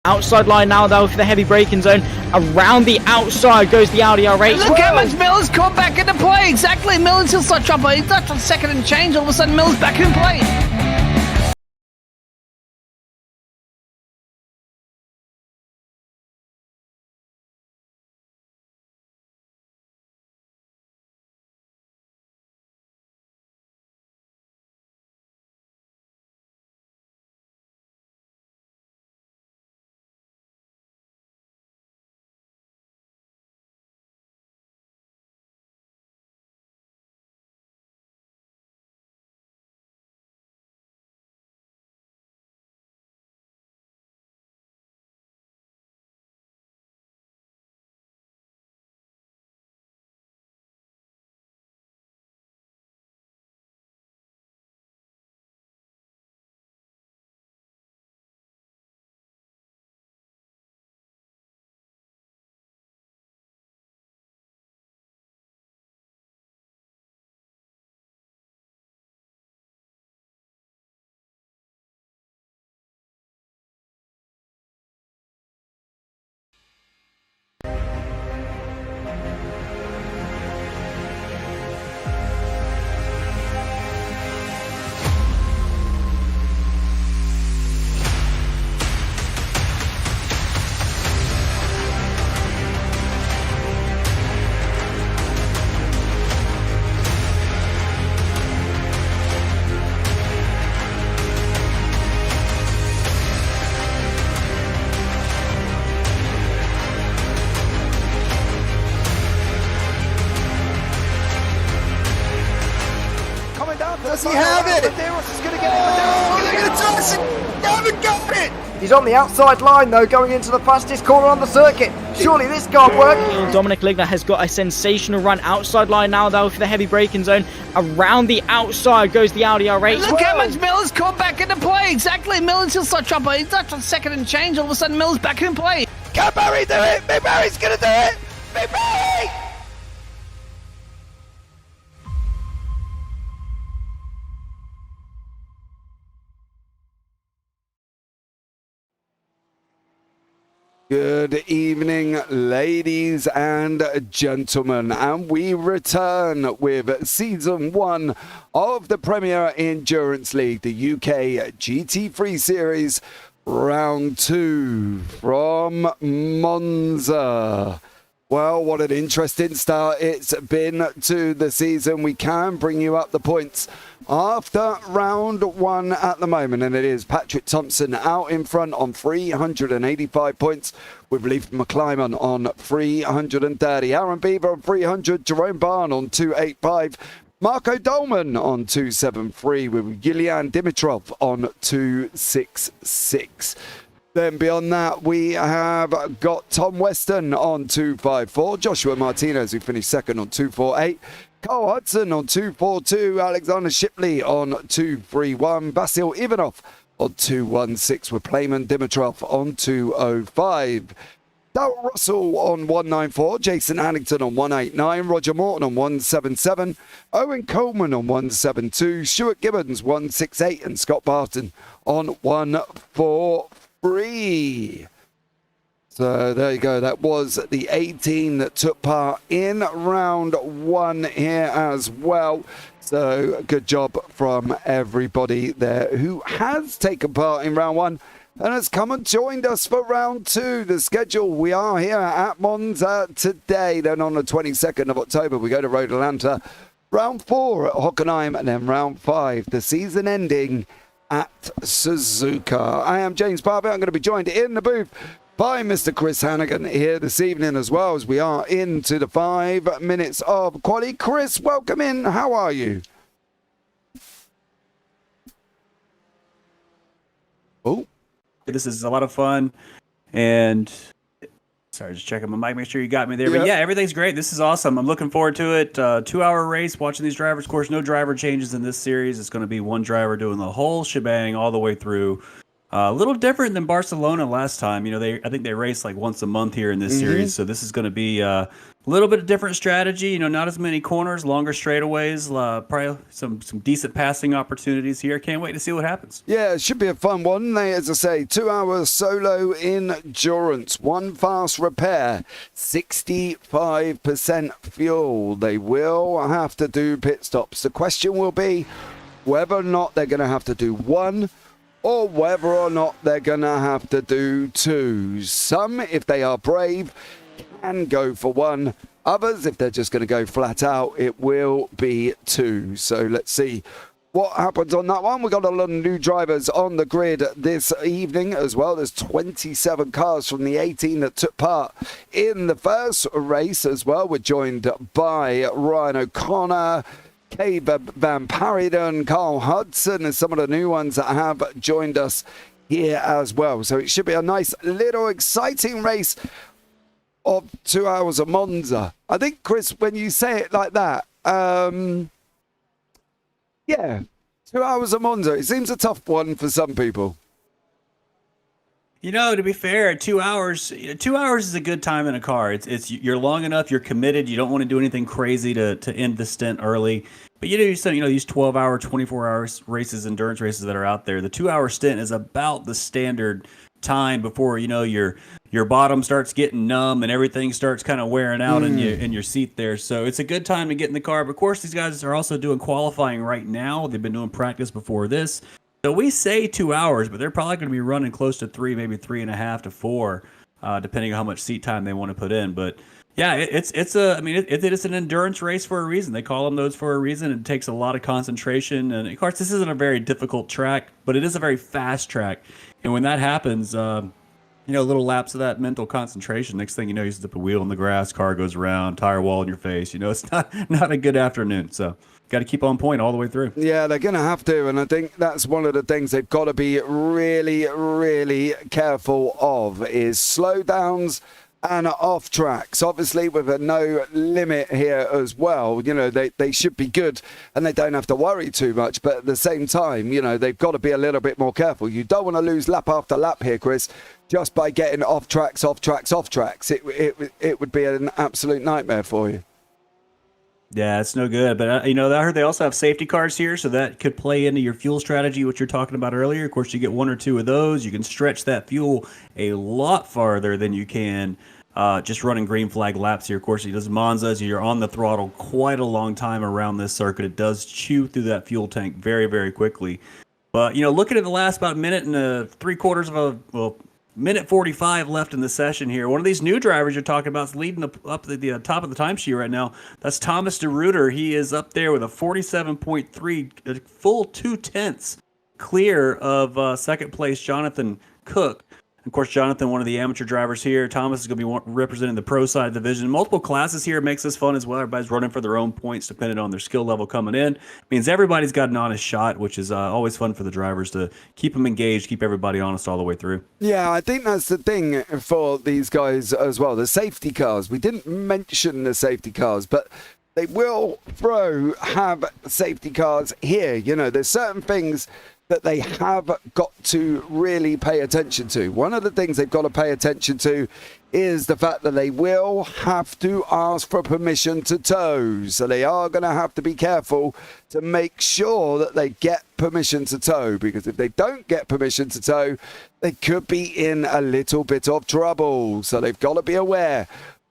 Outside line now though for the heavy braking zone. Around the outside goes the Audi R8. Look how much Miller's come back into play. Exactly, Miller's still such up. He's not on second and change. All of a sudden, Miller's back in play. Does he have it? Medeiros is going to get it. Haven't got it. He's on the outside line though, going into the fastest corner on the circuit. Surely this can't work. Dominic Ligner has got a sensational run. Outside line now though for the heavy braking zone. Around the outside goes the Audi R8. Look how much Miller's come back into play. Exactly, Miller's still such up. He's not on second and change. All of a sudden, Miller's back in play. Can Barry do it? Big Barry's going to do it. Big Barry! Good evening, ladies and gentlemen, and we return with Season 1 of the Premier Endurance League, the UK GT3 Series, Round 2 from Monza. Well, what an interesting start it's been to the season. We can bring you up the points after round 1 at the moment, and it is Patrik Thomsen out in front on 385 points, with Leith McClymont on 330, Aaron Beaver on 300, Jerome Barn on 285, Marco Dolman on 273, with Yulian Dimitrov on 266. Then beyond that, we have got Tom Weston on 254, Joshua Martinez, who finished second, on 248, Carl Hudson on 242, Alexander Shipley on 231, Basil Ivanov on 216, with Playman Dimitrov on 205. Darrell Russell on 194, Jason Annington on 189, Roger Morton on 177, Owen Coleman on 172, Stuart Gibbons 168, and Scott Barton on 143. So there you go. That was the 18 that took part in round 1 here as well. So good job from everybody there who has taken part in round 1 and has come and joined us for round 2. The schedule: we are here at Monza today. Then on the 22nd of October, we go to Road Atlanta. Round 4 at Hockenheim, and then round 5, the season ending at Suzuka. I am James Parvey. I'm going to be joined in the booth by Mr. Chris Hannigan here this evening, as well as we are into the 5 minutes of quali. Chris, welcome in. How are you? Oh, this is a lot of fun. And sorry, just checking my mic, make sure you got me there. But yeah, everything's great. This is awesome. I'm looking forward to it. 2-hour race, watching these drivers. Of course, no driver changes in this series. It's going to be one driver doing the whole shebang all the way through. A little different than Barcelona last time. I think they raced like once a month here in this series, so this is going to be a little bit of different strategy. Not as many corners, longer straightaways, probably some decent passing opportunities here. Can't wait to see what happens. Yeah, it should be a fun one. As I say, 2 hours solo endurance, one fast repair, 65% fuel. They will have to do pit stops. The question will be whether or not they're going to have to do one, or whether or not they're going to have to do two. Some, if they are brave, can go for one. Others, if they're just going to go flat out, it will be two. So let's see what happens on that one. We've got a lot of new drivers on the grid this evening as well. There's 27 cars from the 18 that took part in the first race as well. We're joined by Ryan O'Connor, Cave Van Paridon, Carl Hudson, and some of the new ones that have joined us here as well. So it should be a nice little exciting race of 2 hours of Monza. I think, Chris, when you say it like that, yeah, 2 hours of Monza, it seems a tough one for some people. To be fair, 2 hours. 2 hours is a good time in a car. It's you're long enough. You're committed. You don't want to do anything crazy to end the stint early. But these 12-hour, 24-hour races, endurance races that are out there. The 2 hour stint is about the standard time before your bottom starts getting numb and everything starts kind of wearing out in your seat there. So it's a good time to get in the car. But of course, these guys are also doing qualifying right now. They've been doing practice before this. So we say 2 hours, but they're probably going to be running close to 3, maybe 3.5 to 4, depending on how much seat time they want to put in. But yeah, it is an endurance race for a reason. They call them those for a reason. It takes a lot of concentration, and of course, this isn't a very difficult track, but it is a very fast track. And when that happens, little lapse of that mental concentration. Next thing you know, you slip a wheel in the grass, car goes around, tire wall in your face. It's not a good afternoon. So got to keep on point all the way through. Yeah, they're going to have to, and I think that's one of the things they've got to be really, really careful of is slowdowns and off tracks. Obviously, with a no limit here as well, they should be good and they don't have to worry too much. But at the same time, they've got to be a little bit more careful. You don't want to lose lap after lap here, Chris, just by getting off tracks. It would be an absolute nightmare for you. Yeah, it's no good. But, I heard they also have safety cars here, so that could play into your fuel strategy, which you're talking about earlier. Of course, you get 1 or 2 of those. You can stretch that fuel a lot farther than you can just running green flag laps here. Of course, those Monzas, you're on the throttle quite a long time around this circuit. It does chew through that fuel tank very, very quickly. But, looking at the last about minute and minute 45 left in the session here. One of these new drivers you're talking about is leading up the top of the timesheet right now. That's Thomas de Ruyter. He is up there with a 47.3, a full 2/10 clear of second place Jonathan Cook. Of course, Jonathan, one of the amateur drivers here. Thomas is going to be representing the pro side division. Multiple classes here makes this fun as well. Everybody's running for their own points depending on their skill level coming in. Means everybody's got an honest shot, which is always fun for the drivers to keep them engaged, keep everybody honest all the way through. Yeah, I think that's the thing for these guys as well. The safety cars. We didn't mention the safety cars, but they will have safety cars here. There's certain things that they have got to really pay attention to. One of the things they've got to pay attention to is the fact that they will have to ask for permission to tow. So they are going to have to be careful to make sure that they get permission to tow, because if they don't get permission to tow, they could be in a little bit of trouble. So they've got to be aware.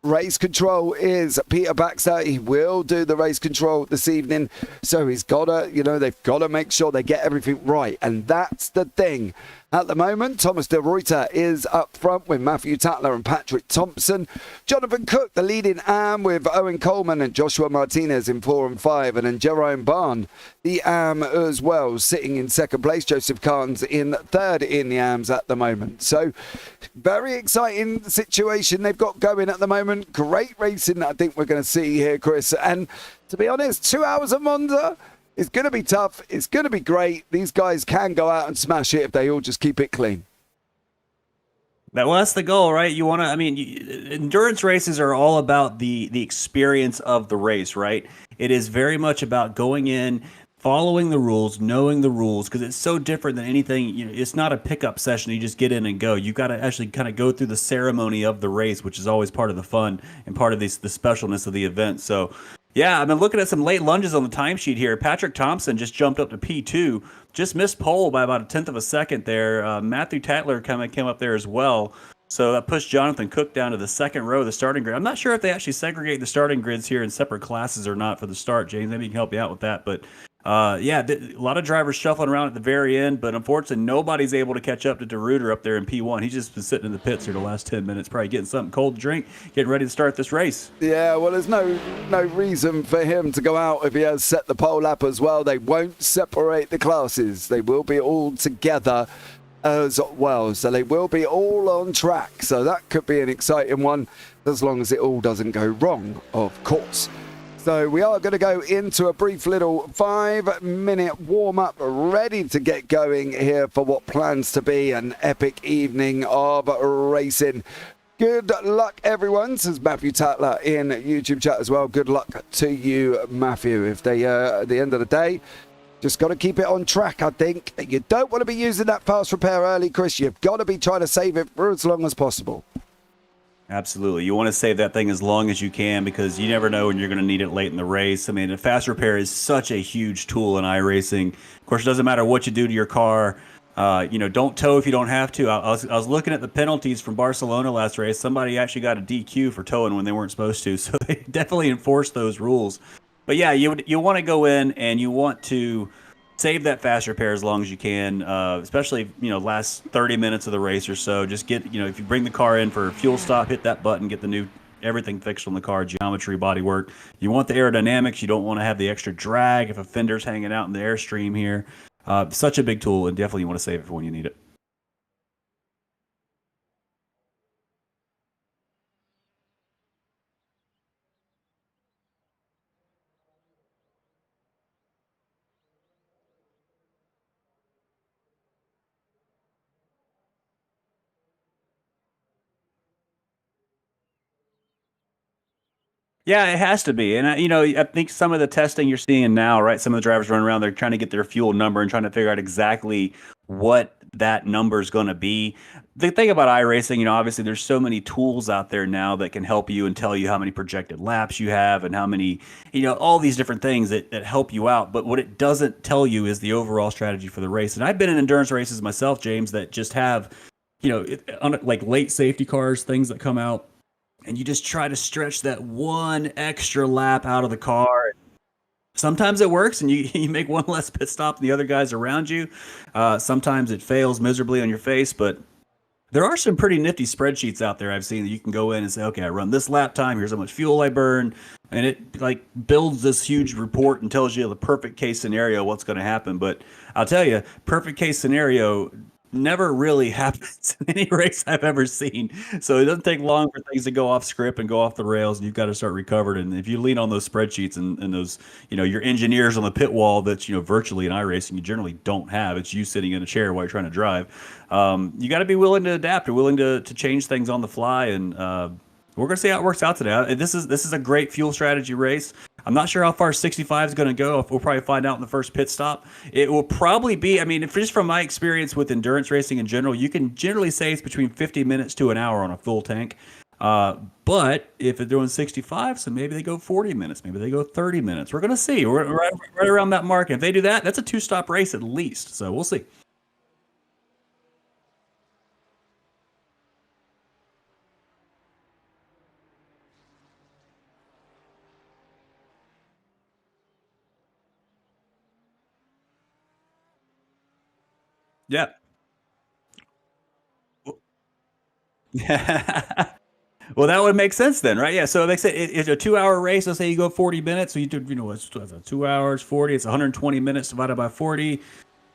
Race control is Peter Baxter. He will do the race control this evening. So he's got to, they've got to make sure they get everything right. And that's the thing. At the moment, Thomas de Ruyter is up front with Matthew Tatler and Patrik Thomsen. Jonathan Cook, the leading AM, with Owen Coleman and Joshua Martinez in 4 and 5. And then Jerome Barn, the AM as well, sitting in second place. Joseph Carnes in third in the AMs at the moment. So very exciting situation they've got going at the moment. Great racing I think we're going to see here, Chris. And to be honest, 2 hours of Monza, it's going to be tough. It's going to be great. These guys can go out and smash it if they all just keep it clean. Well, that's the goal, right? You want to, endurance races are all about the experience of the race, right? It is very much about going in, following the rules, knowing the rules, because it's so different than anything. You know, it's not a pickup session. You just get in and go. You've got to actually kind of go through the ceremony of the race, which is always part of the fun and part of the specialness of the event. So, yeah, I've been looking at some late lunges on the timesheet here. Patrik Thomsen just jumped up to P2, just missed pole by about a tenth of a second there. Matthew Tatler came up there as well. So that pushed Jonathan Cook down to the second row of the starting grid. I'm not sure if they actually segregate the starting grids here in separate classes or not for the start, James. Maybe you can help me out with that. But yeah, a lot of drivers shuffling around at the very end, but unfortunately nobody's able to catch up to DeRuyter up there in P1. He's just been sitting in the pits here the last 10 minutes, probably getting something cold to drink, getting ready to start this race. Yeah, well, there's no reason for him to go out if he has set the pole lap as well. They won't separate the classes. They will be all together as well, so they will be all on track. So that could be an exciting one, as long as it all doesn't go wrong, of course. So we are going to go into a brief little 5-minute warm-up, ready to get going here for what plans to be an epic evening of racing. Good luck, everyone, says Matthew Tatler in YouTube chat as well. Good luck to you, Matthew. If they, at the end of the day, just got to keep it on track, I think. You don't want to be using that fast repair early, Chris. You've got to be trying to save it for as long as possible. Absolutely. You want to save that thing as long as you can, because you never know when you're going to need it late in the race. I mean, a fast repair is such a huge tool in iRacing. Of course, it doesn't matter what you do to your car. You know, don't tow if you don't have to. I was looking at the penalties from Barcelona last race. Somebody actually got a DQ for towing when they weren't supposed to. So they definitely enforce those rules. But yeah, you want to go in and you want to save that fast repair as long as you can, especially, you know, last 30 minutes of the race or so. Just get, you know, if you bring the car in for a fuel stop, hit that button, get the new everything fixed on the car, geometry, bodywork. You want the aerodynamics. You don't want to have the extra drag if a fender's hanging out in the airstream here. Such a big tool, and definitely you want to save it for when you need it. Yeah, it has to be. And, you know, I think some of the testing you're seeing now, right, some of the drivers running around, they're trying to get their fuel number and trying to figure out exactly what that number is going to be. The thing about iRacing, you know, obviously there's so many tools out there now that can help you and tell you how many projected laps you have and how many, you know, all these different things that help you out. But what it doesn't tell you is the overall strategy for the race. And I've been in endurance races myself, James, that just have, you know, like late safety cars, things that come out, and you just try to stretch that one extra lap out of the car. Sometimes it works and you make one less pit stop than the other guys around you. Sometimes it fails miserably on your face, but there are some pretty nifty spreadsheets out there I've seen that you can go in and say, okay, I run this lap time, here's how much fuel I burn, and it like builds this huge report and tells you the perfect case scenario, what's going to happen. But I'll tell you, perfect case scenario never really happens in any race I've ever seen. So it doesn't take long for things to go off script and go off the rails, and you've got to start recovering. And if you lean on those spreadsheets and those, you know, your engineers on the pit wall that, you know, virtually in iRacing you generally don't have, it's you sitting in a chair while you're trying to drive. You got to be willing to adapt or willing to change things on the fly. And we're going to see how it works out today. This is a great fuel strategy race. I'm not sure how far 65 is going to go. We'll probably find out in the first pit stop. It will probably be, I mean, if just from my experience with endurance racing in general, you can generally say it's between 50 minutes to an hour on a full tank. But if they're doing 65, so maybe they go 40 minutes, maybe they go 30 minutes. We're going to see. We're right around that mark. And if they do that, that's a two-stop race at least. So we'll see. Yeah. Well, that would make sense then, right? Yeah. So they say it's a 2-hour race. Let's say you go 40 minutes. So you do, you know, it's 2 hours, 40. It's 120 minutes divided by 40.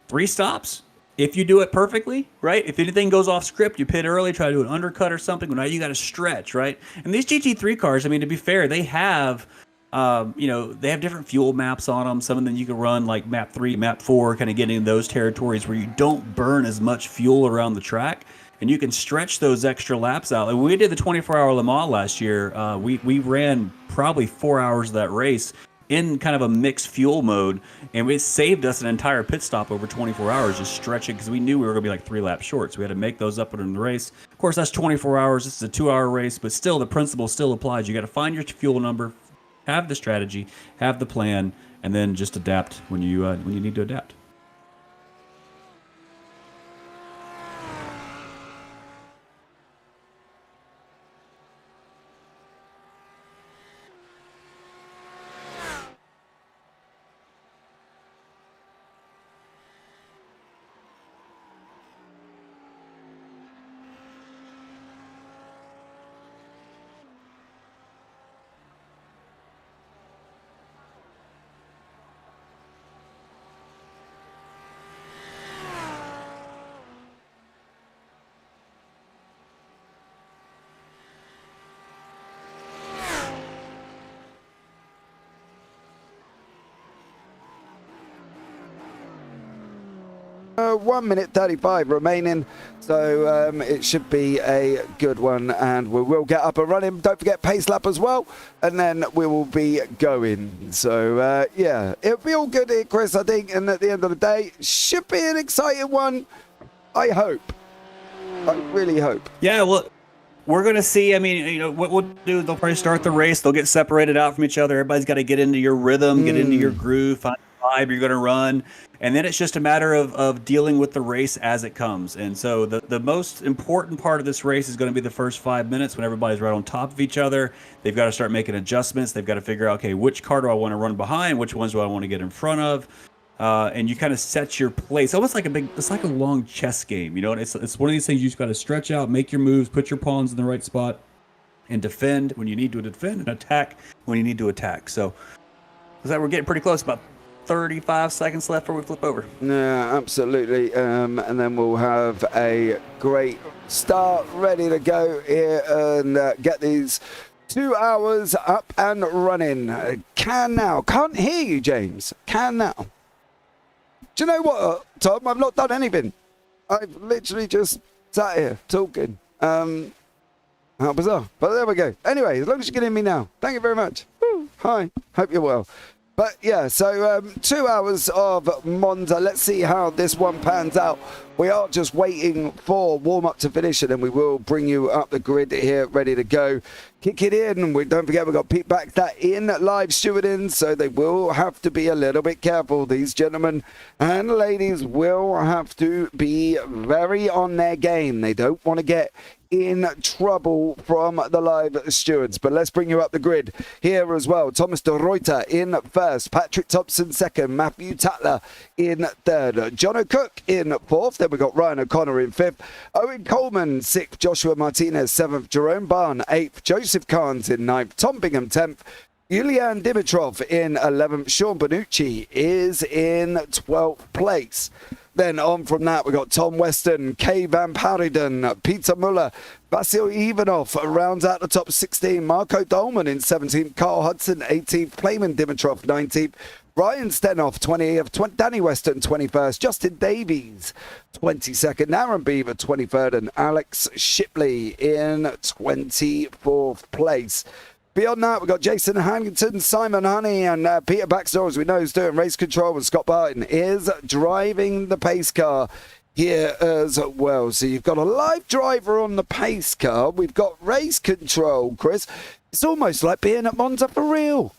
3 stops. If you do it perfectly, right? If anything goes off script, you pit early, try to do an undercut or something. Well, now you got to stretch, right? And these GT3 cars, I mean, to be fair, they have, you know, they have different fuel maps on them. Some of them you can run like map 3, map 4, kind of getting in those territories where you don't burn as much fuel around the track. And you can stretch those extra laps out. Like when we did the 24-hour Le Mans last year, we ran probably 4 hours of that race. in kind of a mixed fuel mode, and it saved us an entire pit stop over 24 hours, just stretching, because we knew we were going to be like 3 laps short, so we had to make those up in the race. Of course, that's 24 hours. This is a 2-hour race, but still, the principle still applies. You got to find your fuel number, have the strategy, have the plan, and then just adapt when you need to adapt. One minute 35 remaining, so it should be a good one, and we will get up and running. Don't forget pace lap as well, and then we will be going. So yeah, it'll be all good here, Chris, I think, and at the end of the day, should be an exciting one. I hope. I really hope. Yeah, well, we're going to see. I mean, you know, what we'll do, they'll probably start the race. They'll get separated out from each other. Everybody's got to get into your rhythm, get into your groove, find the vibe you're going to run. And then it's just a matter of dealing with the race as it comes. And so the most important part of this race is going to be the first 5 minutes when everybody's right on top of each other. They've got to start making adjustments. They've got to figure out, okay, which car do I want to run behind? Which ones do I want to get in front of? And you kind of set your place. Almost like it's like a long chess game, you know? And it's one of these things you just got to stretch out, make your moves, put your pawns in the right spot, and defend when you need to defend, and attack when you need to attack. So we're getting pretty close, about 35 seconds left before we flip over. Yeah, absolutely. And then we'll have a great start ready to go here and get these 2 hours up and running. Can now. Can't hear you, James. Can now. Do you know what, Tom? I've not done anything. I've literally just sat here talking. How bizarre. But there we go. Anyway, as long as you can hear me now. Thank you very much. Woo. Hi. Hope you're well. But yeah, so 2 hours of MONZA. Let's see how this one pans out. We are just waiting for warm-up to finish, and then we will bring you up the grid here, ready to go. Kick it in. Don't forget, we've got Pete back that in live stewarding, so they will have to be a little bit careful. These gentlemen and ladies will have to be very on their game. They don't want to get in trouble from the live stewards. But let's bring you up the grid here as well. Thomas de Ruyter in first, Patrik Thomsen second, Matthew Tatler in third, John O'Cook in fourth. Then we've got Ryan O'Connor in fifth, Owen Coleman sixth, Joshua Martinez seventh, Jerome Barn eighth, Joseph Carnes in ninth, Tom Bingham 10th, Yulian Dimitrov in 11th, Sean Bonucci is in 12th place. Then on from that, we got Tom Weston, Kay Van Paridon, Peter Muller, Vasil Ivanov rounds out the top 16. Marco Dolman in 17th, Carl Hudson 18th, Clayman Dimitrov 19th, Ryan Stenoff 20th, Danny Weston 21st, Justin Davies 22nd, Aaron Beaver 23rd, and Alex Shipley in 24th place. Beyond that, we've got Jason Hannington, Simon Honey, and Peter Baxter, as we know, is doing race control, and Scott Barton is driving the pace car here as well. So you've got a live driver on the pace car. We've got race control, Chris. It's almost like being at Monza for real.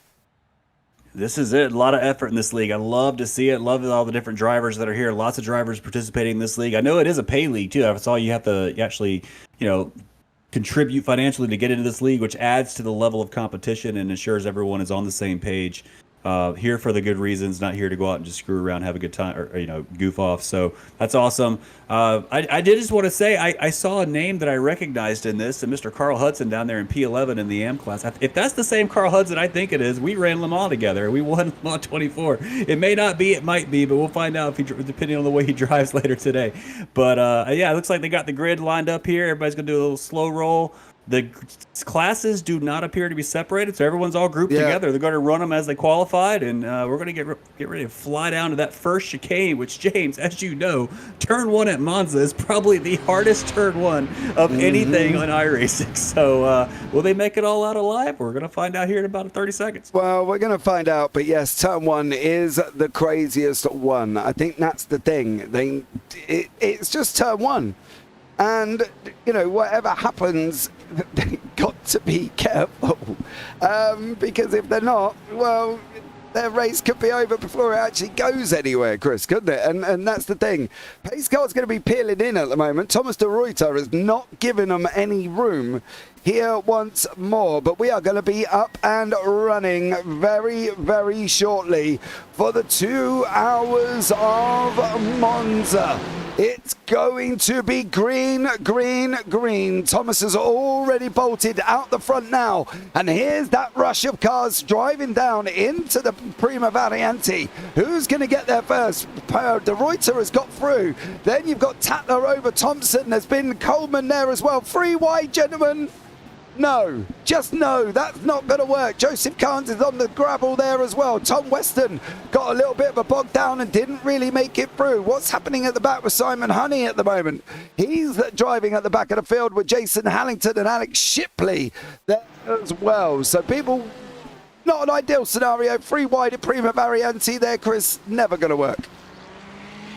This is it. A lot of effort in this league. I love to see it. Love all the different drivers that are here. Lots of drivers participating in this league. I know it is a pay league, too. That's all you have to actually, contribute financially to get into this league, which adds to the level of competition and ensures everyone is on the same page. Here for the good reasons, not here to go out and just screw around, have a good time, or goof off. So that's awesome. I did just want to say I saw a name that I recognized in this, and Mr. Carl Hudson down there in P11 in the AM class. If that's the same Carl Hudson I think it is, we ran Le Mans together. We won Le Mans 24. It may not be, it might be, but we'll find out depending on the way he drives later today. But yeah, it looks like they got the grid lined up here. Everybody's gonna do a little slow roll. The classes do not appear to be separated, so everyone's all grouped together. They're going to run them as they qualified, and we're going to get ready to fly down to that first chicane, which, James, as you know, turn 1 at Monza is probably the hardest turn 1 of anything on iRacing. So will they make it all out alive? We're going to find out here in about 30 seconds. Well, we're going to find out, but yes, turn 1 is the craziest one. I think that's the thing. It's just turn 1. And, you know, whatever happens, they've got to be careful. Because if they're not, well, their race could be over before it actually goes anywhere, Chris, couldn't it? And that's the thing. Pace car's going to be peeling in at the moment. Thomas de Ruyter has not given them any room here once more, but we are going to be up and running very, very shortly for the 2 hours of Monza. It's going to be green, green, green. Thomas has already bolted out the front now, and here's that rush of cars driving down into the Prima Variante. Who's going to get there first? De Ruyter has got through. Then you've got Tatler over Thomsen. There's been Coleman there as well. 3 wide, gentlemen. No, just no, that's not going to work. Joseph Carnes is on the gravel there as well. Tom Weston got a little bit of a bog down and didn't really make it through. What's happening at the back with Simon Honey at the moment? He's driving at the back of the field with Jason Hallington and Alex Shipley there as well. So people, not an ideal scenario. 3 wide at Prima Variante there, Chris. Never going to work.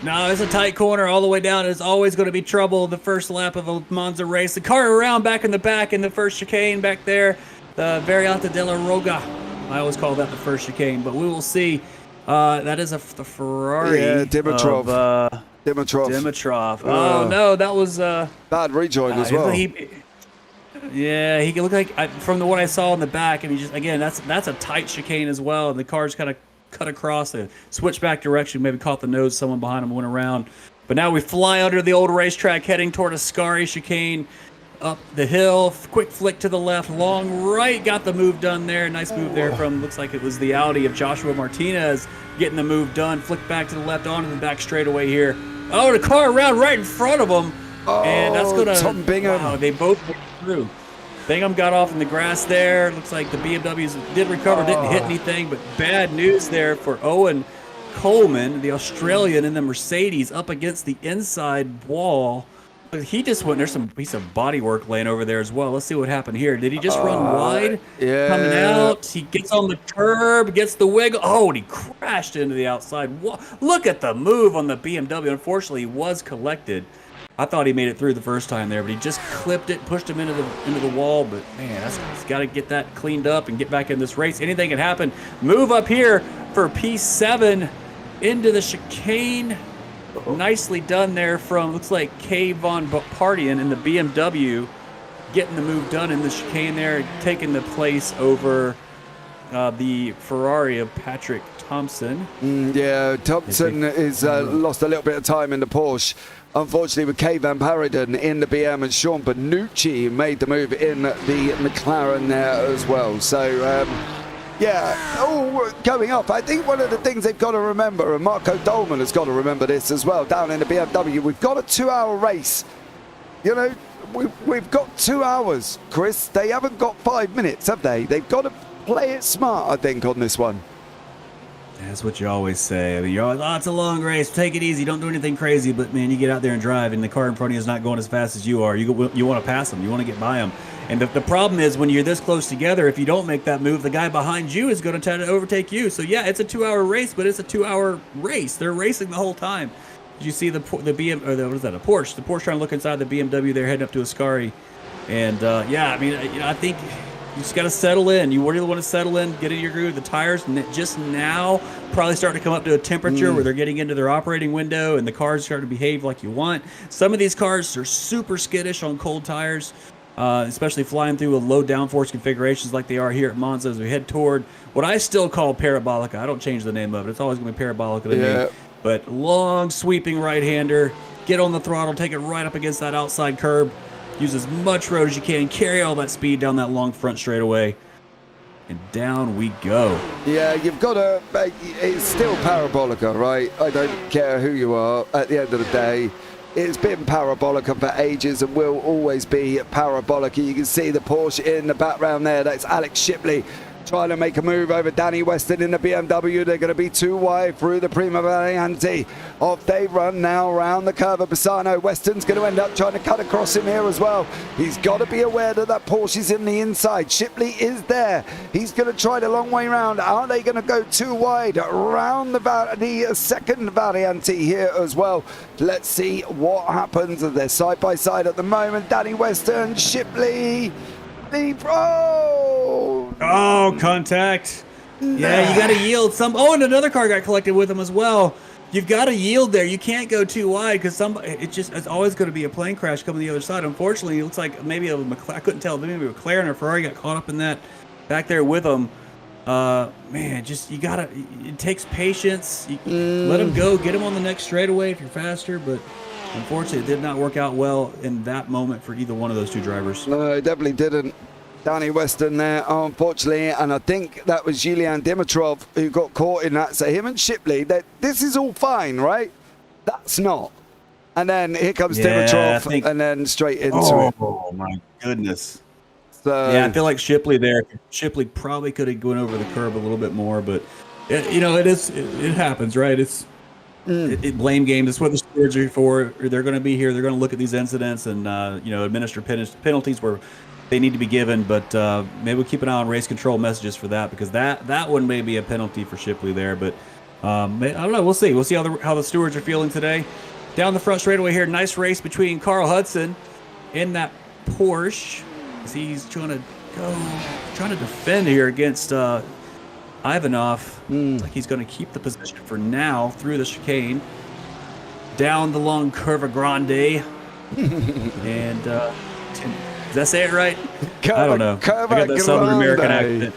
No, it's a tight corner all the way down. It's always going to be trouble the first lap of a Monza race. The car around back in the back in the first chicane back there, the Variante della Roga. I always call that the first chicane, but we will see. That is the Ferrari. Yeah, Dimitrov. Dimitrov. Oh, no, that was... bad rejoin as well. He looked like, from what I saw in the back, I mean, just again, that's a tight chicane as well, and the car's kind of cut across and switch back direction, maybe caught the nose, someone behind him went around. But now we fly under the old racetrack, heading toward Ascari chicane, up the hill, quick flick to the left, long right, got the move done there. Nice move there from, looks like it was the Audi of Joshua Martinez getting the move done. Flick back to the left, onto the back straightaway here. Oh, the car around right in front of them. And that's going to... Tom Bingham. Wow, they both went through. Bingham got off in the grass there. Looks like the BMWs did recover, didn't hit anything, but bad news there for Owen Coleman, the Australian in the Mercedes, up against the inside wall. He just went, there's some piece of bodywork laying over there as well. Let's see what happened here. Did he just run wide? Yeah. Coming out. He gets on the curb, gets the wiggle. Oh, and he crashed into the outside wall. Look at the move on the BMW. Unfortunately, he was collected. I thought he made it through the first time there, but he just clipped it, pushed him into the wall. But man, he's got to get that cleaned up and get back in this race. Anything can happen. Move up here for P7 into the chicane. Nicely done there from, looks like K. Von Partian in the BMW, getting the move done in the chicane there, taking the place over the Ferrari of Patrik Thomsen. Yeah, Thomsen is lost a little bit of time in the Porsche. Unfortunately, with Kay Van Paradon in the BM and Sean Bonucci made the move in the McLaren there as well. So, going off. I think one of the things they've got to remember, and Marco Dolman has got to remember this as well, down in the BMW, we've got a 2-hour race. You know, we've got 2 hours, Chris. They haven't got 5 minutes, have they? They've got to play it smart, I think, on this one. That's what you always say. I mean, you're always, it's a long race. Take it easy. Don't do anything crazy. But, man, you get out there and drive, and the car in front of you is not going as fast as you are. You want to pass them. You want to get by them. And the problem is when you're this close together, if you don't make that move, the guy behind you is going to try to overtake you. So, yeah, it's a 2-hour race, but it's a 2-hour race. They're racing the whole time. Did you see the BM, or what is that, a Porsche? The Porsche trying to look inside the BMW there, heading up to Ascari. And, I mean, I think you just got to settle in. You really want to settle in, get in your groove. The tires just now probably starting to come up to a temperature where they're getting into their operating window and the cars start to behave like you want. Some of these cars are super skittish on cold tires, especially flying through with low downforce configurations like they are here at Monza as we head toward what I still call Parabolica. I don't change the name of it. It's always going to be Parabolica to me. But long sweeping right-hander, get on the throttle, take it right up against that outside curb. Use as much road as you can. Carry all that speed down that long front straightaway. And down we go. Yeah, you've got to... It's still Parabolica, right? I don't care who you are. At the end of the day, it's been parabolic for ages and will always be parabolic. You can see the Porsche in the background there. That's Alex Shipley trying to make a move over Danny Weston in the BMW. They're going to be too wide through the Prima Variante. Off they run now around the curve of Bassano. Weston's going to end up trying to cut across him here as well. He's got to be aware that that Porsche is in the inside. Shipley is there. He's going to try the long way round. Are they going to go too wide around the second Variante here as well? Let's see what happens. They're side by side at the moment. Danny Weston, Shipley. Oh, contact. Yeah, you got to yield some. Oh, and another car got collected with him as well. You've got to yield there. You can't go too wide because it's always going to be a plane crash coming the other side. Unfortunately, it looks like maybe I couldn't tell. Maybe a McLaren or Ferrari got caught up in that back there with him. Man, it takes patience. Let him go. Get him on the next straightaway if you're faster, but unfortunately, it did not work out well in that moment for either one of those two drivers. No, it definitely didn't. Danny Weston there, unfortunately, and I think that was Julian Dimitrov who got caught in that. So him and Shipley, this is all fine, right? That's not. And then here comes Dimitrov, and then straight into it. Oh, my goodness. So, yeah, I feel like Shipley there. Shipley probably could have gone over the curb a little bit more, but, it happens, right? It's blame game. That's what the stewards are for. They're going to be here. They're going to look at these incidents and administer penalties where they need to be given. But maybe we'll keep an eye on race control messages for that, because that one may be a penalty for Shipley there. But I don't know. We'll see. We'll see how the stewards are feeling today. Down the front straightaway here, nice race between Carl Hudson in that Porsche as he's trying to defend here against Ivanov. Like he's going to keep the position for now through the chicane, down the long Curva Grande, and did I say it right? I don't know. I got that Southern American accent.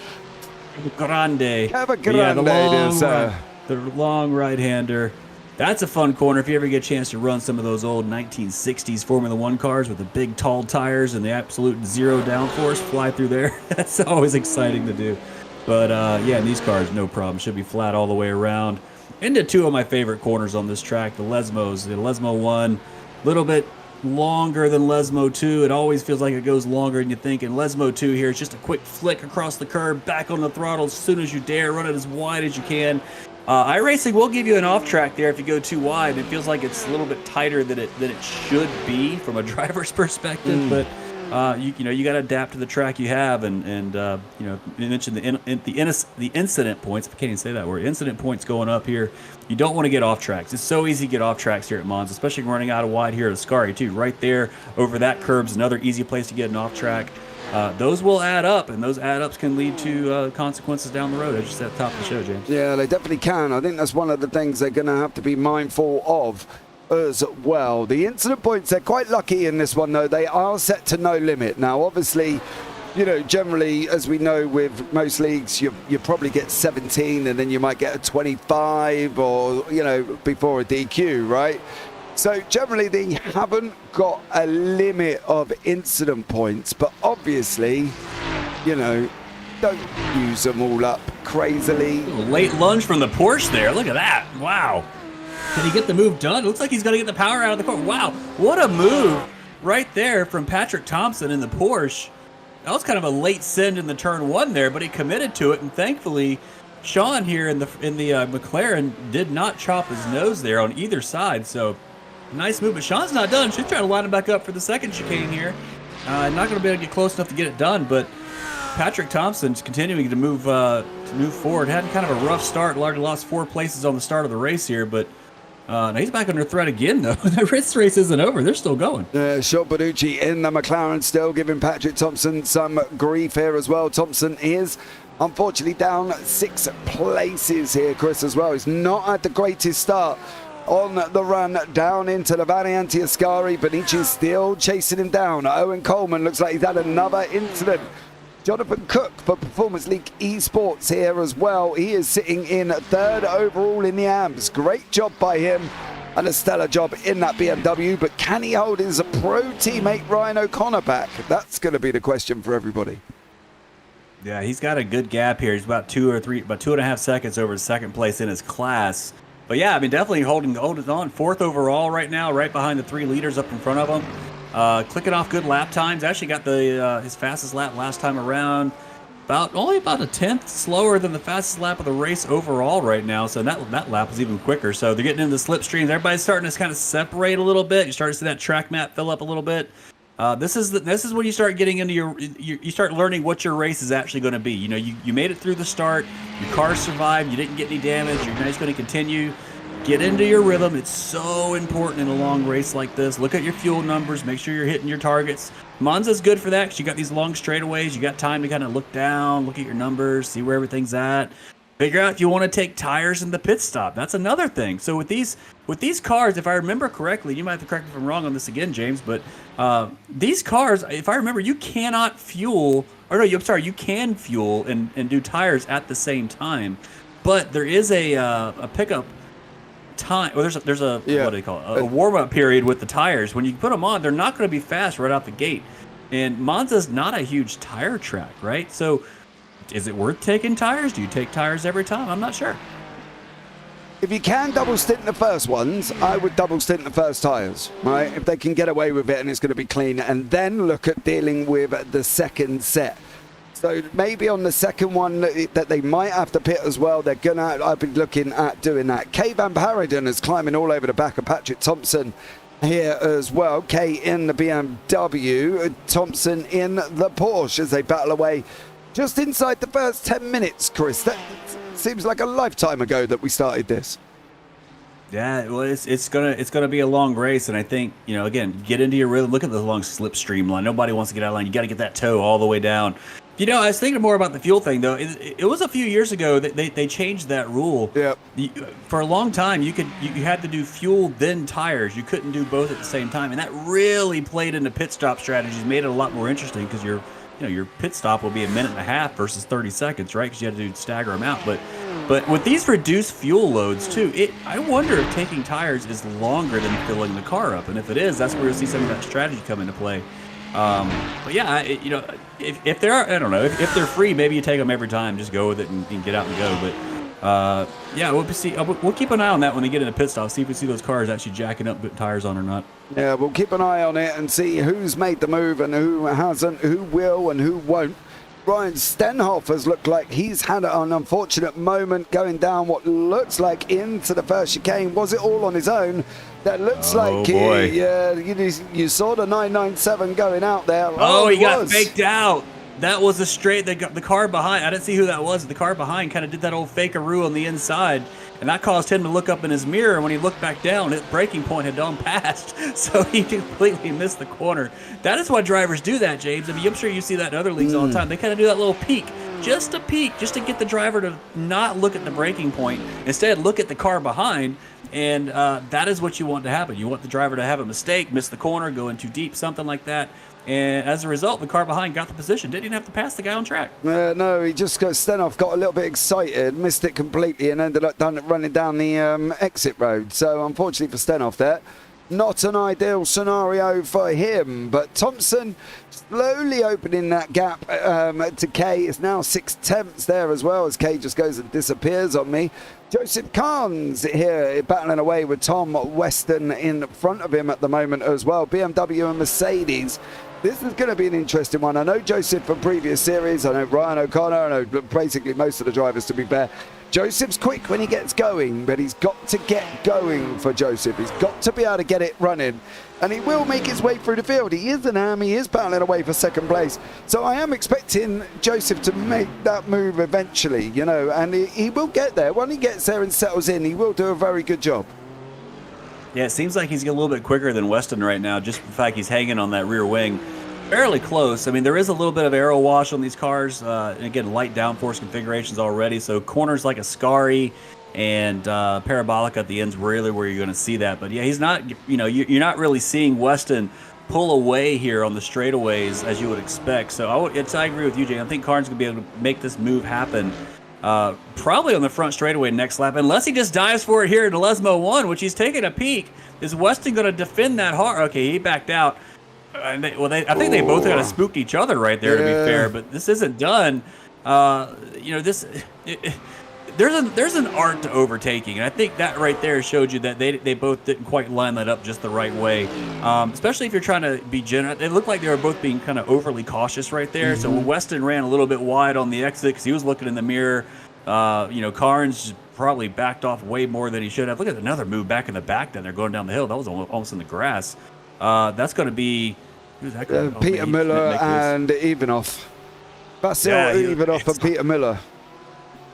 Grande. Yeah, the long right-hander. That's a fun corner if you ever get a chance to run some of those old 1960s Formula One cars with the big tall tires and the absolute zero downforce fly through there. That's always exciting to do. But yeah, in these cars, no problem. Should be flat all the way around. Into two of my favorite corners on this track, the Lesmos. The Lesmo 1, a little bit longer than Lesmo 2. It always feels like it goes longer than you think. And Lesmo 2 here is just a quick flick across the curb, back on the throttle as soon as you dare. Run it as wide as you can. iRacing will give you an off track there if you go too wide. It feels like it's a little bit tighter than it should be from a driver's perspective, but you got to adapt to the track you have, and you mentioned the incident points. I can't even say that word. Incident points going up here. You don't want to get off tracks. It's so easy to get off tracks here at Monza, especially running out of wide here at Ascari too. Right there over that curb's another easy place to get an off track. Those will add up, and those add-ups can lead to consequences down the road, as you said at the top of the show, James. Yeah, they definitely can. I think that's one of the things they're going to have to be mindful of as well. The incident points, they're quite lucky in this one, though. They are set to no limit. Now, obviously, generally, as we know with most leagues, you probably get 17, and then you might get a 25 or, before a DQ, right? So generally they haven't got a limit of incident points, but obviously, don't use them all up crazily. Late lunge from the Porsche there. Look at that. Wow. Can he get the move done? It looks like he's going to get the power out of the car. Wow. What a move right there from Patrik Thomsen in the Porsche. That was kind of a late send in the turn one there, but he committed to it, and thankfully Sean here in the McLaren did not chop his nose there on either side. So nice move, but Sean's not done. She's trying to line him back up for the second chicane here. Not going to be able to get close enough to get it done, but Patrik Thomsen's continuing to move forward. Had kind of a rough start. Largely lost 4 places on the start of the race here, but now he's back under threat again, though. The race isn't over. They're still going. Sean Bonucci in the McLaren still giving Patrik Thomsen some grief here as well. Thomsen is unfortunately down 6 places here, Chris, as well. He's not had the greatest start on the run down into the Variante Ascari. Bonici's still chasing him down. Owen Coleman looks like he's had another incident. Jonathan Cook for Performance League Esports here as well. He is sitting in 3rd overall in the AMS. Great job by him and a stellar job in that BMW. But can he hold his pro teammate Ryan O'Connor back? That's going to be the question for everybody. Yeah, he's got a good gap here. He's about 2.5 seconds over second place in his class. But yeah, I mean, definitely holding on. 4th overall right now, right behind the 3 leaders up in front of him. Clicking off good lap times. Actually got the his fastest lap last time around. Only about a 10th slower than the fastest lap of the race overall right now. So that lap was even quicker. So they're getting into the slipstreams. Everybody's starting to kind of separate a little bit. You start to see that track map fill up a little bit. This is when you start getting into you start learning what your race is actually going to be. You know, you made it through the start. Your car survived. You didn't get any damage. You're just going to continue. Get into your rhythm. It's so important in a long race like this. Look at your fuel numbers. Make sure you're hitting your targets. Monza's good for that because you got these long straightaways. You got time to kind of look down, look at your numbers, see where everything's at. Figure out if you want to take tires in the pit stop. That's another thing. So with these cars, if I remember correctly, you might have to correct me if I'm wrong on this again, James, but these cars, if I remember, you cannot fuel, or no, I'm sorry, you can fuel and do tires at the same time. But there is a pickup time, or there's a what do they call it? A warm-up period with the tires. When you put them on, they're not going to be fast right out the gate. And Monza's not a huge tire track, right? So is it worth taking tires? Do you take tires every time? I'm not sure. If you can double stint the first ones, I would double stint the first tyres, right? If they can get away with it and it's going to be clean, and then look at dealing with the second set. So maybe on the second one that they might have to pit as well, I'd be looking at doing that. Kay Van Paradon is climbing all over the back of Patrik Thomsen here as well. Kay in the BMW, Thomsen in the Porsche as they battle away just inside the first 10 minutes, Chris. That seems like a lifetime ago that we started this. Yeah, well, it's gonna be a long race, and I think, you know, again, get into your rhythm. Look at the long slipstream line. Nobody wants to get out of line. You got to get that toe all the way down. You know, I was thinking more about the fuel thing, though. It was a few years ago that they changed that rule. Yeah. For a long time, you had to do fuel then tires. You couldn't do both at the same time, and that really played into pit stop strategies. Made it a lot more interesting because your pit stop will be a minute and a half versus 30 seconds, right? Because you had to stagger them out. But with these reduced fuel loads too, I wonder if taking tires is longer than filling the car up, and if it is, that's where you'll see some of that strategy come into play. But yeah, if they're, I don't know, if they're free, maybe you take them every time, just go with it and get out and go. But yeah, we'll keep an eye on that when they get into pit stop. See if we see those cars actually jacking up, putting tires on or not. Yeah, we'll keep an eye on it and see who's made the move and who hasn't, who will and who won't. Ryan Stenhofer's looked like he's had an unfortunate moment going down what looks like into the first chicane. Was it all on his own? That looks like, yeah, you saw the 997 going out there. Oh, he got faked out. That was a straight, the car behind, I didn't see who that was. The car behind kind of did that old fakeroo on the inside, and that caused him to look up in his mirror, and when he looked back down, his braking point had gone past, so he completely missed the corner. That is why drivers do that, James. I mean, I'm sure you see that in other leagues all the time. They kind of do that little peek, just to get the driver to not look at the braking point, instead look at the car behind, and that is what you want to happen. You want the driver to have a mistake, miss the corner, go in too deep, something like that. And as a result, the car behind got the position. Didn't even have to pass the guy on track. No, he just Stenhoff got a little bit excited, missed it completely, and ended up running down the exit road. So unfortunately for Stenhoff there, not an ideal scenario for him. But Thomsen slowly opening that gap to Kay. It's now 6/10 there as well, as Kay just goes and disappears on me. Joseph Carnes here battling away with Tom Weston in front of him at the moment as well. BMW and Mercedes. This is going to be an interesting one. I know Joseph from previous series. I know Ryan O'Connor. I know basically most of the drivers, to be fair. Joseph's quick when he gets going, but he's got to get going for Joseph. He's got to be able to get it running, and he will make his way through the field. He is an arm. He is battling away for second place. So I am expecting Joseph to make that move eventually, you know, and he will get there. When he gets there and settles in, he will do a very good job. Yeah, it seems like he's a little bit quicker than Weston right now, just the fact he's hanging on that rear wing. Fairly close. I mean, there is a little bit of aero wash on these cars. And again, light downforce configurations already. So corners like a Scari and parabolic at the end's really where you're going to see that. But yeah, he's not, you know, you're not really seeing Weston pull away here on the straightaways as you would expect. So I agree with you, Jay. I think Carnes going to be able to make this move happen. Probably on the front straightaway next lap, unless he just dives for it here in the Lesmo 1, which he's taking a peek. Is Weston going to defend that hard? Okay, he backed out. I think they both kind of spooked each other right there, to be fair. But this isn't done. You know, there's an art to overtaking, and I think that right there showed you that they both didn't quite line that up just the right way. Especially if you're trying to be generous. It looked like they were both being kind of overly cautious right there. So Weston ran a little bit wide on the exit because he was looking in the mirror. Carnes probably backed off way more than he should have. Look at another move back in the back down there going down the hill. That was almost in the grass. That's going to be who's that going to Peter Miller and Ivanov. Basil Ivanov and Peter Miller.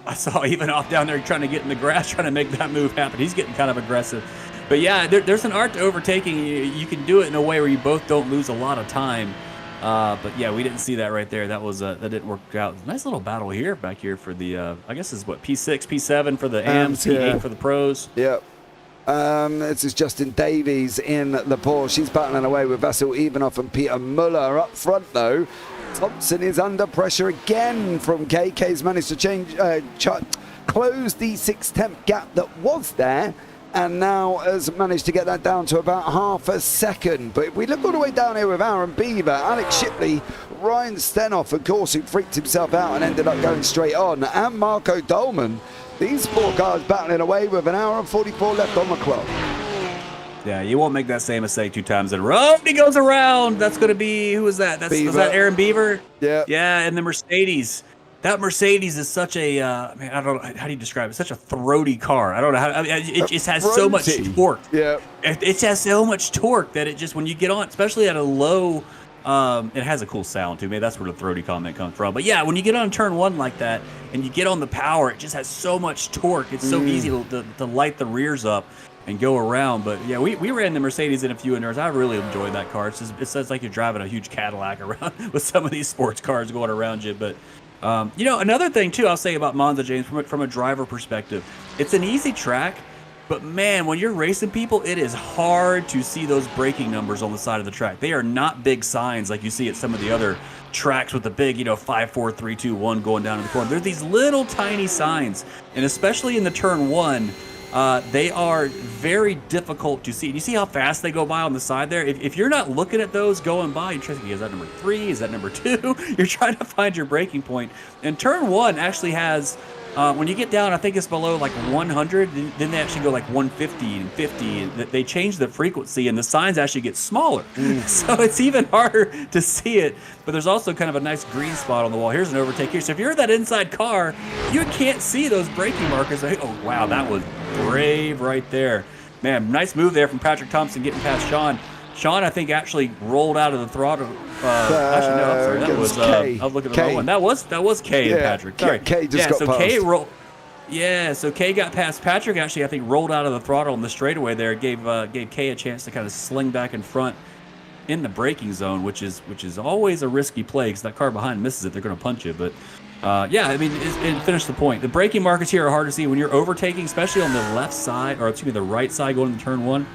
I saw Ivanov down there trying to get in the grass, trying to make that move happen. He's getting kind of aggressive. But yeah, there's an art to overtaking. You can do it in a way where you both don't lose a lot of time. But yeah, we didn't see that right there. That didn't work out. Nice little battle here back here for the, I guess is what, P6, P7 for the AMs, P8 for the pros. Yep. This is Justin Davies in the Porsche. She's battling away with Vasil Ivanov and Peter Muller up front though. Thomsen is under pressure again from KK's managed to close the 6/10 gap that was there, and now has managed to get that down to about half a second. But if we look all the way down here with Aaron Beaver, Alex Shipley, Ryan Stenoff, of course, who freaked himself out and ended up going straight on, and Marco Dolman, these four cars battling away with an hour and 44 left on the clock. Yeah, you won't make that same mistake 2 times in a row. He goes around. That's going to be, who was that? Was that Aaron Beaver? Yeah. Yeah, and the Mercedes. That Mercedes is such a, man, I don't know, how do you describe it? Such a throaty car. I don't know how, I mean, it just has so much torque. Yeah. It has so much torque that it just, when you get on, especially at a low, it has a cool sound too. Maybe that's where the throaty comment comes from. But yeah, when you get on turn 1 like that and you get on the power, it just has so much torque. It's so easy to light the rears up and go around. But yeah, we ran the Mercedes in a few indoors. I really enjoyed that car. It's like you're driving a huge Cadillac around with some of these sports cars going around you. But another thing too, I'll say about Monza, James, from a driver perspective, it's an easy track. But man, when you're racing people, it is hard to see those braking numbers on the side of the track. They are not big signs like you see at some of the other tracks with the big, 5, 4, 3, 2, 1 going down in the corner. They're these little tiny signs, and especially in the turn 1, they are very difficult to see. You see how fast they go by on the side there? If you're not looking at those going by, you're thinking, is that number 3? Is that number 2? You're trying to find your braking point. And turn 1 actually has, when you get down, I think it's below like 100, then they actually go like 150 and 50. And they change the frequency, and the signs actually get smaller. So it's even harder to see it. But there's also kind of a nice green spot on the wall. Here's an overtake here. So if you're in that inside car, you can't see those braking markers. Oh, wow, that was brave right there. Man, nice move there from Patrik Thomsen getting past Sean. Sean, I think, actually rolled out of the throttle. Actually, no, I'm sorry. That was I was looking at the wrong one. That was K and Patrik. Sorry. K just got past. K rolled. Yeah, so K got past Patrik. Actually, I think rolled out of the throttle in the straightaway there. Gave K a chance to kind of sling back in front in the braking zone, which is always a risky play because that car behind misses it, they're going to punch you. But yeah, I mean, and finish the point. The braking markers here are hard to see when you're overtaking, especially on the left side, or excuse me, the right side going into turn 1.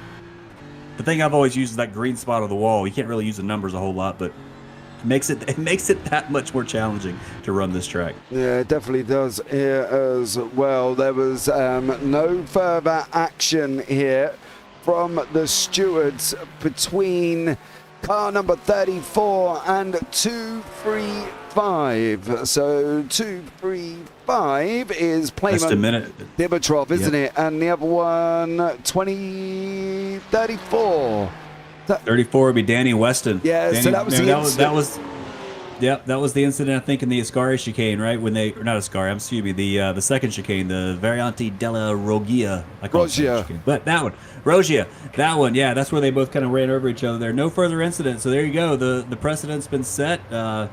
The thing I've always used is that green spot of the wall. You can't really use the numbers a whole lot, but it makes it that much more challenging to run this track. Yeah, it definitely does here as well. There was no further action here from the stewards between car number 34 and 235. So 235 is Playman Dimitrov, isn't it? And the other one, 34. 34 would be Danny Weston. Yeah, Danny, so that was the incident. That was the incident, I think, in the Ascari chicane, right? When they, or not Ascari, excuse me, the second chicane, the Variante della Rogia. I call it chicane. But that one, Rogia, that one, yeah, that's where they both kind of ran over each other there. No further incident. So there you go. The precedent's been set. Got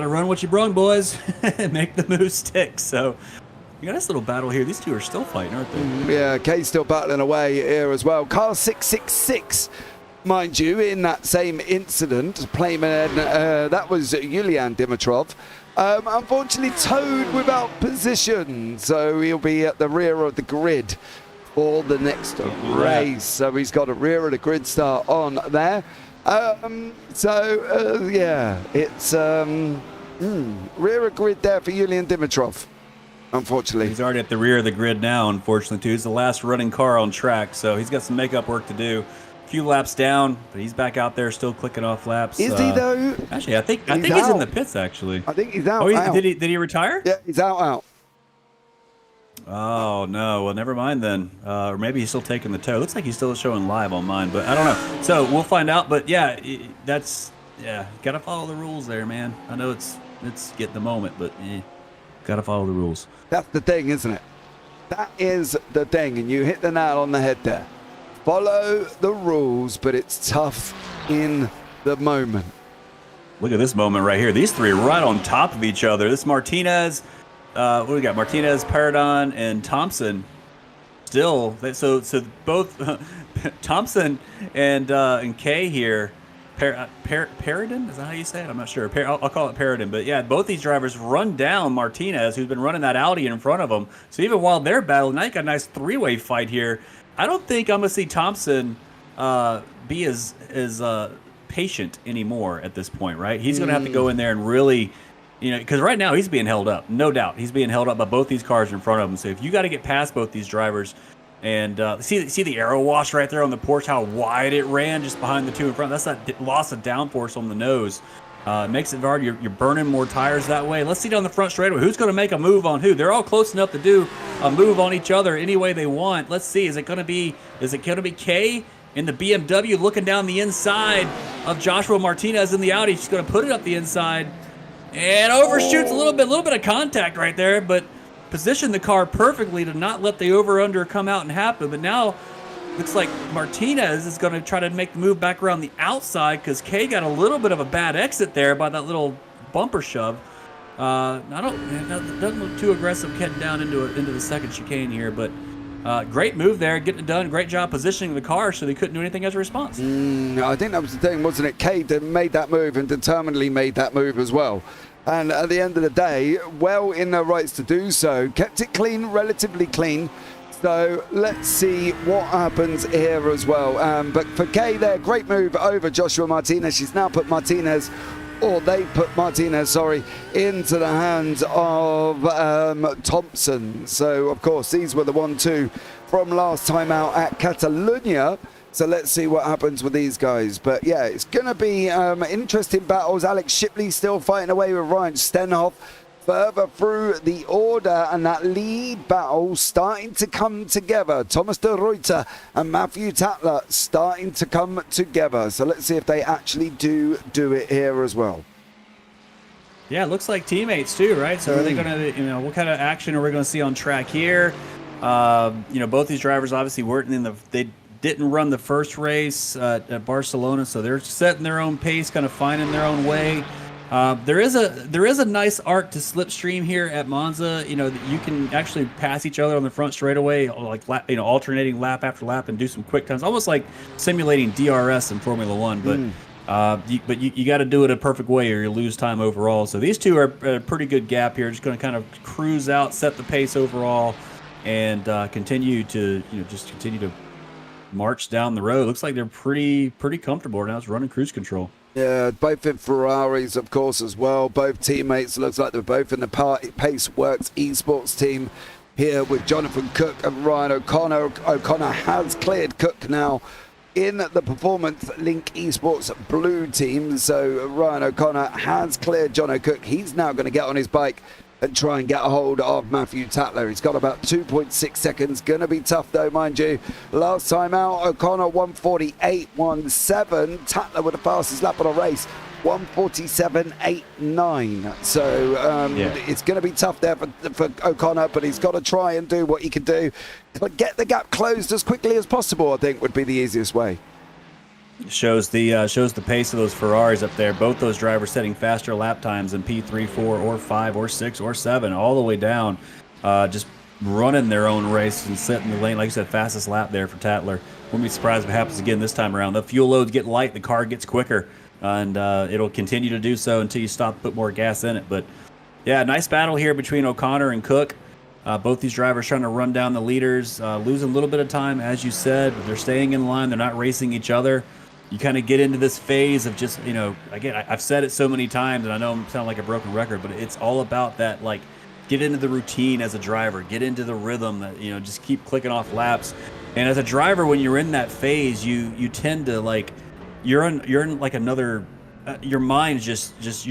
to run what you brung, boys, and make the move stick. So you got this little battle here. These two are still fighting, aren't they? Yeah, Kay's still battling away here as well. Car 666. Mind you, in that same incident, Playman, that was Yulian Dimitrov, unfortunately towed without position, so he'll be at the rear of the grid for the next race. So he's got a rear of the grid start on there. Yeah, it's rear of grid there for Yulian Dimitrov, unfortunately. He's already at the rear of the grid now, unfortunately, too. He's the last running car on track, so he's got some makeup work to do. Few laps down, but he's back out there still clicking off laps. Is he though? Actually, I think he's in the pits. Actually, I think he's out. Oh, did he retire? Yeah, he's out. Oh, no. Well, never mind then. Or maybe he's still taking the tow. Looks like he's still showing live on mine, but I don't know. So we'll find out. But yeah, got to follow the rules there, man. I know it's getting the moment, but got to follow the rules. That's the thing, isn't it? That is the thing, and you hit the nail on the head there. Follow the rules, but it's tough in the moment. Look at this moment right here. These three right on top of each other. This Martinez, what do we got? Martinez, Paradon, and Thomsen. Still, so both Thomsen and Kay here. Paradon? Is that how you say it? I'm not sure. I'll call it Paradon. But yeah, both these drivers run down Martinez, who's been running that Audi in front of them. So even while they're battling, now you got a nice three-way fight here. I don't think I'm going to see Thomsen be as patient anymore at this point, right? He's going to have to go in there and really, because right now he's being held up, no doubt. He's being held up by both these cars in front of him. So if you got to get past both these drivers, and see the arrow wash right there on the Porsche, how wide it ran just behind the two in front. That's that loss of downforce on the nose. It makes it hard. You're burning more tires that way. Let's see down the front straightaway. Who's going to make a move on who? They're all close enough to do a move on each other any way they want. Let's see. Is it going to be Kay in the BMW looking down the inside of Joshua Martinez in the Audi? She's going to put it up the inside and overshoots a little bit of contact right there, but positioned the car perfectly to not let the over-under come out and happen. But now looks like Martinez is going to try to make the move back around the outside because Kay got a little bit of a bad exit there by that little bumper shove. It doesn't look too aggressive getting down into the second chicane here, but great move there, getting it done. Great job positioning the car so they couldn't do anything as a response. I think that was the thing, wasn't it? Kay made that move and determinedly made that move as well. And at the end of the day, well in their rights to do so. Kept it clean, relatively clean. So let's see what happens here as well. But for Kay there, great move over Joshua Martinez. She's now put Martinez, or they put Martinez, into the hands of Thomsen. So, of course, these were the 1-2 from last time out at Catalunya. So let's see what happens with these guys. But yeah, it's going to be interesting battles. Alex Shipley still fighting away with Ryan Stenhoff further through the order, and that lead battle starting to come together. Thomas de Ruyter and Matthew Tatler starting to come together. So let's see if they actually do it here as well. Yeah, it looks like teammates too, right? So are they going to, what kind of action are we going to see on track here? Both these drivers obviously weren't they didn't run the first race at Barcelona, so they're setting their own pace, kind of finding their own way. There is a nice art to slipstream here at Monza. You can actually pass each other on the front straightaway, like alternating lap after lap, and do some quick times, almost like simulating DRS in Formula One. But you got to do it a perfect way, or you lose time overall. So these two are a pretty good gap here. Just going to kind of cruise out, set the pace overall, and continue to march down the road. Looks like they're pretty comfortable now. It's running cruise control. Yeah, both in Ferraris, of course, as well. Both teammates. Looks like they're both in the Paceworks esports team here with Jonathan Cook and Ryan O'Connor. O'Connor has cleared Cook now in the Performance Link Esports blue team. So Ryan O'Connor has cleared John O'Cook. He's now going to get on his bike and try and get a hold of Matthew Tatler. He's got about 2.6 seconds. Going to be tough, though, mind you. Last time out, O'Connor 1:48.17. Tatler with the fastest lap of the race, 1:47.89. So it's going to be tough there for O'Connor, but he's got to try and do what he can do. Get the gap closed as quickly as possible, I think, would be the easiest way. Shows the pace of those Ferraris up there. Both those drivers setting faster lap times than P3, 4, or 5, or 6, or 7, all the way down. Just running their own race and setting the lane. Like you said, fastest lap there for Tatler. Wouldn't be surprised if it happens again this time around. The fuel loads get light, the car gets quicker, and it'll continue to do so until you stop to put more gas in it. But yeah, nice battle here between O'Connor and Cook. Both these drivers trying to run down the leaders, losing a little bit of time, as you said, but they're staying in line. They're not racing each other. You kind of get into this phase of just, again, I've said it so many times, and I know I sound like a broken record, but it's all about that, like, get into the routine as a driver, get into the rhythm, that, just keep clicking off laps. And as a driver, when you're in that phase, you tend to, like, you're in like another, your mind's you're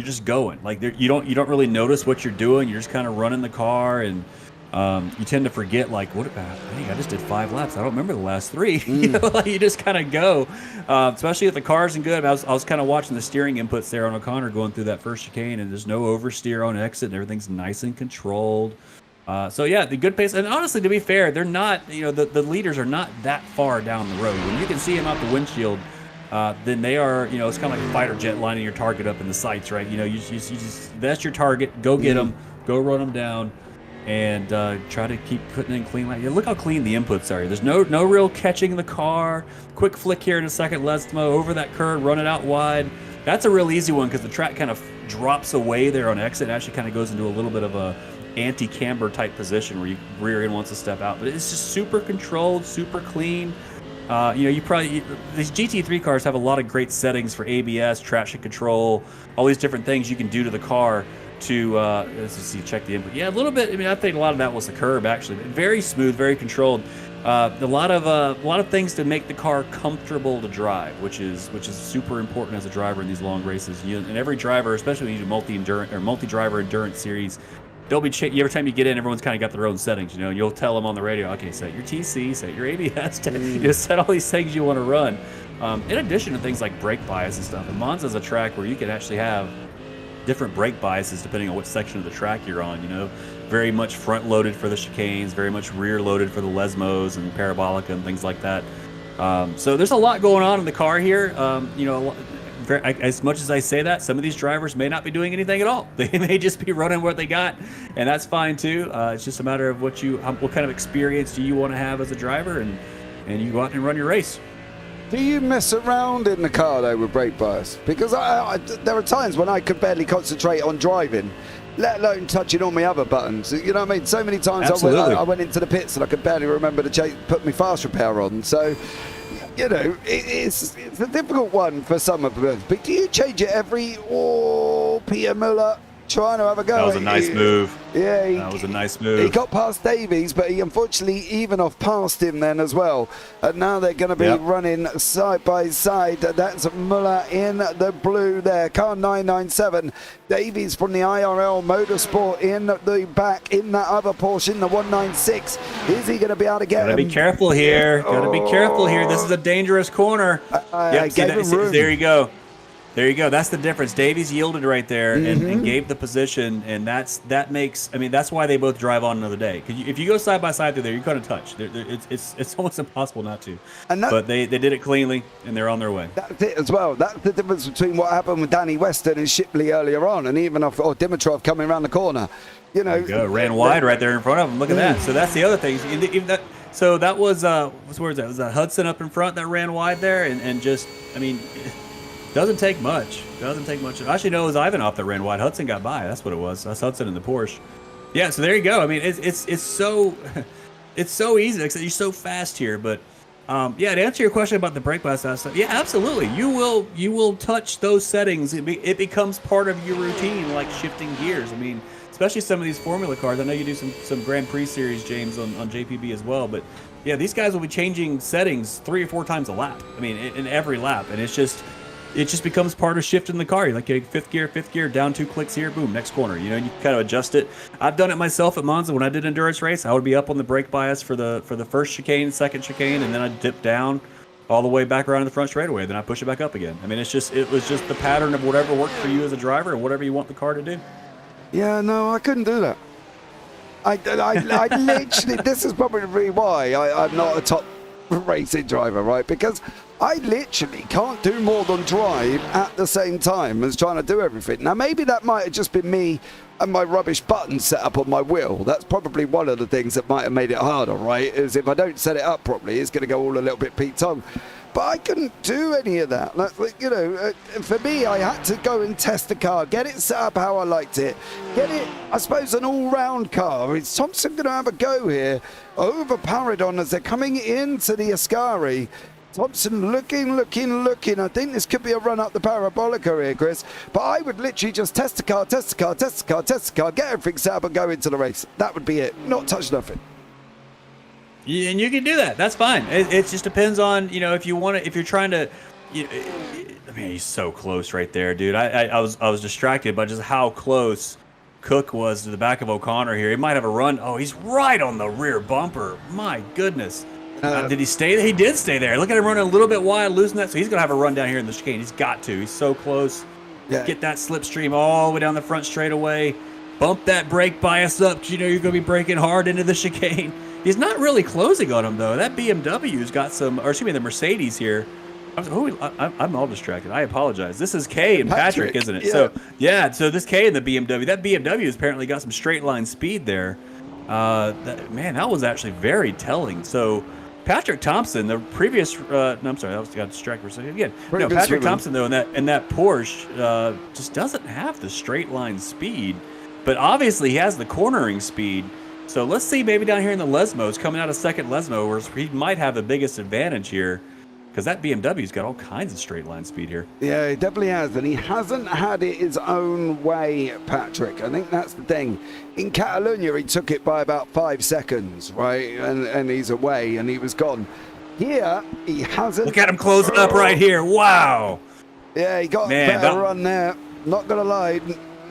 just going. Like, you don't really notice what you're doing. You're just kind of running the car, and you tend to forget, like, hey, I just did 5 laps. I don't remember the last 3. You know, like, you just kind of go, especially if the car's in good. I was kind of watching the steering inputs there on O'Connor going through that first chicane, and there's no oversteer on exit, and everything's nice and controlled. So yeah, the good pace. And honestly, to be fair, they're not, you know, the leaders are not that far down the road. When you can see them out the windshield, then they are, you know, it's kind of like a fighter jet lining your target up in the sights, right? You know, you just that's your target. Go get them. Go run them down. And try to keep putting in clean line. Yeah, look how clean the inputs are. There's no real catching the car. Quick flick here in a second. Lesmo over that curve, run it out wide. That's a real easy one because the track kind of drops away there on exit. It actually kind of goes into a little bit of a anti-camber type position where you rear end once to step out. But it's just super controlled, super clean. You know, these GT3 cars have a lot of great settings for ABS, traction control, all these different things you can do to the car. Let's see, check the input. Yeah, a little bit. I mean, I think a lot of that was the curb, actually. Very smooth, very controlled. A lot of things to make the car comfortable to drive, which is super important as a driver in these long races. And every driver, especially when you do multi-driver endurance series, they'll be every time you get in, everyone's kind of got their own settings. You know, and you'll tell them on the radio, okay, set your TC, set your ABS, you set all these things you want to run. In addition to things like brake bias and stuff, and Monza's a track where you can actually have different brake biases depending on what section of the track you're on. You know, very much front loaded for the chicanes, very much rear loaded for the Lesmos and Parabolica and things like that. So there's a lot going on in the car here. You know, as much as I say that, some of these drivers may not be doing anything at all. They may just be running what they got, and that's fine too. It's just a matter of what kind of experience do you want to have as a driver, and you go out and run your race. Do you mess around in the car though with brake bias? Because there are times when I could barely concentrate on driving, let alone touching all my other buttons. You know what I mean? So many times I went into the pits and I could barely remember to put my fast repair on. So, you know, it's a difficult one for some of us. But do you change it every Pierre Müller trying to have a go? That was a nice move. Yeah, that was a nice move. He got past Davies, but he unfortunately even off past him then as well. And now they're going to be running side by side. That's Müller in the blue there. Car 997. Davies from the IRL Motorsport in the back in that other portion, the 196. Is he going to be able to get him? Gotta be careful here. Gotta be careful here. This is a dangerous corner. There you go. There you go. That's the difference. Davies yielded right there and gave the position, and that makes. I mean, that's why they both drive on another day. Because if you go side by side through there, you're going to touch. It's almost impossible not to. But they did it cleanly, and they're on their way. That's it as well. That's the difference between what happened with Danny Weston and Shipley earlier on, and even or Dimitrov coming around the corner. You know, ran wide right there in front of him. Look at that. So that's the other thing. So that was where is that? Was that Hudson up in front that ran wide there, and just I mean. Doesn't take much. Actually, no, it was Ivanov that ran wide. Hudson got by. That's what it was. That's Hudson in the Porsche. Yeah, so there you go. I mean, it's so easy. Except you're so fast here. But yeah, to answer your question about the brake bias stuff, yeah, absolutely. You will touch those settings. It becomes part of your routine, like shifting gears. I mean, especially some of these Formula cars. I know you do some Grand Prix series, James, on JPB as well. But yeah, these guys will be changing settings 3 or 4 times a lap. I mean, in every lap, and it just becomes part of shifting the car. You're like, okay, fifth gear, down 2 clicks here, boom, next corner. You know, you kind of adjust it. I've done it myself at Monza when I did endurance race. I would be up on the brake bias for the first chicane, second chicane, and then I'd dip down all the way back around in the front straightaway. Then I push it back up again. I mean, it was just the pattern of whatever worked for you as a driver and whatever you want the car to do. Yeah, no, I couldn't do that. I literally, this is probably why I'm not a top racing driver, right? Because I literally can't do more than drive at the same time as trying to do everything. Now, maybe that might have just been me and my rubbish buttons set up on my wheel. That's probably one of the things that might have made it harder, right? Is if I don't set it up properly, it's going to go all a little bit Pete Tong. But I couldn't do any of that. Like, you know, for me, I had to go and test the car, get it set up how I liked it, get it, I suppose, an all-round car. Is Thomsen going to have a go here over Paradon as they're coming into the Ascari? Thomsen looking. I think this could be a run up the Parabolica here, Chris. But I would literally just test the car, get everything set up and go into the race. That would be it. Not touch nothing. Yeah, and you can do that. That's fine. It just depends on, you know, if you're trying to. I mean, he's so close right there, dude. I was distracted by just how close Cook was to the back of O'Connor here. He might have a run. Oh, he's right on the rear bumper. My goodness. Did he stay there? He did stay there. Look at him running a little bit wide, losing that. So he's going to have a run down here in the chicane. He's got to. He's so close. Yeah. Get that slipstream all the way down the front straightaway. Bump that brake bias up because you know you're going to be braking hard into the chicane. He's not really closing on him, though. That BMW's got some, or excuse me, the Mercedes here. I'm all distracted. I apologize. This is Kay and Patrick, isn't it? Yeah. So this Kay and the BMW, that BMW has apparently got some straight line speed there. That was actually very telling. So Patrik Thomsen, the previous, no, I'm sorry, I got distracted for a second again. No, Patrik Thomsen though, in that Porsche, just doesn't have the straight line speed, but obviously he has the cornering speed. So let's see, maybe down here in the Lesmos, coming out of second Lesmo, where he might have the biggest advantage here. Because that BMW's got all kinds of straight line speed here. Yeah, he definitely has. And he hasn't had it his own way, Patrick. I think that's the thing. In Catalonia, he took it by about 5 seconds, right? And he's away and he was gone. Here, he hasn't. Look at him closing up right here. Wow. Yeah, he got a better run there. Not going to lie.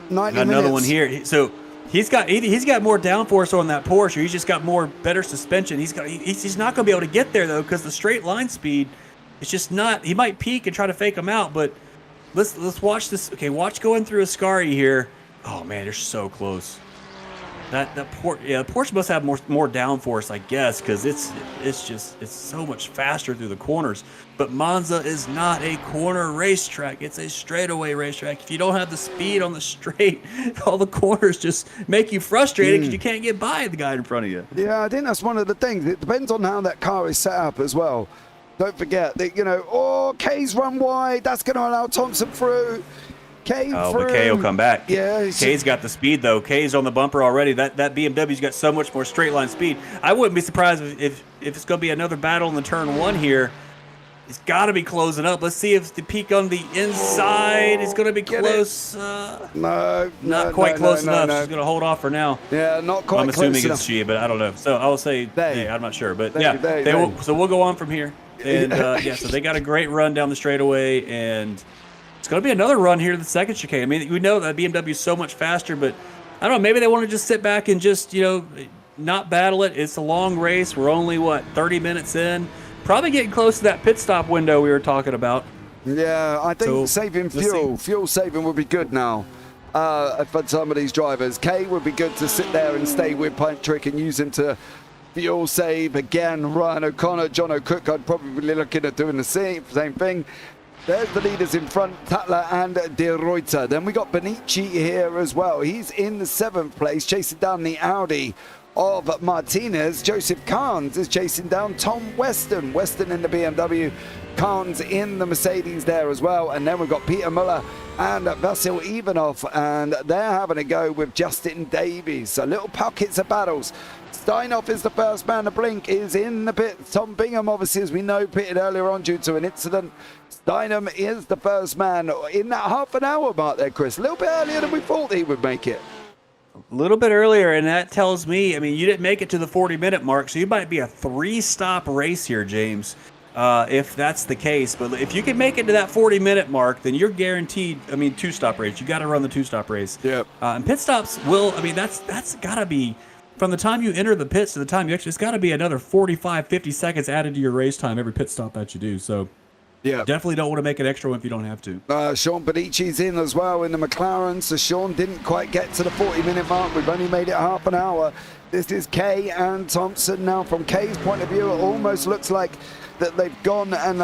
90 another minutes. one here. So he's got more downforce on that Porsche. He's just got better suspension. He's not going to be able to get there, though, because the straight line speed, it's just not. He might peak and try to fake him out, but let's watch this. Okay, watch going through Ascari here. Oh man, they're so close. Porsche must have more downforce, I guess, because it's so much faster through the corners. But Monza is not a corner racetrack; it's a straightaway racetrack. If you don't have the speed on the straight, all the corners just make you frustrated because you can't get by the guy in front of you. Yeah, I think that's one of the things. It depends on how that car is set up as well. Don't forget that, Kay's run wide. That's going to allow Thomsen through. Kay through. But Kay will come back. Yeah. Kay's got the speed, though. Kay's on the bumper already. That BMW's got so much more straight line speed. I wouldn't be surprised if it's going to be another battle in the turn one here. It's got to be closing up. Let's see if the peak on the inside is going to be close. No. Not quite close enough. No. She's going to hold off for now. Yeah, not quite I'm close assuming enough. it's she, but I don't know. So I will say, I'm not sure. But they. So we'll go on from here. And so they got a great run down the straightaway, and it's going to be another run here in the second chicane. I mean, we know that BMW is so much faster, but I don't know. Maybe they want to just sit back and just not battle it. It's a long race. We're only 30 minutes in. Probably getting close to that pit stop window we were talking about. Yeah, I think saving fuel saving would be good now for some of these drivers. Kay would be good to sit there and stay with Patrick and use him to fuel save again. Ryan O'Connor, John O'Cook, I'd probably be looking at doing the same thing. There's the leaders in front, Tatler and De Ruyter. Then we got Benici here as well. He's in the 7th place, chasing down the Audi of Martinez. Joseph Carnes is chasing down Tom Weston. Weston in the BMW, Carnes in the Mercedes there as well. And then we've got Peter Muller and Vasil Ivanov, and they're having a go with Justin Davies. So little pockets of battles. Steinhoff is the first man to blink, is in the pit. Tom Bingham, obviously, as we know, pitted earlier on due to an incident. Steinem is the first man in that half an hour mark there, Chris. A little bit earlier than we thought he would make it. A little bit earlier, and that tells me, you didn't make it to the 40-minute mark, so you might be a 3-stop race here, James, if that's the case. But if you can make it to that 40-minute mark, then you're guaranteed, 2-stop race. You got to run the 2-stop race. Yep. And pit stops will, that's got to be, from the time you enter the pits to the time you actually, it's got to be another 45, 50 seconds added to your race time every pit stop that you do. So yeah, definitely don't want to make an extra one if you don't have to. Sean Bonici's in as well in the McLaren, so Sean didn't quite get to the 40-minute mark. We've only made it half an hour. This is Kay and Thomsen. Now, from Kay's point of view, it almost looks like that they've gone and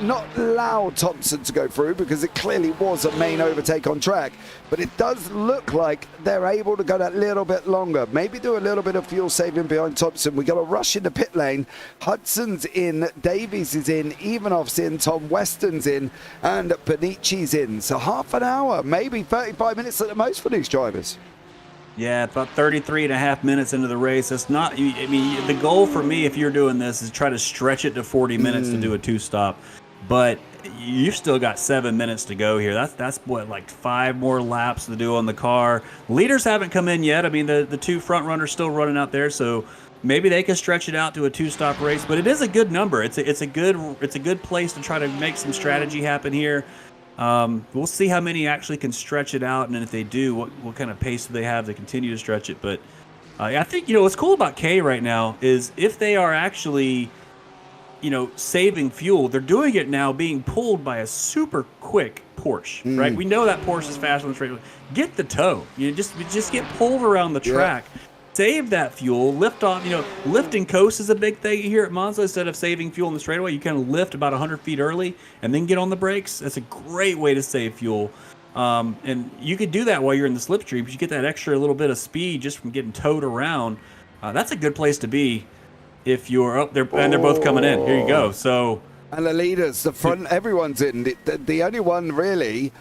not allowed Thomsen to go through, because it clearly was a main overtake on track. But it does look like they're able to go that little bit longer. Maybe do a little bit of fuel saving behind Thomsen. We got a rush in the pit lane. Hudson's in, Davies is in, Ivanov's in, Tom Weston's in, and Bonici's in. So half an hour, maybe 35 minutes at the most for these drivers. Yeah, about 33 and a half minutes into the race. It's not, the goal for me, if you're doing this, is try to stretch it to 40 minutes to do a 2-stop. But you've still got 7 minutes to go here. That's what, like 5 more laps to do on the car. Leaders haven't come in yet. The 2 front runners still running out there, so maybe they can stretch it out to a 2-stop race. But it is a good number. It's a good place to try to make some strategy happen here. We'll see how many actually can stretch it out, and then if they do, what kind of pace do they have to continue to stretch it. But I think, what's cool about K right now is if they are actually, saving fuel, they're doing it now being pulled by a super quick Porsche, right? We know that Porsche is fast on the straightaway. Get the tow. Just get pulled around the track. Save that fuel, lift off. Lift and coast is a big thing here at Monza. Instead of saving fuel in the straightaway, you kind of lift about 100 feet early and then get on the brakes. That's a great way to save fuel. And you could do that while you're in the slipstream, but you get that extra little bit of speed just from getting towed around. That's a good place to be if you're up there, and they're both coming in. Here you go. So, and the leaders, the front, everyone's in. The only one really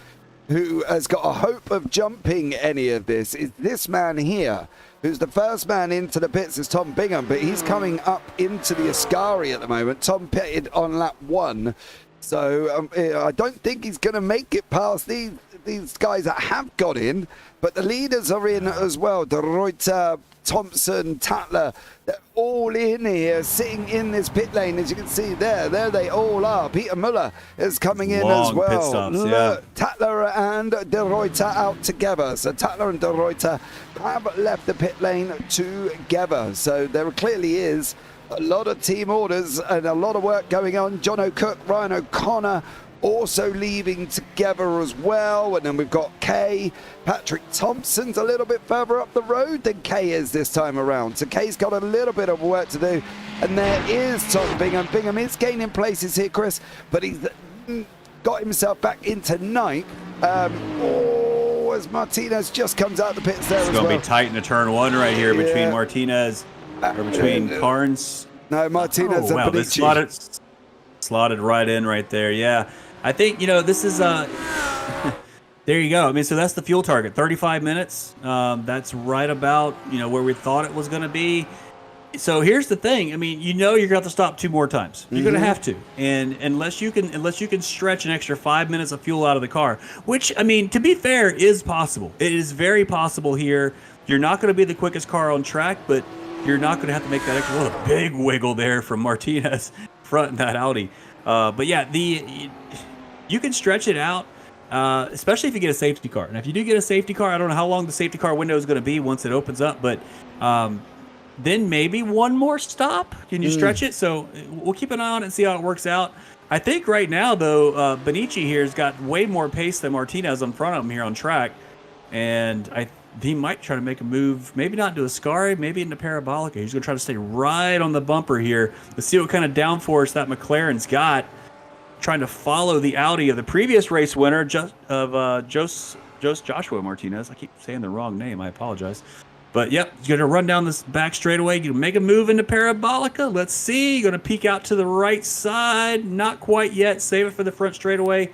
who has got a hope of jumping any of this is this man here, who's the first man into the pits, is Tom Bingham, but he's coming up into the Ascari at the moment. Tom pitted on lap 1, so I don't think he's going to make it past these guys that have got in, but the leaders are in as well. De Ruyter, Thomsen, Tatler, they're all in here, sitting in this pit lane. As you can see there they all are. Peter Muller is coming in as well. Pit stops, Tatler and De Ruyter out together. So Tatler and De Ruyter have left the pit lane together. So there clearly is a lot of team orders and a lot of work going on. John O'Cook, Ryan O'Connor also leaving together as well. And then we've got Kay. Patrik Thomsen's a little bit further up the road than Kay is this time around. So Kay's got a little bit of work to do. And there is Tom Bingham. Bingham is gaining places here, Chris, but he's got himself back into 9th. As Martinez just comes out the pits there as well. It's going to be tight in the turn 1 right here between Martinez, or between Carnes. No, Martinez and Benici. This slotted right in right there. Yeah. I think, this is there you go. I mean, so that's the fuel target, 35 minutes. That's right about, where we thought it was going to be. So here's the thing. I mean, you're going to have to stop 2 more times. You're going to have to. And unless you can stretch an extra 5 minutes of fuel out of the car, which, I mean, to be fair, is possible. It is very possible here. You're not going to be the quickest car on track, but you're not going to have to make that extra. What a big wiggle there from Martinez front in that Audi. But yeah, you can stretch it out, especially if you get a safety car. And if you do get a safety car, I don't know how long the safety car window is going to be once it opens up, but then maybe one more stop. Can you stretch it? So we'll keep an eye on it and see how it works out. I think right now, though, Benici here has got way more pace than Martinez in front of him here on track. And he might try to make a move, maybe not into Ascari, maybe into Parabolica. He's going to try to stay right on the bumper here. Let's see what kind of downforce that McLaren's got, trying to follow the Audi of the previous race winner, Joshua Martinez. I keep saying the wrong name. I apologize. But, yep, he's going to run down this back straightaway. Going to make a move into Parabolica. Let's see. Going to peek out to the right side. Not quite yet. Save it for the front straightaway.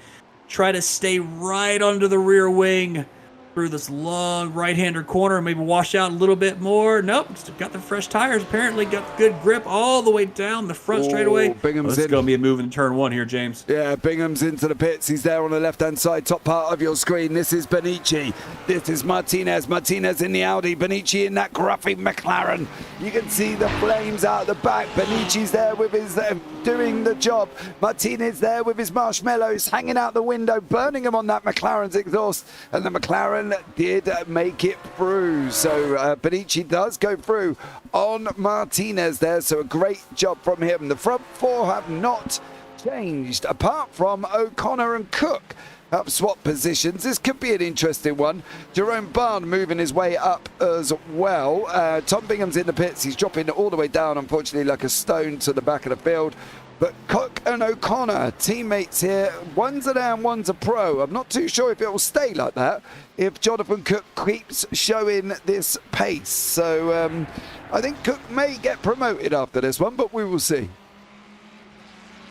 Try to stay right under the rear wing through this long right-hander corner, maybe wash out a little bit more. Nope, got the fresh tires. Apparently got good grip all the way down the front straightaway. Bingham's It's going to be a move in turn 1 here, James. Yeah, Bingham's into the pits. He's there on the left-hand side, top part of your screen. This is Benici. This is Martinez. Martinez in the Audi. Benici in that gruffy McLaren. You can see the flames out the back. Benici's there with his doing the job. Martinez there with his marshmallows hanging out the window, burning them on that McLaren's exhaust. And the McLaren did make it through. So Benici does go through on Martinez there. So a great job from him. The front 4 have not changed, apart from O'Connor and Cook have swapped positions. This could be an interesting one. Jerome Barn moving his way up as well. Tom Bingham's in the pits. He's dropping all the way down, unfortunately, like a stone to the back of the field. But Cook and O'Connor, teammates here. One's a down, one's a pro. I'm not too sure if it will stay like that if Jonathan Cook keeps showing this pace. So I think Cook may get promoted after this one, but we will see.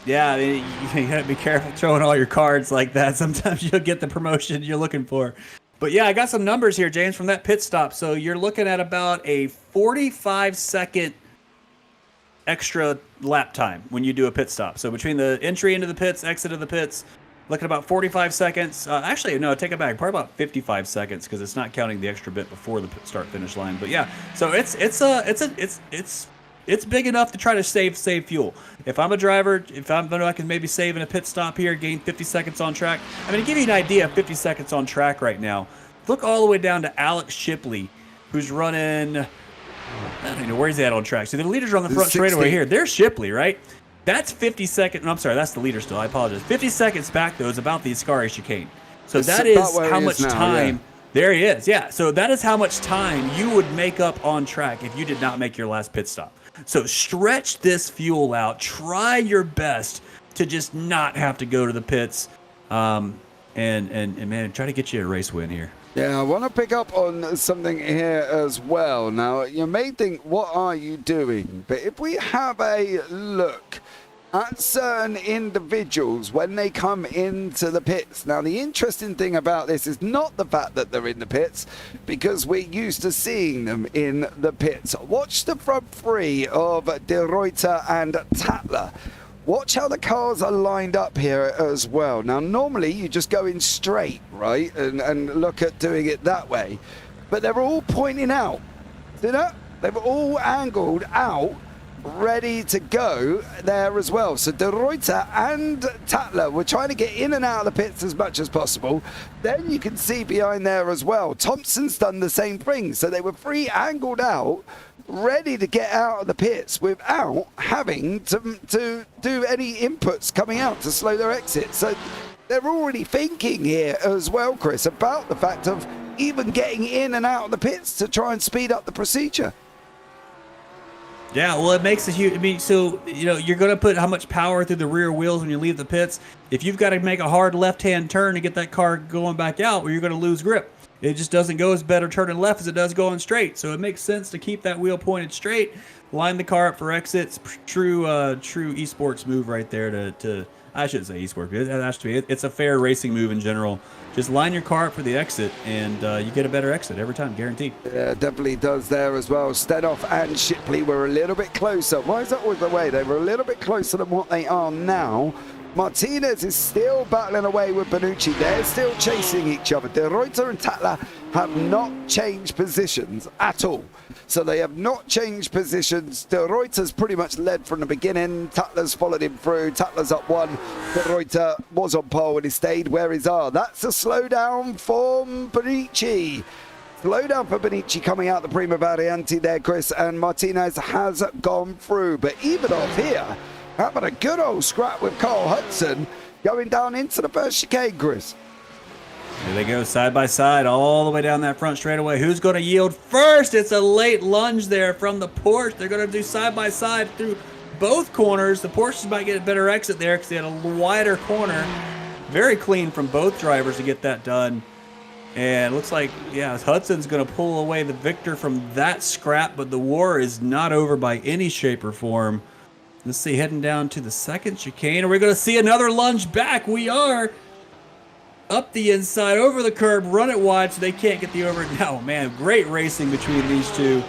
Yeah, I mean, you got to be careful throwing all your cards like that. Sometimes you'll get the promotion you're looking for. But yeah, I got some numbers here, James, from that pit stop. So you're looking at about a 45-second extra lap time when you do a pit stop. So between the entry into the pits, exit of the pits, look at about 45 seconds. Actually, no, take it back. Probably about 55 seconds because it's not counting the extra bit before the start finish line. But yeah, so it's it's big enough to try to save fuel. If I'm a driver, if I know I can maybe save in a pit stop here, gain 50 seconds on track. I mean, to give you an idea of 50 seconds on track right now, look all the way down to Alex Shipley, who's running, I don't even know, where's he at on track? So the leaders are on the front straightaway here. There's Shipley, right? That's 50 seconds. No, I'm sorry, that's the leader still. I apologize. 50 seconds back, though, is about the Ascari chicane. So that is how much time. There he is, yeah. So that is how much time you would make up on track if you did not make your last pit stop. So stretch this fuel out. Try your best to just not have to go to the pits. And man, try to get you a race win here. Yeah, I want to pick up on something here as well. Now, you may think, what are you doing? But if we have a look at certain individuals when they come into the pits. Now, the interesting thing about this is not the fact that they're in the pits, because we're used to seeing them in the pits. Watch the front three of De Ruyter and Tatler. Watch how the cars are lined up here as well. Now, normally you just go in straight, right, and look at doing it that way. But they're all pointing out. See that? They've all angled out, ready to go there as well. So De Ruyter and Tatler were trying to get in and out of the pits as much as possible. Then you can see behind there as well, Thomsen's done the same thing. So they were free angled out, ready to get out of the pits without having to do any inputs coming out to slow their exit. So they're already thinking here as well, Chris, about the fact of even getting in and out of the pits to try and speed up the procedure. Yeah, well, it makes a huge. I mean, so you're going to put how much power through the rear wheels when you leave the pits. If you've got to make a hard left-hand turn to get that car going back out, well, you're going to lose grip. It just doesn't go as better turning left as it does going straight. So it makes sense to keep that wheel pointed straight, line the car up for exits. True esports move right there. To I shouldn't say esports. It's a fair racing move in general. Just line your car up for the exit, and you get a better exit every time, guaranteed. Yeah, definitely does there as well. Stenoff and Shipley were a little bit closer. Why is that always the way? They were a little bit closer than what they are now. Martinez is still battling away with Bonucci. They're still chasing each other. De Ruyter and Tatler have not changed positions at all. So they have not changed positions. De Ruyter's pretty much led from the beginning. Tatler's followed him through. Tatler's up one. De Ruyter was on pole and he stayed where he's are. That's a slowdown for Bonucci. Slowdown for Bonucci coming out the Prima Variante there, Chris. And Martinez has gone through. But even off here, having a good old scrap with Carl Hudson going down into the first chicane, Chris. Here they go side by side all the way down that front straightaway. Who's going to yield first? It's a late lunge there from the Porsche. They're going to do side by side through both corners. The Porsches might get a better exit there because they had a wider corner. Very clean from both drivers to get that done. And it looks like, yeah, Hudson's going to pull away the victor from that scrap, but the war is not over by any shape or form. Let's see, heading down to the second chicane. And we're going to see another lunge back. We are up the inside, over the curb, run it wide so they can't get the over. Now, man, great racing between these two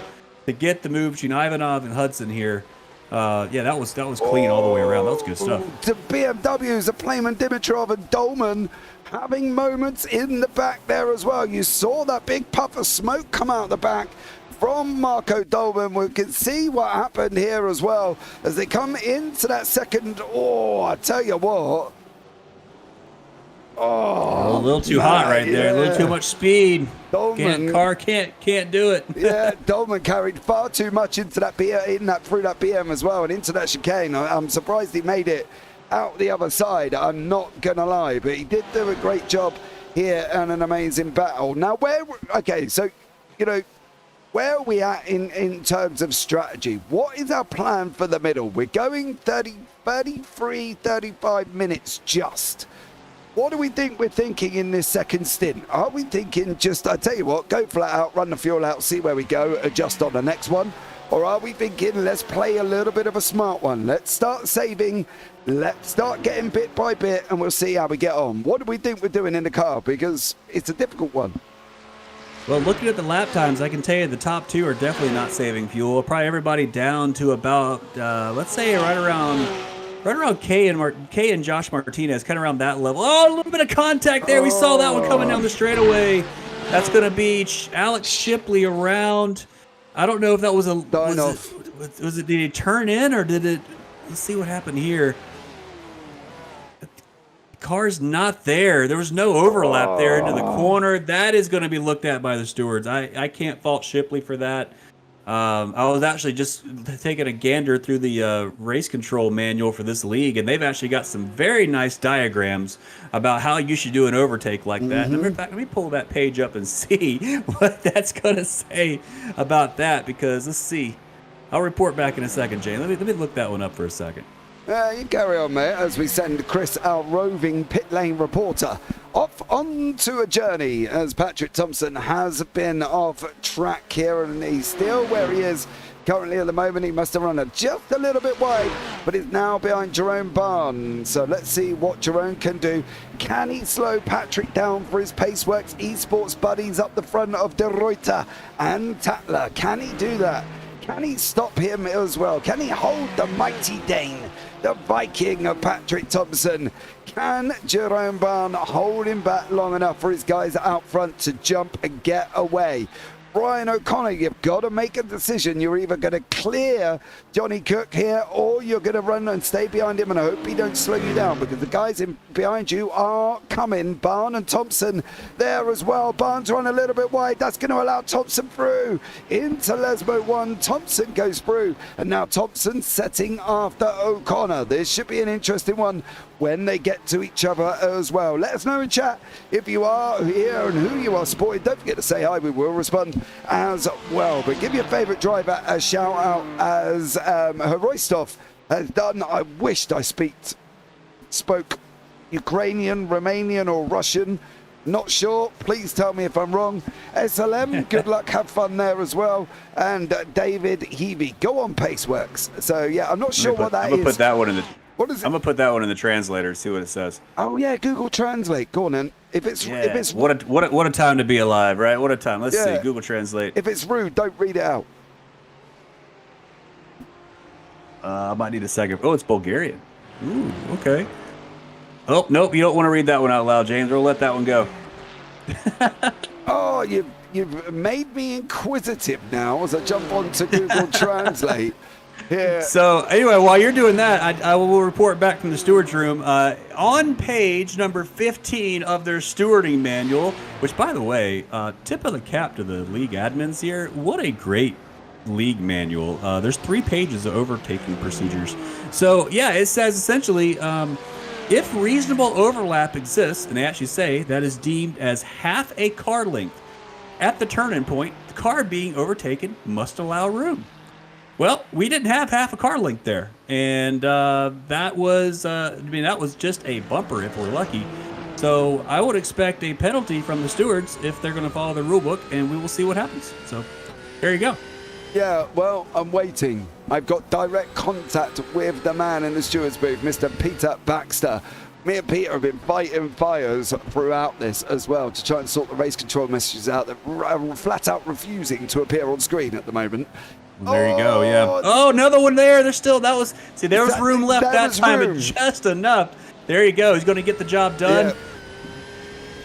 to get the move between Ivanov and Hudson here. Yeah, that was clean all the way around. That was good stuff. The BMWs, the Playman, Dimitrov, and Dolman having moments in the back there as well. You saw that big puff of smoke come out the back from Marco Dolman. We can see what happened here as well as they come into that second. Oh, I tell you what. Oh, a little too hot right there. A little too much speed. Dolman, car can't do it. Yeah, Dolman carried far too much into that BM, through that BM as well, and into that chicane. I'm surprised he made it out the other side. I'm not gonna lie, but he did do a great job here and an amazing battle. Now, so where are we at in terms of strategy? What is our plan for the middle? We're going 35 minutes just. What do we think we're thinking in this second stint? Are we thinking just, I tell you what, go flat out, run the fuel out, see where we go, adjust on the next one? Or are we thinking, let's play a little bit of a smart one? Let's start saving, let's start getting bit by bit, and we'll see how we get on. What do we think we're doing in the car? Because it's a difficult one. Well, looking at the lap times, I can tell you the top two are definitely not saving fuel. Probably everybody down to about, let's say right around Kay and Josh Martinez, kind of around that level. Oh, a little bit of contact there. We saw that one coming down the straightaway. That's going to be Alex Shipley around. I don't know if that was Was it? Did he turn in or did it? Let's see what happened here. The car's not there. There was no overlap there into the corner. That is going to be looked at by the stewards. I can't fault Shipley for that. I was actually just taking a gander through the race control manual for this league, and they've actually got some very nice diagrams about how you should do an overtake like that. In fact, let me pull that page up and see what that's going to say about that, because let's see. I'll report back in a second, Jane. Let me look that one up for a second. You carry on, mate, as we send Chris, our roving pit lane reporter, off onto a journey, as Patrik Thomsen has been off track here, and he's still where he is currently at the moment. He must have run just a little bit wide, but is now behind Jerome Barnes. So let's see what Jerome can do. Can he slow Patrik down for his Paceworks esports buddies up the front of De Ruyter and Tatler? Can he do that? Can he stop him as well? Can he hold the mighty Dane, the Viking of Patrik Thomsen? Can Jerome Barnes hold him back long enough for his guys out front to jump and get away? Brian O'Connor, you've got to make a decision. You're either going to clear Johnny Cook here, or you're going to run and stay behind him and hope he don't slow you down, because the guys in behind you are coming. Barnes and Thomsen there as well. Barnes run a little bit wide. That's going to allow Thomsen through into Lesbo 1. Thomsen goes through, and now Thomsen setting after O'Connor. This should be an interesting one when they get to each other as well. Let us know in chat if you are here and who you are supporting. Don't forget to say hi. We will respond as well. But give your favourite driver a shout out, as Hroistov has done. I wished I spoke Ukrainian, Romanian or Russian. Not sure. Please tell me if I'm wrong. SLM, good luck. Have fun there as well. And David Heavey, go on Paceworks. So yeah, I'm not sure what that is. I'm gonna put that one in the. What is it? I'm gonna put that one in the translator. See what it says. Oh yeah, Google Translate. Go on then. If it's what a time to be alive, right? What a time. Let's see. Google Translate. If it's rude, don't read it out. I might need a second. Oh, it's Bulgarian. Ooh, okay. Oh nope, you don't want to read that one out loud, James. We'll let that one go. Oh, you've made me inquisitive now as I jump onto Google Translate. Yeah. So anyway, while you're doing that, I will report back from the steward's room. On page number 15 of their stewarding manual, which, by the way, tip of the cap to the league admins here. What a great league manual. There's 3 pages of overtaking procedures. So yeah, it says essentially, if reasonable overlap exists, and they actually say that is deemed as half a car length at the turn-in point, the car being overtaken must allow room. Well, we didn't have half a car length there, and that was that was just a bumper if we're lucky. So I would expect a penalty from the stewards if they're going to follow the rule book, and we will see what happens. So there you go. Yeah, well, I'm waiting. I've got direct contact with the man in the stewards booth, Mr. Peter Baxter. Me and Peter have been fighting fires throughout this as well to try and sort the race control messages out that are flat out refusing to appear on screen at the moment. There you go, yeah. Oh, another one there. There's still, there was room left that time, but just enough. There you go. He's going to get the job done. Yeah.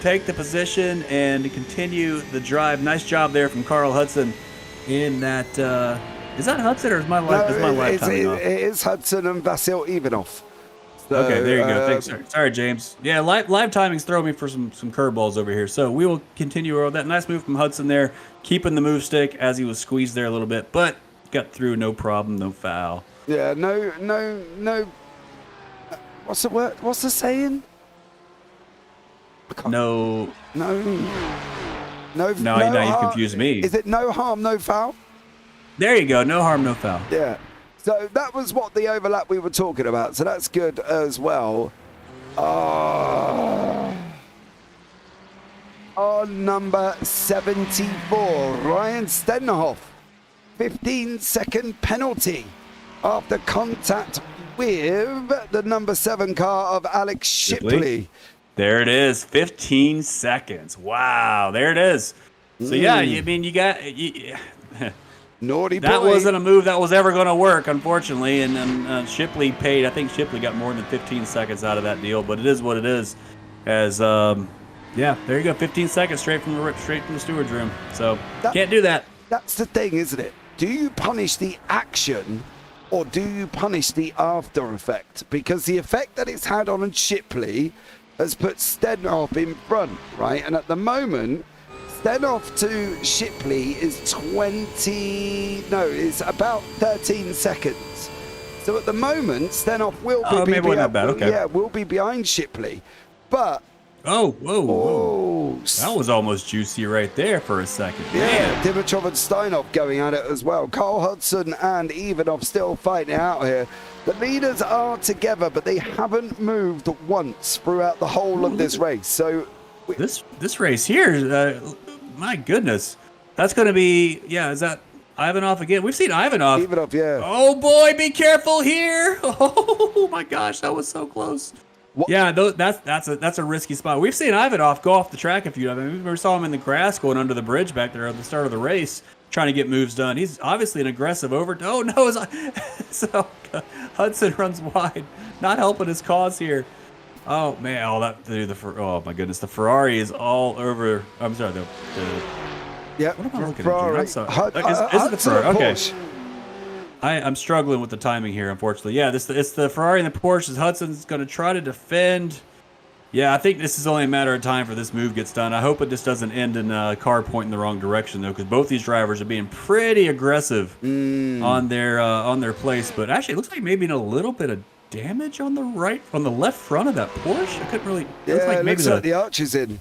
Take the position and continue the drive. Nice job there from Carl Hudson in that. Is that Hudson or is my lifetime off? It is Hudson and Vasil Ivanov. So, okay, there you go. Thanks. Sorry, James. Yeah, live timings throw me for some curveballs over here. So we will continue with that. Nice move from Hudson there, keeping the move stick as he was squeezed there a little bit, but got through, no problem, no foul. Yeah, no. What's the word? What's the saying? No. Now you confused me. Is it no harm, no foul? There you go. No harm, no foul. Yeah. So that was what the overlap we were talking about. So that's good as well. On number 74, Ryan Stenhoff, 15-second penalty after contact with the number 7 car of Alex Shipley. There it is, 15 seconds. Wow, there it is. So yeah, I mean, you got. Naughty boy. That wasn't a move that was ever going to work, unfortunately, and Shipley paid. I think Shipley got more than 15 seconds out of that deal, but it is what it is. As yeah, there you go, 15 seconds straight from the steward's room. So can't do that. That's the thing, isn't it? do you punish the action or do you punish the after effect? Because the effect that it's had on Shipley has put Stenoff in front, right? And at the moment, Stenoff to Shipley is it's about 13 seconds. So at the moment, Stenoff will be behind Shipley. But whoa. That was almost juicy right there for a second. Yeah, Dimitrov and Steinhoff going at it as well. Carl Hudson and Ivanov still fighting out here. The leaders are together, but they haven't moved once throughout the whole of this race. So this race here, my goodness, that's going to be is that Ivanov again? We've seen Ivanov. Yeah. Oh boy, be careful here! Oh my gosh, that was so close. What? Yeah, that's a risky spot. We've seen Ivanov go off the track a few times. I mean, we saw him in the grass going under the bridge back there at the start of the race, trying to get moves done. He's obviously an aggressive Oh no! So Hudson runs wide, not helping his cause here. Oh man! Oh my goodness! The Ferrari is all over. I'm sorry. Yeah. What am I looking Ferrari. at? I'm sorry. Is it the Ferrari? Okay. I'm struggling with the timing here, unfortunately. Yeah, it's the Ferrari and the Porsche. Hudson's going to try to defend. Yeah, I think this is only a matter of time for this move gets done. I hope it just doesn't end in a car pointing the wrong direction, though, because both these drivers are being pretty aggressive on their place. But actually, it looks like maybe a little bit of damage on the left front of that Porsche. I couldn't really. Yeah, looks like the arch is in.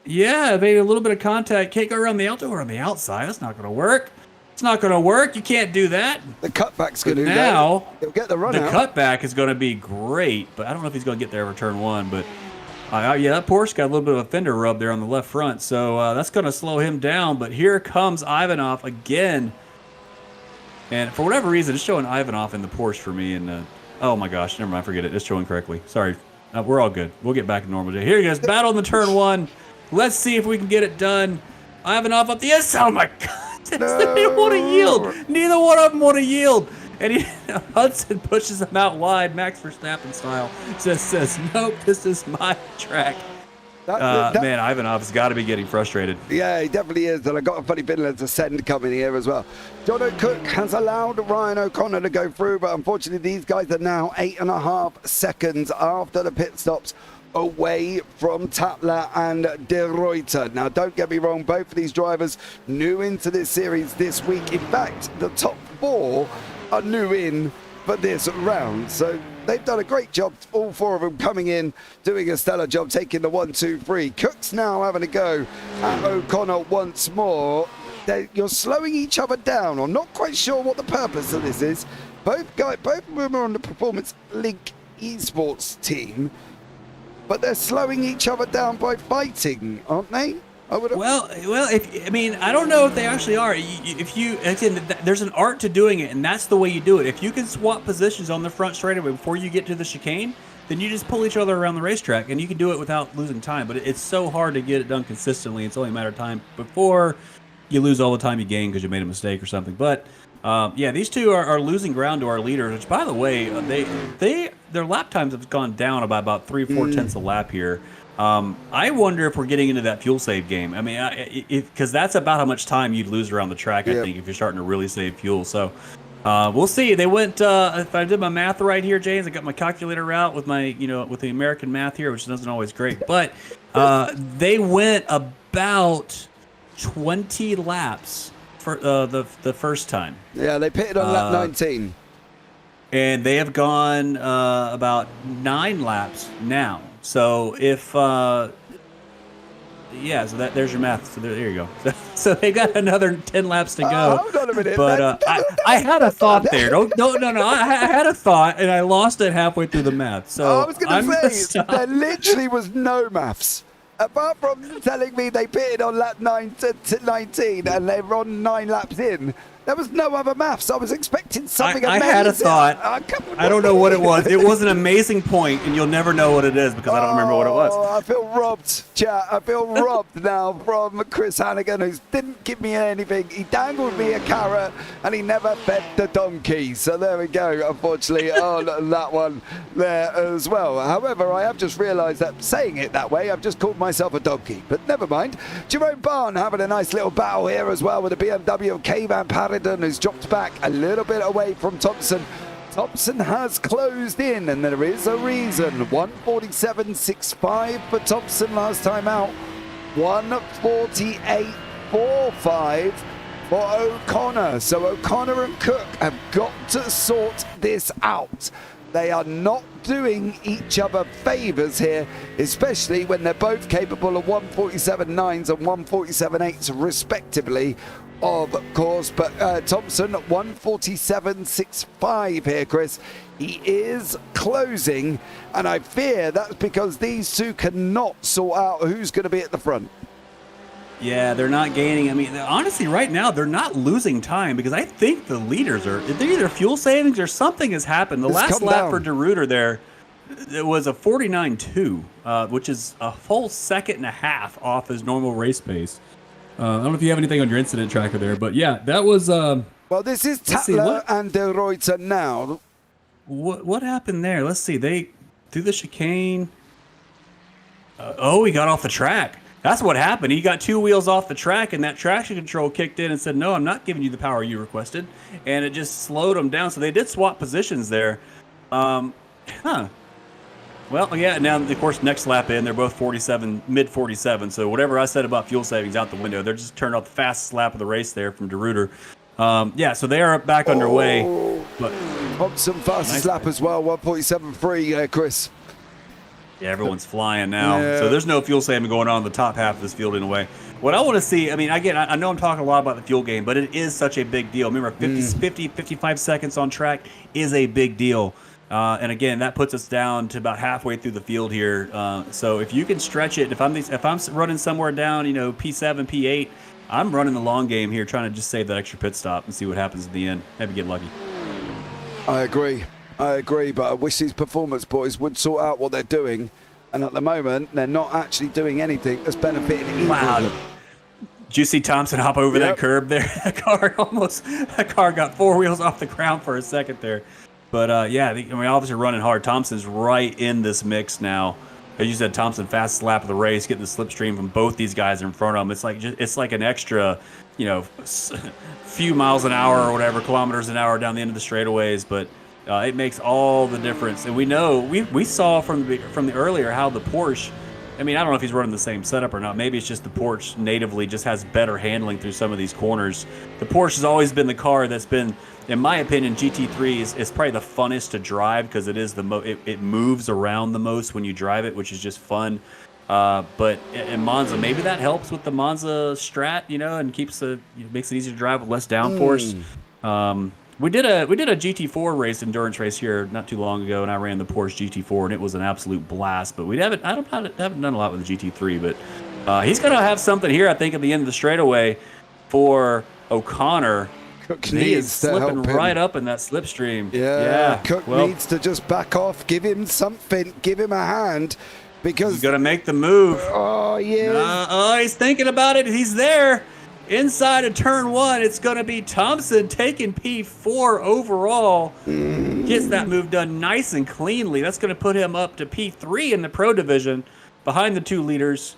Yeah, maybe a little bit of contact. Can't go around the outside or on the outside. That's not going to work. It's not going to work. You can't do that. The cutback's going to now. He'll get the run out. The cutback is going to be great, but I don't know if he's going to get there over turn one. But that Porsche got a little bit of a fender rub there on the left front, so that's going to slow him down. But here comes Ivanov again, and for whatever reason, it's showing Ivanov in the Porsche for me. And oh my gosh, never mind, forget it. It's showing correctly. Sorry, we're all good. We'll get back to normal day. Here he goes, battle in the turn one. Let's see if we can get it done. Ivanov up the oh my god. They don't want to yield. Neither one of them want to yield. And Hudson pushes him out wide, Max Verstappen style. Just says, nope, this is my track. Man, Ivanov's got to be getting frustrated. Yeah, he definitely is. And I got a funny feeling there's a send coming here as well. Jono Cook has allowed Ryan O'Connor to go through, but unfortunately these guys are now 8.5 seconds after the pit stops away from Tatler and De Ruyter. Now, don't get me wrong, both of these drivers new into this series this week. In fact, the top 4 are new in for this round. So they've done a great job, all 4 of them coming in, doing a stellar job, taking the 1, 2, 3. Cook's now having a go at O'Connor once more. You're slowing each other down. I'm not quite sure what the purpose of this is. Both of them are on the Performance Link Esports team, but they're slowing each other down by fighting, aren't they? Well, I don't know if they actually are. There's an art to doing it, and that's the way you do it. If you can swap positions on the front straightaway before you get to the chicane, then you just pull each other around the racetrack, and you can do it without losing time. But it's so hard to get it done consistently. It's only a matter of time before you lose all the time you gain because you made a mistake or something. But these two are losing ground to our leaders, which, by the way, their lap times have gone down by about 3-4 tenths a lap here. I wonder if we're getting into that fuel save game. I mean, because that's about how much time you'd lose around the track, I think, if you're starting to really save fuel. So we'll see. They went, if I did my math right here, James, I got my calculator out with my, with the American math here, which isn't always great. But they went about 20 laps for the first time. Yeah, they pitted on lap 19. And they have gone about 9 laps now. So if, so there's your math. So there you go. So they got another 10 laps to go. Hold on a minute. But I had a thought there. No. I had a thought, and I lost it halfway through the math. So I was going to say, there literally was no maths. Apart from telling me they pitted on lap 19 and they run 9 laps in, there was no other maths. I was expecting something amazing. I had a thought. I don't know what it was. It was an amazing point, and you'll never know what it is because I don't remember what it was. I feel robbed, chat. I feel robbed now from Chris Hannigan, who didn't give me anything. He dangled me a carrot, and he never fed the donkey. So there we go, unfortunately, on that one there as well. However, I have just realised that saying it that way, I've just called myself a donkey. But never mind. Jerome Barn having a nice little battle here as well with the BMW of Kayvan Paris Paladin, who's dropped back a little bit away from Thomsen. Thomsen has closed in, and there is a reason. 147.65 for Thomsen last time out. 148.45 for O'Connor. So O'Connor and Cook have got to sort this out. They are not doing each other favors here, especially when they're both capable of 147.9s and 147.8s respectively, of course. But Thomsen 147.65 here, Chris. He is closing, and I fear that's because these two cannot sort out who's going to be at the front. Yeah, they're not gaining. I mean, honestly, right now, they're not losing time because I think the leaders they're either fuel savings or something has happened. The last lap for DeRuyter there, it was a 49.2, which is a full second and a half off his normal race pace. I don't know if you have anything on your incident tracker there, but yeah, that was... well, this is Tatler and De Ruyter now. What happened there? Let's see. They through the chicane. He got off the track. That's what happened. He got two wheels off the track, and that traction control kicked in and said, no, I'm not giving you the power you requested. And it just slowed him down. So they did swap positions there. Well, yeah, now, of course, next lap in, they're both 47, mid 47. So whatever I said about fuel savings out the window, they're just turned off the fastest lap of the race there from DeRuyter. Yeah, so they are back underway. But Thomsen fastest lap as well, 147.3, Chris. Yeah, everyone's flying now. Yeah. So there's no fuel saving going on in the top half of this field in a way. What I want to see, I mean, again, I know I'm talking a lot about the fuel game, but it is such a big deal. Remember, 55 seconds on track is a big deal. And again, that puts us down to about halfway through the field here. So if you can stretch it, if I'm running somewhere down, P7, P8, I'm running the long game here, trying to just save that extra pit stop and see what happens at the end. Maybe get lucky. I agree, but I wish these performance boys would sort out what they're doing. And at the moment, they're not actually doing anything that's benefiting either. Wow. Did you see Thomsen hop over that curb there? That car got four wheels off the ground for a second there. But yeah, obviously running hard. Thompson's right in this mix now. As you said, Thomsen fastest lap of the race, getting the slipstream from both these guys in front of him. It's like an extra, few miles an hour or whatever, kilometers an hour down the end of the straightaways. But it makes all the difference. And we know we saw from the earlier how the Porsche. I mean, I don't know if he's running the same setup or not. Maybe it's just the Porsche natively just has better handling through some of these corners. The Porsche has always been the car that's been, in my opinion, GT3 is probably the funnest to drive because it is it moves around the most when you drive it, which is just fun. But in Monza, maybe that helps with the Monza strat, and makes it easier to drive with less downforce. We did a GT4 race, endurance race here not too long ago, and I ran the Porsche GT4, and it was an absolute blast. But I haven't done a lot with the GT3, but he's gonna have something here, I think, at the end of the straightaway for O'Connor. Cook He is needs to slipping help him. right up in that slipstream. Yeah. Cook needs to just back off, give him something, give him a hand, because he's gonna make the move. Oh yeah. He's thinking about it. He's there. Inside of turn one, it's going to be Thomsen taking P4 overall. Gets that move done nice and cleanly. That's going to put him up to P3 in the Pro Division behind the two leaders.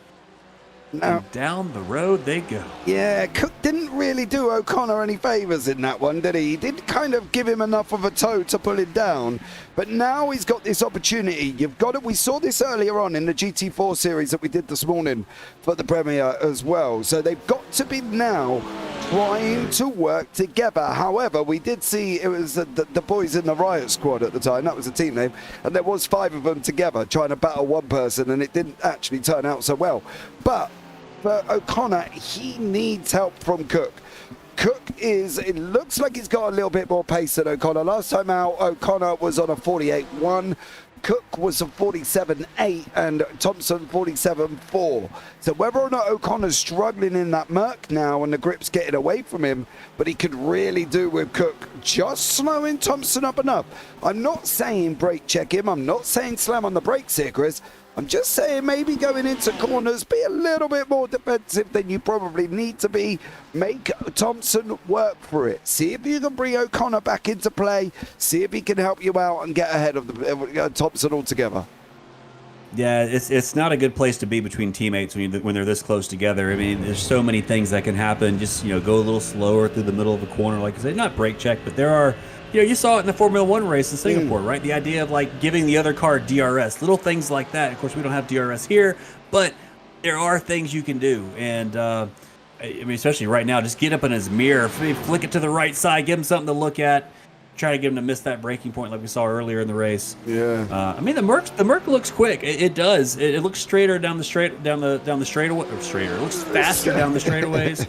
Now, and down the road they go. Yeah, Cook didn't really do O'Connor any favours in that one, did he? He did kind of give him enough of a toe to pull him down. But now he's got this opportunity. We saw this earlier on in the GT4 series that we did this morning for the Premier as well. So they've got to be now trying to work together. However, we did see it was the boys in the Riot Squad at the time. That was the team name. And there was 5 of them together trying to battle one person, and it didn't actually turn out so well. But for O'Connor, he needs help from Cook. Cook it looks like he's got a little bit more pace than O'Connor. Last time out, O'Connor was on a 48.1. Cook was a 47.8 and Thomsen 47.4. So whether or not O'Connor's struggling in that murk now and the grip's getting away from him, but he could really do with Cook just slowing Thomsen up enough. I'm not saying brake check him. I'm not saying slam on the brakes here, Chris. I'm just saying maybe going into corners, be a little bit more defensive than you probably need to be. Make Thomsen work for it. See if you can bring O'Connor back into play. See if he can help you out and get ahead of Thomsen altogether. Yeah, it's not a good place to be between teammates when they're this close together. I mean, there's so many things that can happen. Just go a little slower through the middle of a corner, like I said, not brake check, but there are. You saw it in the Formula One race in Singapore, right? The idea of like giving the other car DRS, little things like that. Of course, we don't have DRS here, but there are things you can do. And I mean, especially right now, just get up in his mirror, flick it to the right side, give him something to look at. Try to get him to miss that braking point like we saw earlier in the race. Yeah. I mean, the Merc looks quick. It does. It looks straighter down the straightaway. Or straighter. It looks faster down the straightaways.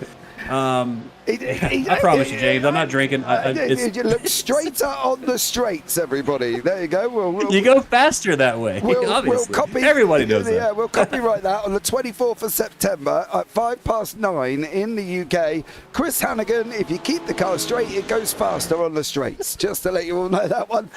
I promise you, James, I'm not drinking. You look straighter on the straights, everybody. There you go. You go faster that way. Obviously, everybody knows that. Yeah, we'll copyright that on the 24th of September at 9:05 in the UK. Chris Hannigan, if you keep the car straight, it goes faster on the straights. Just to let you all know that one.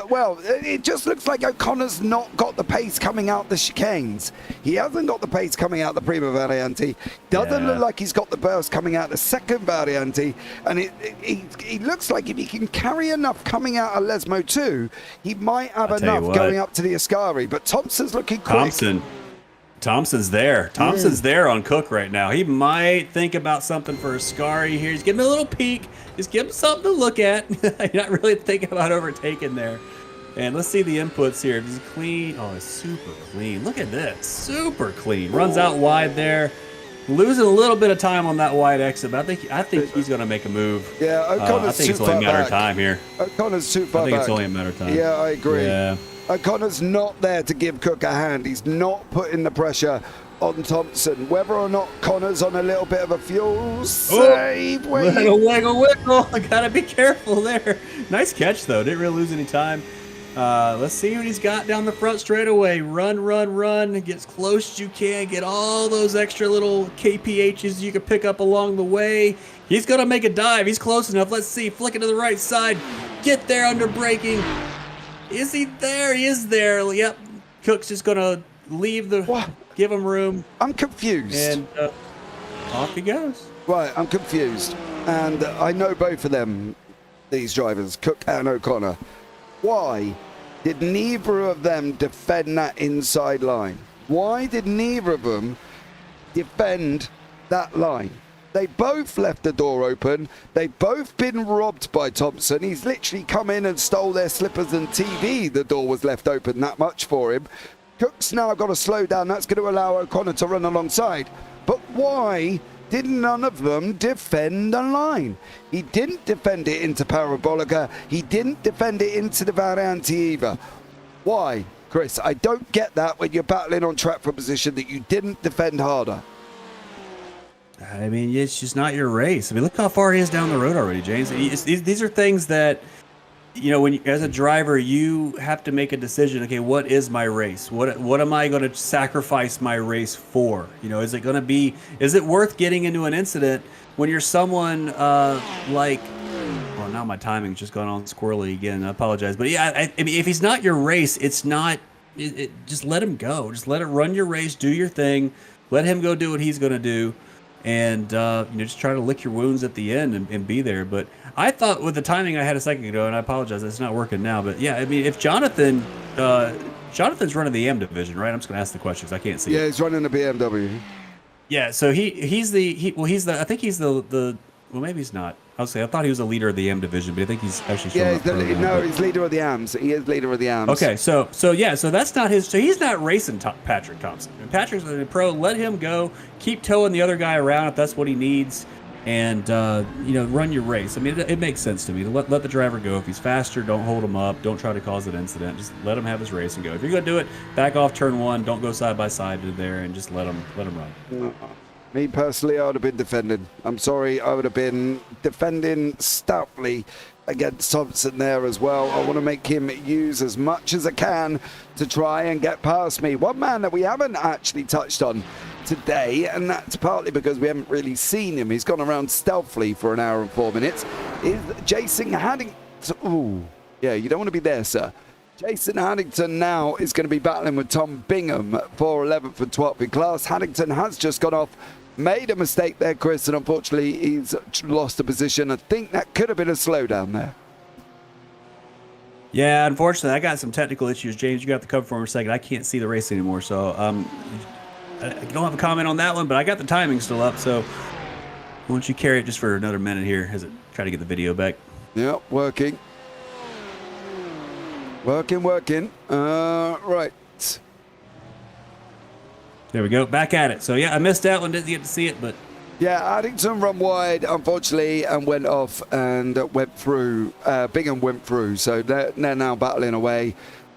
Well, it just looks like O'Connor's not got the pace coming out the chicanes. He hasn't got the pace coming out the Prima Variante. Doesn't look like he's got the burst coming out the second Variante, and he looks like if he can carry enough coming out of Lesmo 2, he might have enough going up to the Ascari. But Thompson's looking quick. Thompson's there. Thompson's there on Cook right now. He might think about something for Ascari here. He's giving him a little peek. Just give him something to look at. You're not really thinking about overtaking there. And let's see the inputs here. He's clean. Oh, it's super clean. Look at this. Super clean. Runs out wide there. Losing a little bit of time on that wide exit, but I think he's going to make a move. Yeah, O'Connor's I think it's only a matter of time here. O'Connor's too far back. I think it's only a matter of time. Yeah, I agree. Yeah. O'Connor's not there to give Cook a hand. He's not putting the pressure on Thompson. Whether or not Connor's on a little bit of a fuel save. Wiggle. I got to be careful there. Nice catch, though. Didn't really lose any time. Let's see what he's got down the front straightaway. Run. Get as close as you can. Get all those extra little KPHs you can pick up along the way. He's going to make a dive. He's close enough. Let's see. Flick it to the right side. Get there under braking. Is he there? He is there. Yep. Cook's just going to leave give him room. I'm confused. And off he goes. Right, I'm confused. And I know both of them, these drivers, Cook and O'Connor. Why did neither of them defend that inside line? Why did neither of them defend that line? They both left the door open. They've both been robbed by Thompson. He's literally come in and stole their slippers and TV. The door was left open that much for him. Cook's now got to slow down. That's going to allow O'Connor to run alongside. But why did none of them defend the line? He didn't defend it into Parabolica. He didn't defend it into the Variante either. Why, Chris? I don't get that when you're battling on track for position that you didn't defend harder. I mean, it's just not your race. I mean, look how far he is down the road already, James. These are things that, when as a driver, you have to make a decision. Okay, what is my race? What am I going to sacrifice my race for? Is it worth getting into an incident when you're someone like? Well, now my timing's just gone on squirrely again. I apologize, but yeah, I mean, if he's not your race, it's not. Just let him go. Just let it run your race. Do your thing. Let him go do what he's going to do. And just try to lick your wounds at the end and be there. But I thought with the timing I had a second ago, and I apologize, it's not working now. But yeah, I mean, if Jonathan's running the AM division, right? I'm just gonna ask the questions. I can't see. Yeah, he's running the BMW. Yeah, so he's the well, maybe he's not. I thought he was the leader of the AM division, but I think he's actually he's leader of the AMs. He is leader of the AMs. Okay, so that's not his. So he's not racing Patrik Thomsen. And Patrick's a pro. Let him go. Keep towing the other guy around if that's what he needs, and run your race. I mean, it makes sense to me to let the driver go. If he's faster, don't hold him up. Don't try to cause an incident. Just let him have his race and go. If you're gonna do it, back off turn one. Don't go side by side to there, and just let him run. Me personally, I would have been defending. I'm sorry, I would have been defending stoutly against Thompson there as well. I want to make him use as much as I can to try and get past me. One man that we haven't actually touched on today, and that's partly because we haven't really seen him. He's gone around stealthily for an hour and 4 minutes, is Jason Haddington. Ooh, yeah, you don't want to be there, sir. Jason Haddington now is going to be battling with Tom Bingham for 11th and 12th in class. Haddington has just gone off, made a mistake there, Chris, and unfortunately he's lost a position. I think that could have been a slowdown there. Yeah, unfortunately, I got some technical issues. James, you got the cover for me for a second. I can't see the race anymore, so I don't have a comment on that one, but I got the timing still up, so why don't you carry it just for another minute here as I try to get the video back. Yep, working. Working. Right. There we go. Back at it. So, yeah, I missed that one. Didn't get to see it, but... Yeah, Addington run wide, unfortunately, and went off and went through. Bingham went through, so they're now battling away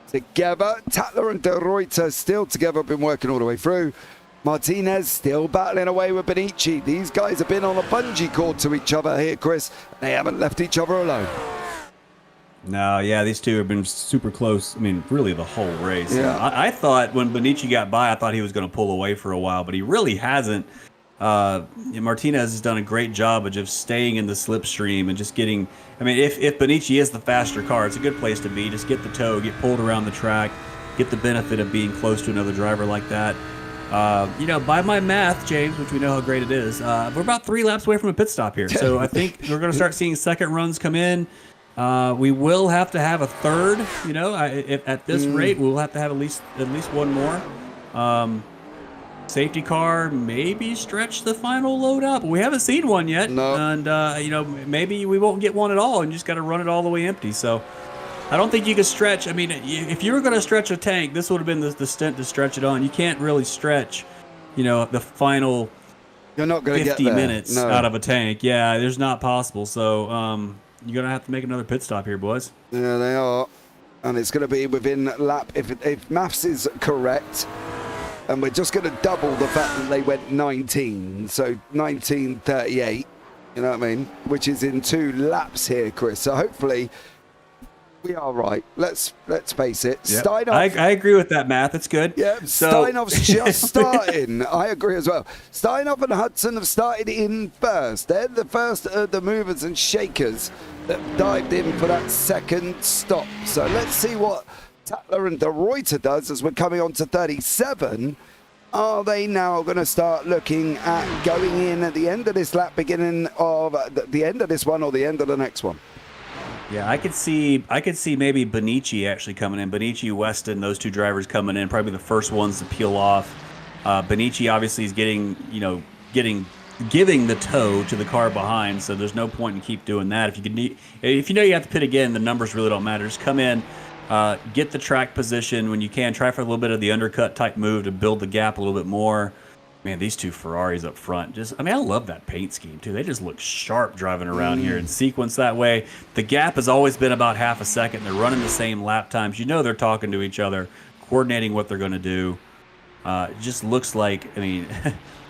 together. Tatler and De Ruyter still together, been working all the way through. Martinez still battling away with Benici. These guys have been on a bungee cord to each other here, Chris. They haven't left each other alone. No, yeah, these two have been super close. I mean, really the whole race. Yeah. I thought when Benici got by, I thought he was going to pull away for a while, but he really hasn't. Martinez has done a great job of just staying in the slipstream and just getting. I mean, if Benici is the faster car, it's a good place to be. Just get the toe, get pulled around the track, get the benefit of being close to another driver like that. By my math, James, which we know how great it is, we're about 3 laps away from a pit stop here. So I think we're going to start seeing second runs come in. We will have to have a third. At this rate, we'll have to have at least one more. Safety car, maybe stretch the final load up. We haven't seen one yet. No. And, maybe we won't get one at all and just got to run it all the way empty. So I don't think you can stretch. I mean, if you were going to stretch a tank, this would have been the stint to stretch it on. You can't really stretch, the final You're not going to get 50 there. minutes No. out of a tank. Yeah, there's not possible. So you're going to have to make another pit stop here, boys. Yeah, they are. And it's going to be within lap, if maths is correct. And we're just going to double the fact that they went 19. So 19:38, you know what I mean? Which is in 2 laps here, Chris. So hopefully we are right. Let's face it. Yep. Steinhoff. I agree with that math. It's good. Yeah, Steinhoff's just starting. I agree as well. Steinhoff and Hudson have started in first. They're the first of the movers and shakers that dived in for that second stop. So let's see what Tatler and De Ruyter does as we're coming on to 37. Are they now going to start looking at going in at the end of this lap, beginning of the end of this one or the end of the next one? Yeah, I could see maybe Benici actually coming in. Benici, Weston, those 2 drivers coming in, probably the first ones to peel off. Benici obviously is giving the toe to the car behind, so there's no point in keep doing that. If you know you have to pit again, the numbers really don't matter. Just come in. Get the track position when you can. Try for a little bit of the undercut type move to build the gap a little bit more. Man, these 2 Ferraris up front, I love that paint scheme too. They just look sharp driving around here in sequence that way. The gap has always been about half a second. They're running the same lap times. They're talking to each other, coordinating what they're going to do. It just looks like, they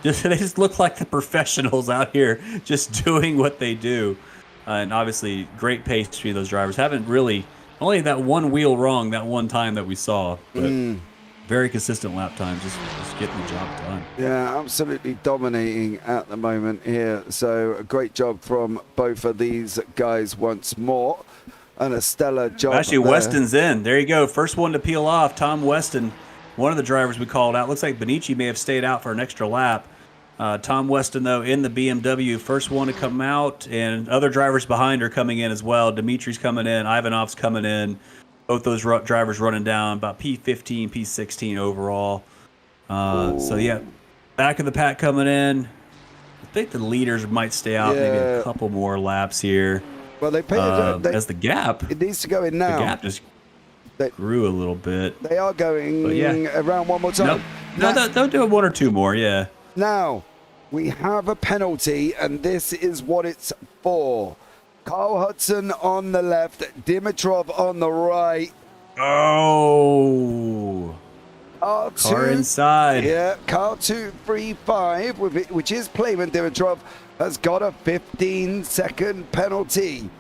just look like the professionals out here just doing what they do. And obviously, great pace between those drivers. Haven't really... Only that one wheel wrong that one time that we saw, but very consistent lap times, just getting the job done. Yeah, absolutely dominating at the moment here. So a great job from both of these guys once more, and a stellar job. Actually, there. Weston's in. There you go. First one to peel off. Tom Weston, one of the drivers we called out. Looks like Benici may have stayed out for an extra lap. Tom Weston, though, in the BMW, first one to come out, and other drivers behind are coming in as well. Dimitri's coming in, Ivanov's coming in. Both those drivers running down about P15, P16 overall. So, yeah, back of the pack coming in. I think the leaders might stay out maybe a couple more laps here. Well, they paid as the gap. It needs to go in now. The gap just grew a little bit. They are going around one more time. No, they'll do 1 or 2 more, yeah. Now, we have a penalty, and this is what it's for. Carl Hudson on the left, Dimitrov on the right. Oh. Car inside. Yeah, car 235, which is Playman Dimitrov, has got a 15-second penalty.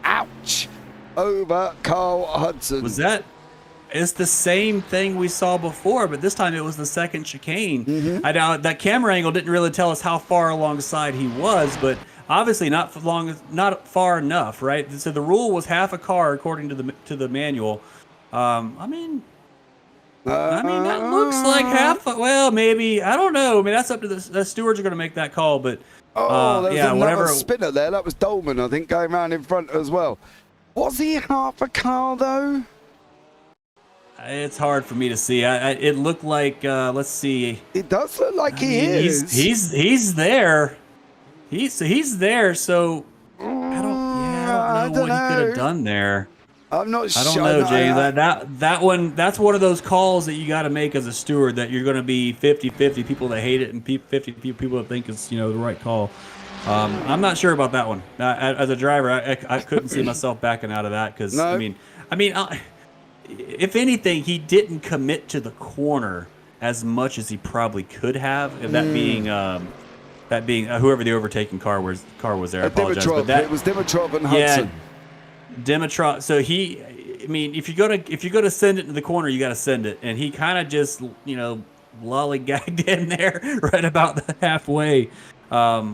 Ouch. Over Carl Hudson. It's the same thing we saw before, but this time it was the second chicane. That camera angle didn't really tell us how far alongside he was, but obviously not far enough, right? So the rule was half a car according to the manual. That looks like half. Well, maybe, I don't know. I mean, that's up to the stewards are going to make that call, but there's another spinner there. That was Dolman, I think, going around in front as well. Was he half a car though? It's hard for me to see. It looked like, let's see. It does look like he is. He's there. He's there. So I don't know what he could have done there. I'm not sure. I don't know, James. That one, that's one of those calls that you got to make as a steward, that you're going to be 50-50 people that hate it and 50 people that think it's, the right call. I'm not sure about that one. As a driver, I couldn't see myself backing out of that because, no. I mean, if anything, he didn't commit to the corner as much as he probably could have. And that being whoever the overtaking car was there. I apologize, but it was Dimitrov and Hudson. Yeah, Dimitrov. So if you're gonna send it to the corner, you got to send it, and he kind of just lollygagged in there right about the halfway,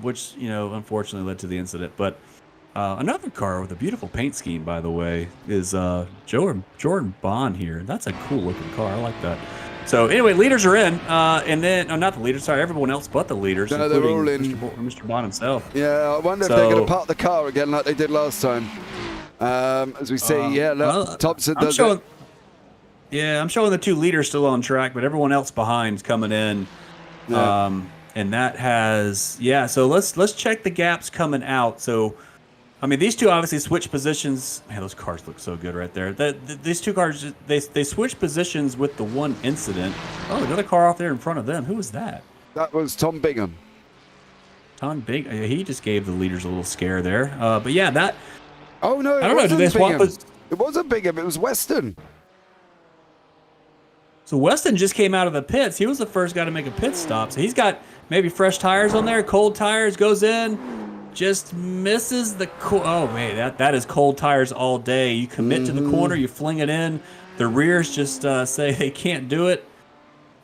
which unfortunately led to the incident. But another car with a beautiful paint scheme, by the way, is Jordan Bond here. That's a cool looking car. I like that. So anyway, leaders are in, and then not the leaders. Sorry, everyone else but the leaders, no, they're all in. Mr. Bond himself. Yeah, I wonder if they're going to park the car again like they did last time. As we see, Thomsen does it. Yeah, I'm showing the two leaders still on track, but everyone else behind is coming in. Yeah. And that has So let's check the gaps coming out. So. I mean, these two obviously switch positions. Man, those cars look so good right there. These two cars, they switch positions with the one incident. Oh, another car off there in front of them. Who was that? That was Tom Bingham. Tom Bingham. He just gave the leaders a little scare there. But yeah, that. Oh no, I don't know. Did they swap? It wasn't Bingham. It was Weston. So Weston just came out of the pits. He was the first guy to make a pit stop. So he's got maybe fresh tires on there, cold tires, goes in. Just misses the oh man, that is cold tires all day. You commit to the corner, you fling it in. The rears just say they can't do it,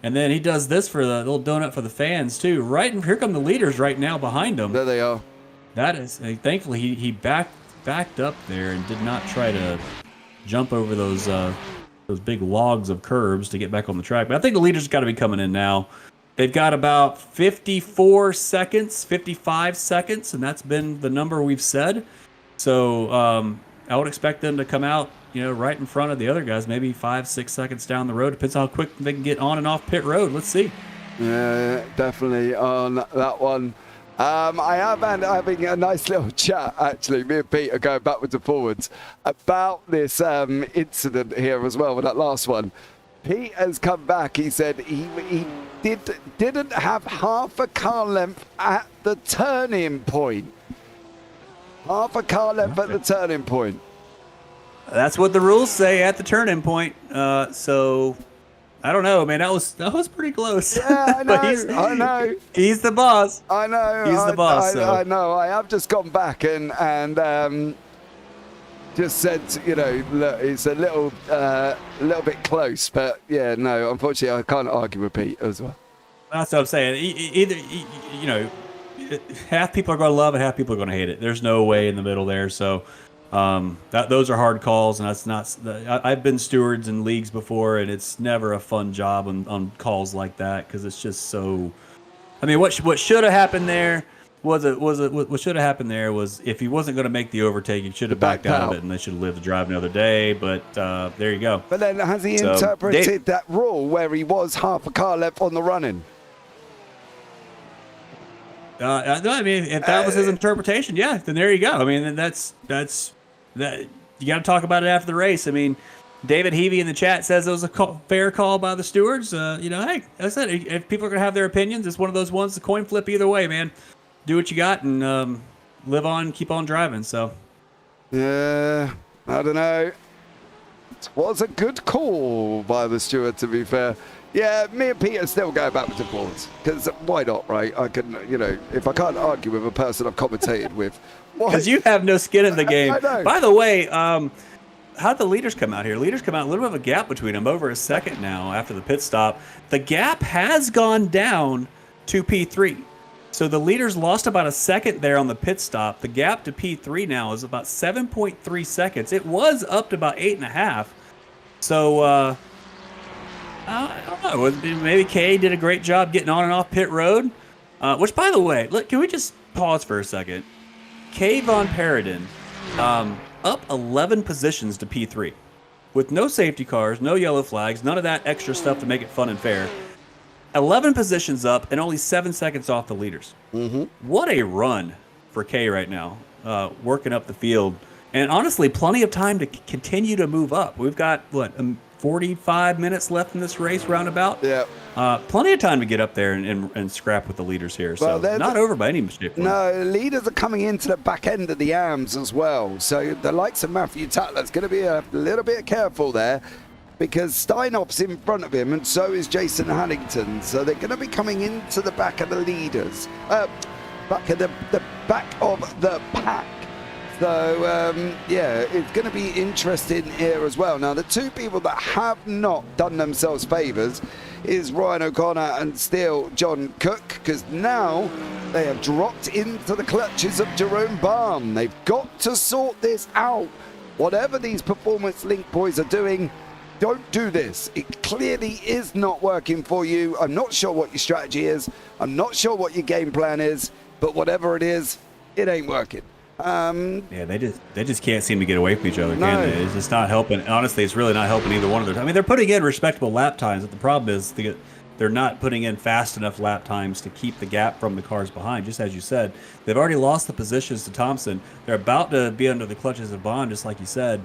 and then he does this for the little donut for the fans too. Right, and here come the leaders right now behind him. There they are. That is thankfully he backed up there and did not try to jump over those big logs of curbs to get back on the track. But I think the leaders got to be coming in now. They've got about 55 seconds, and that's been the number we've said. So I would expect them to come out, right in front of the other guys, maybe 5-6 seconds down the road. Depends how quick they can get on and off pit road. Let's see. Yeah, definitely on that one. I have been having a nice little chat, actually. Me and Pete are going backwards and forwards about this incident here as well with that last one. Pete has come back. He said he didn't have half a car length at the turning point. Half a car length at the turning point. That's what the rules say at the turning point. So I don't know, man. That was pretty close. Yeah, I know. I know. He's the boss. I know. He's the boss. I know. I have just gone back and just said, look, it's a little bit close, but yeah, no, unfortunately, I can't argue with Pete as well. That's what I'm saying. Either, half people are going to love it, half people are going to hate it. There's no way in the middle there. So those are hard calls, and that's not. I've been stewards in leagues before, and it's never a fun job on calls like that because it's just so. I mean, what should have happened there? What should have happened there was if he wasn't going to make the overtake, he should have backed out of it, and they should have lived to drive another day. But there you go. But then has he interpreted that rule where he was half a car left on the run-in? I mean, if that was his interpretation, yeah, then there you go. I mean, that's that. You got to talk about it after the race. I mean, David Heavey in the chat says it was a fair call by the stewards. Hey, like I said, if people are going to have their opinions, it's one of those ones, the coin flip either way, man. Do what you got and live on, keep on driving. So, yeah, I don't know. It was a good call by the steward, to be fair. Yeah, me and Peter still go backwards and forwards because why not, right? I can, if I can't argue with a person I've commentated with, because you have no skin in the game. I know. By the way, how'd the leaders come out here? Leaders come out a little bit of a gap between them, over a second now after the pit stop. The gap has gone down to P3. So the leaders lost about a second there on the pit stop. The gap to P3 now is about 7.3 seconds. It was up to about 8.5. So I don't know. Maybe Kay did a great job getting on and off pit road. Which, by the way, look, can we just pause for a second? Kay Von Paradin, up 11 positions to P3 with no safety cars, no yellow flags, none of that extra stuff to make it fun and fair. 11 positions up and only 7 seconds off the leaders. What a run for K right now, working up the field. And honestly, plenty of time to continue to move up. We've got, 45 minutes left in this race roundabout? Yeah. Plenty of time to get up there and scrap with the leaders here. Well, So not over by any shape. No, leaders are coming into the back end of the AMs as well. So the likes of Matthew Tatler's going to be a little bit careful there, because Steinhoff's in front of him and so is Jason Hannington. So they're going to be coming into the back of the leaders, back of the back of the pack. So, yeah, it's going to be interesting here as well. Now, the two people that have not done themselves favours is Ryan O'Connor and still John Cook, because now they have dropped into the clutches of Jerome Baum. They've got to sort this out. Whatever these Performance Link boys are doing, don't do this. It clearly is not working for you. I'm not sure what your strategy is. I'm not sure what your game plan is, but whatever it is, it ain't working. Yeah, they just can't seem to get away from each other, No. can they? It's just not helping. Honestly, it's really not helping either one of them. I mean, they're putting in respectable lap times, but the problem is they're not putting in fast enough lap times to keep the gap from the cars behind. Just as you said, they've already lost the positions to Thomsen. They're about to be under the clutches of Bond, just like you said.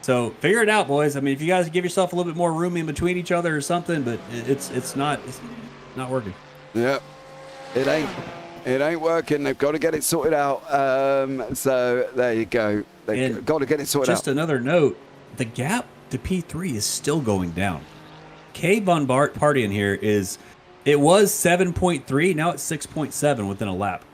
So figure it out, boys. I mean, if you guys give yourself a little bit more room in between each other or something, but it's not working. Yep, it ain't working. They've got to get it sorted out. So there you go. They've got to get it sorted out. Just another note: the gap to P3 is still going down. K Von Partian here it was 7.3, now it's 6.7 within a lap.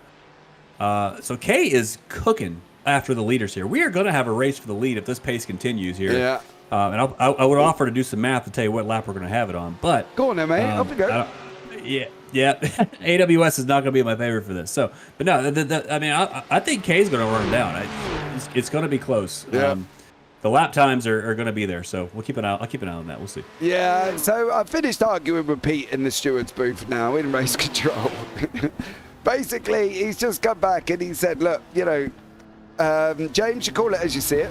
So K is cooking after the leaders here. We are going to have a race for the lead if this pace continues here. Yeah. And I would offer to do some math to tell you what lap we're going to have it on. But Go on then, mate. Up you go. Yeah. AWS is not going to be my favorite for this. So, but no, I mean, I think K is going to run down. It's going to be close. Yeah. The lap times are going to be there, so we'll keep an eye. I'll keep an eye on that. We'll see. Yeah. So I finished arguing with Pete in the steward's booth now in race control. Basically, he's just come back and he said, "Look, James, you call it as you see it,"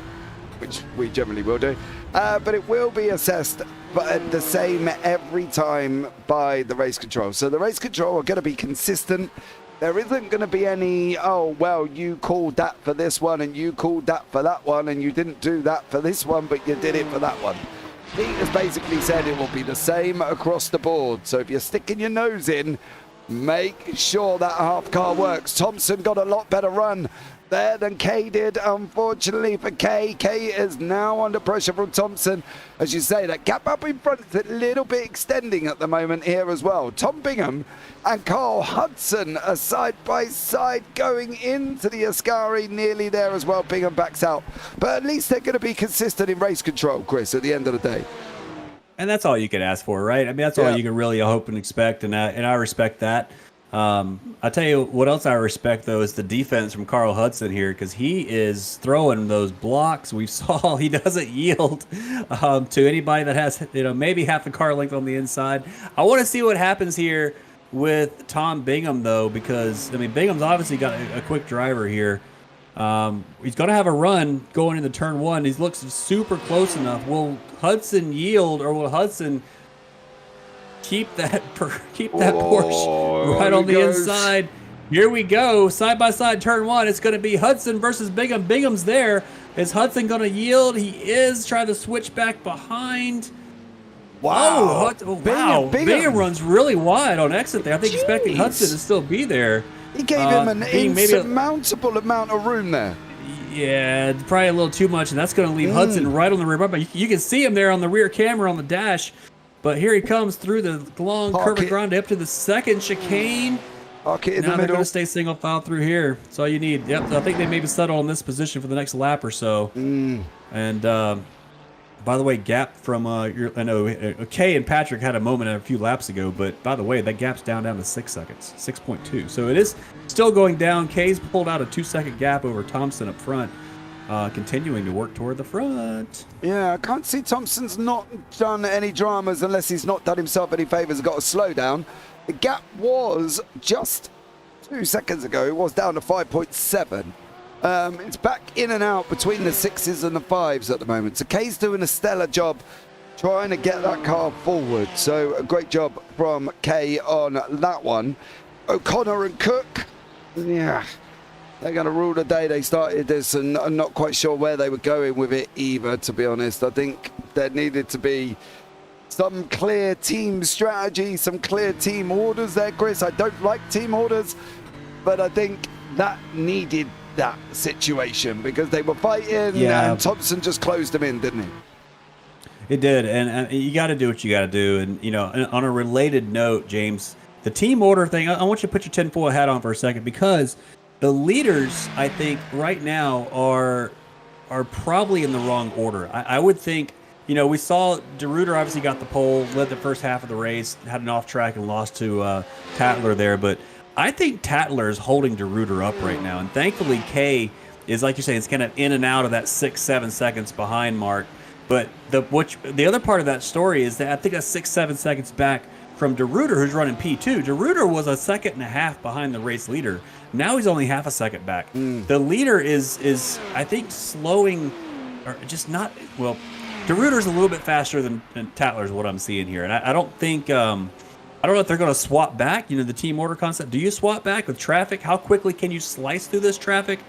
which we generally will do, but it will be assessed but the same every time by the race control. So the race control are going to be consistent. There isn't going to be any, oh, well, you called that for this one and you called that for that one and you didn't do that for this one, but you did it for that one. Pete has basically said it will be the same across the board. So if you're sticking your nose in, make sure that half car works. Thomsen got a lot better run there than K did, unfortunately for K. K is now under pressure from Thomsen. As you say, that gap up in front is a little bit extending at the moment here as well. Tom Bingham and Carl Hudson are side by side going into the Ascari, nearly there as well. Bingham backs out, but at least they're going to be consistent in race control, Chris, at the end of the day. And that's all you can ask for, right? I mean, that's all you can really hope and expect, and I respect that. I tell you what else I respect, though, is the defense from Carl Hudson here, because he is throwing those blocks. We saw he doesn't yield to anybody that has, maybe half the car length on the inside. I want to see what happens here with Tom Bingham, though, because, I mean, Bingham's obviously got a quick driver here. He's going to have a run going into turn one. He looks super close enough. Will Hudson yield, or will Hudson keep that Porsche right on the inside? Here we go, side by side, turn one. It's going to be Hudson versus Bingham. Bingham's there. Is Hudson going to yield? He is trying to switch back behind. Wow. Bingham runs really wide on exit there. I think expecting Hudson to still be there. He gave him an insurmountable amount of room there. Yeah, probably a little too much, and that's going to leave Hudson right on the rear bumper. You can see him there on the rear camera on the dash. But here he comes through the long Curva Grande up to the second chicane. Okay, in now the they're middle. going to stay single file through here. That's all you need. Yep, I think they maybe settle on this position for the next lap or so. And by the way, gap from I know Kay and Patrick had a moment a few laps ago, but by the way, that gap's down to 6 seconds, 6.2. So it is still going down. Kay's pulled out a 2-second gap over Thomsen up front. Continuing to work toward the front. Yeah, I can't see Thompson's not done any dramas unless he's not done himself any favours and got a slowdown. The gap was just 2 seconds ago. It was down to 5.7. It's back in and out between the 6s and the 5s at the moment. So Kay's doing a stellar job trying to get that car forward. So a great job from Kay on that one. O'Connor and Cook, yeah, they're going to rule the day. They started this, and I'm not quite sure where they were going with it either, to be honest. I think there needed to be some clear team strategy, some clear team orders there, Chris. I don't like team orders, but I think that needed that situation because they were fighting, and Thomsen just closed them in, didn't he? It did, and you got to do what you got to do. And, you know, on a related note, James, the team order thing, I want you to put your tinfoil hat on for a second because the leaders, I think, right now are probably in the wrong order. I would think, you know, we saw DeRuyter obviously got the pole, led the first half of the race, had an off track and lost to Tatler there, but I think Tatler is holding DeRuyter up right now, and thankfully Kay is, like you say, it's kind of in and out of that 6-7 seconds behind mark. But the other part of that story is that I think that's 6-7 seconds back from DeRuyter, who's running P2. DeRuyter was a second and a half behind the race leader. Now he's only half a second back. The leader is I think slowing, or just not, well, DeRuyter's a little bit faster than Tatler is what I'm seeing here. And I don't think, I don't know if they're going to swap back, you know, the team order concept. Do you swap back with traffic? How quickly can you slice through this traffic?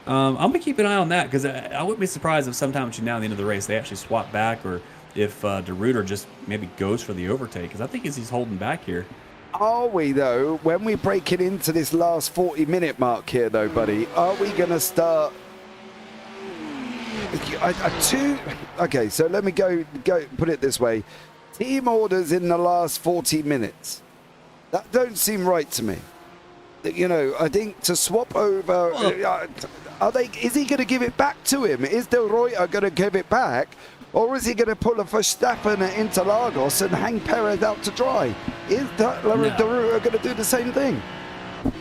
I'm going to keep an eye on that because I wouldn't be surprised if sometime between now and the end of the race they actually swap back, or if DeRuyter just maybe goes for the overtake, because I think he's holding back here. Are we, though, when we're breaking into this last 40-minute mark here, though, buddy, are we going to start... Okay, so let me go put it this way. Team orders in the last 40 minutes. That don't seem right to me. You know, I think to swap over... is he going to give it back to him? Is De Ruyter going to give it back? Or is he going to pull a Verstappen at Interlagos and hang Perez out to dry? Is De Ruyter going to do the same thing?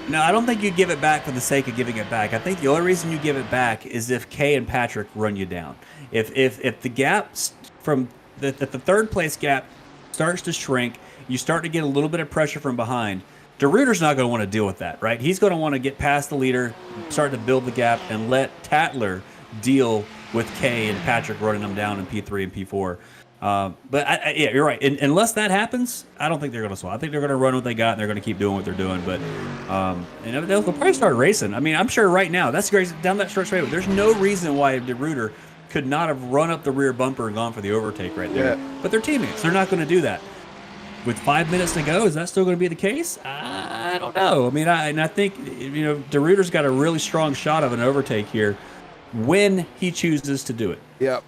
No, I don't think you give it back for the sake of giving it back. I think the only reason you give it back is if Kay and Patrik run you down. If the gap from the third place gap starts to shrink, you start to get a little bit of pressure from behind. DeRuyter's not going to want to deal with that, right? He's going to want to get past the leader, start to build the gap, and let Tatler deal with Kay and Patrik running them down in P3 and P4. But yeah, you're right. Unless that happens, I don't think they're going to swap. I think they're going to run what they got, and they're going to keep doing what they're doing. But and they'll probably start racing. I mean, I'm sure right now, that's great down that short straight. There's no reason why DeRuyter could not have run up the rear bumper and gone for the overtake right there. Yeah. But they're teammates. They're not going to do that. With 5 minutes to go, is that still going to be the case? I don't know. I mean, I think, you know, DeRuyter's got a really strong shot of an overtake here when he chooses to do it. Yep,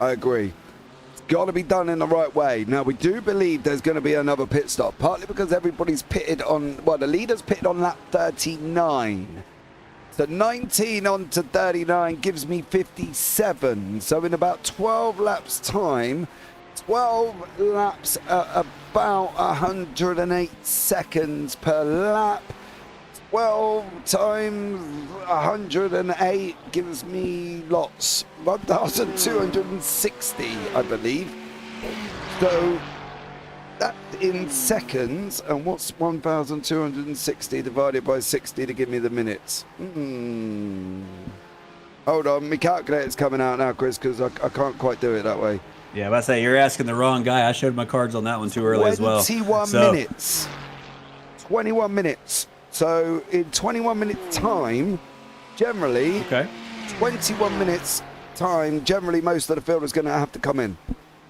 I agree. It's got to be done in the right way. Now, we do believe there's going to be another pit stop, partly because everybody's pitted on, well, the leader's pitted on lap 39. So 19 on to 39 gives me 57. So in about 12 laps time, 12 laps at about 108 seconds per lap. 12 times 108 gives me lots. 1,260, I believe. So that in seconds. And what's 1,260 divided by 60 to give me the minutes? Hold on, my calculator's coming out now, Chris, because I can't quite do it that way. Yeah, but I say you're asking the wrong guy. I showed my cards on that one too early as well. 21 minutes. 21 minutes. So in 21 minutes time, generally, 21 minutes time, generally most of the field is going to have to come in,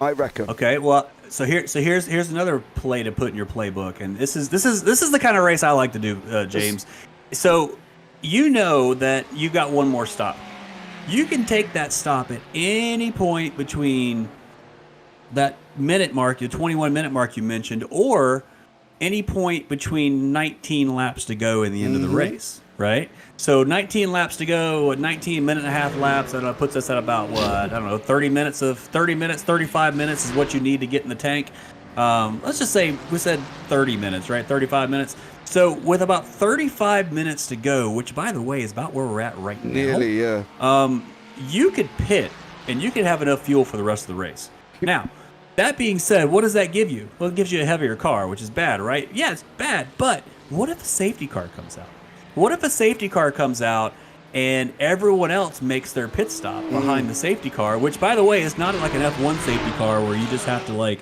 I reckon. Okay, well, so here's another play to put in your playbook, and this is the kind of race I like to do, James. So you know that you got one more stop. You can take that stop at any point between that minute mark, the 21-minute mark you mentioned, or any point between 19 laps to go in the end of the race, right? So 19 laps to go, 19 minute and a half laps, that puts us at about, what, I don't know, 30 minutes, 35 minutes is what you need to get in the tank. Let's just say we said 30 minutes, right? 35 minutes. So with about 35 minutes to go, which, by the way, is about where we're at right now. Nearly, yeah. You could pit, and you could have enough fuel for the rest of the race. Now, that being said, what does that give you? Well, it gives you a heavier car, which is bad, right? Yeah, it's bad, but what if a safety car comes out? What if a safety car comes out and everyone else makes their pit stop behind the safety car, which, by the way, is not like an F1 safety car where you just have to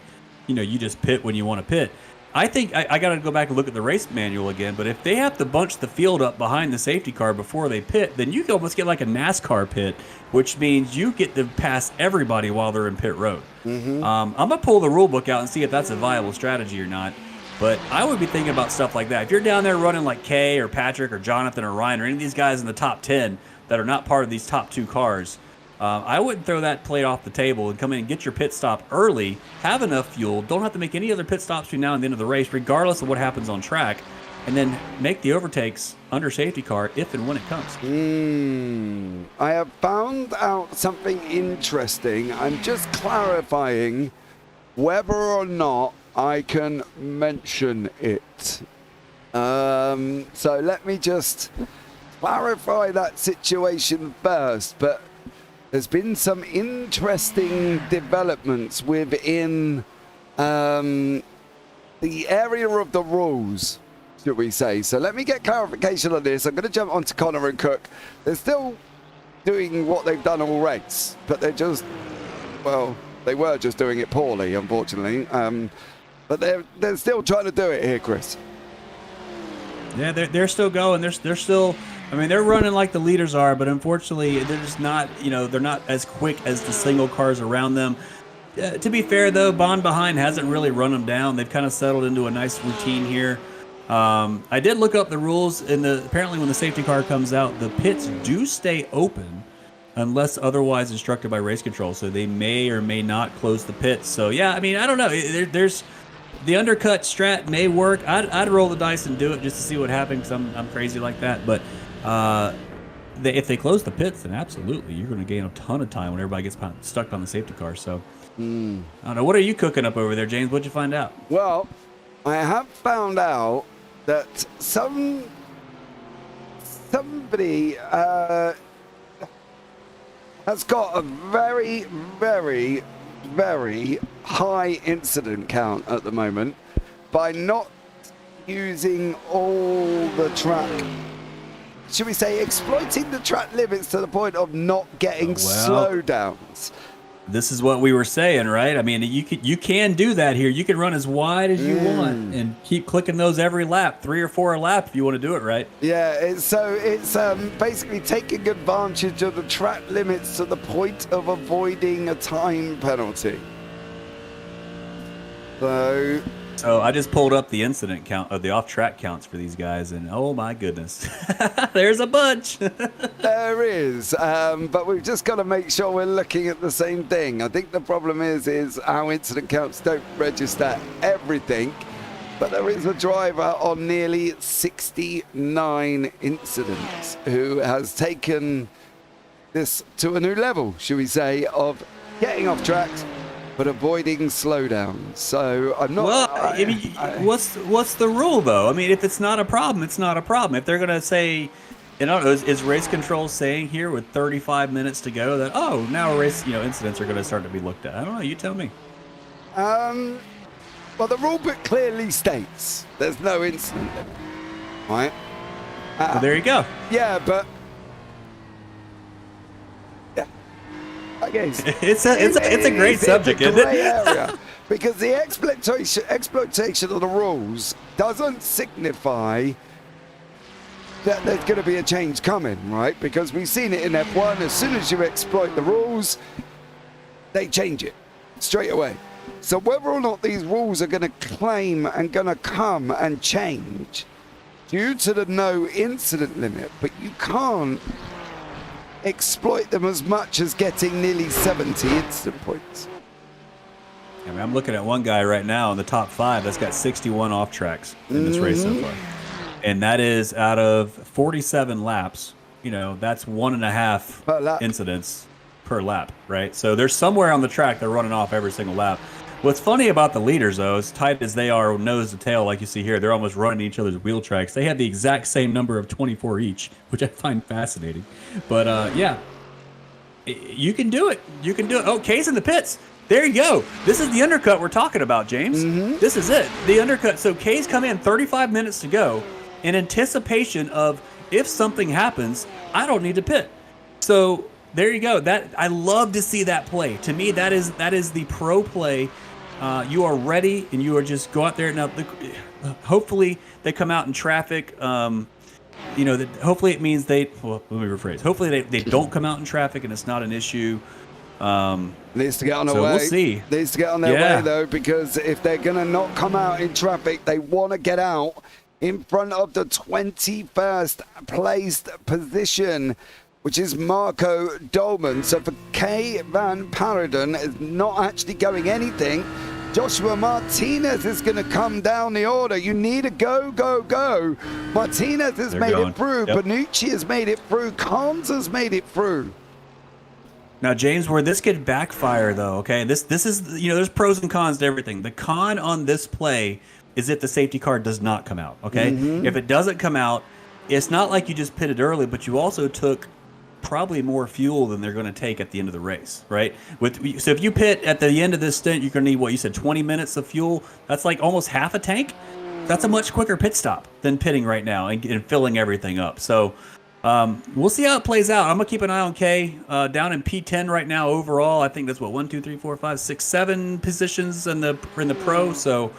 you just pit when you want to pit. I think I got to go back and look at the race manual again, but if they have to bunch the field up behind the safety car before they pit, then you can almost get like a NASCAR pit, which means you get to pass everybody while they're in pit road. I'm going to pull the rule book out and see if that's a viable strategy or not. But I would be thinking about stuff like that. If you're down there running like Kay or Patrick or Jonathan or Ryan or any of these guys in the top 10 that are not part of these top 2 cars, I wouldn't throw that plate off the table and come in and get your pit stop early, have enough fuel, don't have to make any other pit stops between now and the end of the race, regardless of what happens on track, and then make the overtakes under safety car if and when it comes. I have found out something interesting. I'm just clarifying whether or not I can mention it. So let me just clarify that situation first. But there's been some interesting developments within the area of the rules, should we say. So let me get clarification on this. I'm going to jump onto Connor and Cook. They're still doing what they've done all race, but they're just, well, they were just doing it poorly, unfortunately. But they're still trying to do it here, Chris. Yeah, they're still going. They're still. I mean, they're running like the leaders are, but unfortunately, they're just not. They're not as quick as the single cars around them. To be fair, though, Bond behind hasn't really run them down. They've kind of settled into a nice routine here. I did look up the rules, and apparently, when the safety car comes out, the pits do stay open unless otherwise instructed by race control. So they may or may not close the pits. So yeah, I mean, I don't know. There's the undercut strat may work. I'd roll the dice and do it just to see what happens. I'm crazy like that. But if they close the pits, then absolutely you're going to gain a ton of time when everybody gets stuck on the safety car. So I don't know. What are you cooking up over there, James? What'd you find out? Well, I have found out that somebody has got a very, very, very high incident count at the moment by not using all the track, should we say, exploiting the track limits to the point of not getting slowdowns. This is what we were saying, right? I mean, you can do that here. You can run as wide as you want and keep clicking those every lap, 3 or 4 a lap if you want to do it right. Yeah, it's basically taking advantage of the track limits to the point of avoiding a time penalty. So I just pulled up the incident count of the off-track counts for these guys, and oh my goodness, there's a bunch. There is, but we've just got to make sure we're looking at the same thing. I think the problem is our incident counts don't register everything, but there is a driver on nearly 69 incidents who has taken this to a new level, should we say, of getting off tracks but avoiding slowdowns. So I'm not. Well, I mean, what's the rule though? I mean, if it's not a problem, it's not a problem. If they're gonna say, is race control saying here with 35 minutes to go that now race incidents are gonna start to be looked at? I don't know. You tell me. Well, the rule book clearly states there's no incident limit, right? Well, there you go. Yeah, but. Okay. It's a great subject, isn't it? Area, because the exploitation of the rules doesn't signify that there's going to be a change coming, right? Because we've seen it in F1. As soon as you exploit the rules, they change it straight away. So whether or not these rules are going to claim and going to come and change due to the no incident limit, but you can't exploit them as much as getting nearly 70 incident points. I mean, I'm looking at one guy right now in the top 5 that's got 61 off tracks in this race so far. And that is out of 47 laps. That's 1.5 incidents per lap, right? So there's somewhere on the track they're running off every single lap. What's funny about the leaders, though, as tight as they are nose to tail, like you see here, they're almost running each other's wheel tracks. They have the exact same number of 24 each, which I find fascinating. But, yeah, you can do it. You can do it. Oh, Kay's in the pits. There you go. This is the undercut we're talking about, James. This is it. The undercut. So Kay's come in 35 minutes to go in anticipation of if something happens, I don't need to pit. So there you go. That I love to see that play. To me, that is the pro play. You are ready, and you are just go out there. Now, hopefully they come out in traffic. Hopefully it means let me rephrase. Hopefully they don't come out in traffic and it's not an issue. Needs to get on their so way. We'll see. Needs to get on their way, though, because if they're going to not come out in traffic, they want to get out in front of the 21st placed position, which is Marco Dolman. So for K. Van Paradon is not actually going anything. Joshua Martinez is going to come down the order. You need a go, go, go. Martinez has made it through. Yep. Bonucci has made it through. Carnes has made it through. Now, James, where this could backfire, though, okay? This is, there's pros and cons to everything. The con on this play is if the safety car does not come out, okay? If it doesn't come out, it's not like you just pitted early, but you also took probably more fuel than they're going to take at the end of the race, right? So if you pit at the end of this stint, you're going to need, what you said, 20 minutes of fuel? That's like almost half a tank? That's a much quicker pit stop than pitting right now and filling everything up. So we'll see how it plays out. I'm going to keep an eye on K down in P10 right now overall. I think that's 1, 2, 3, 4, 5, 6, 7 positions in the pro. So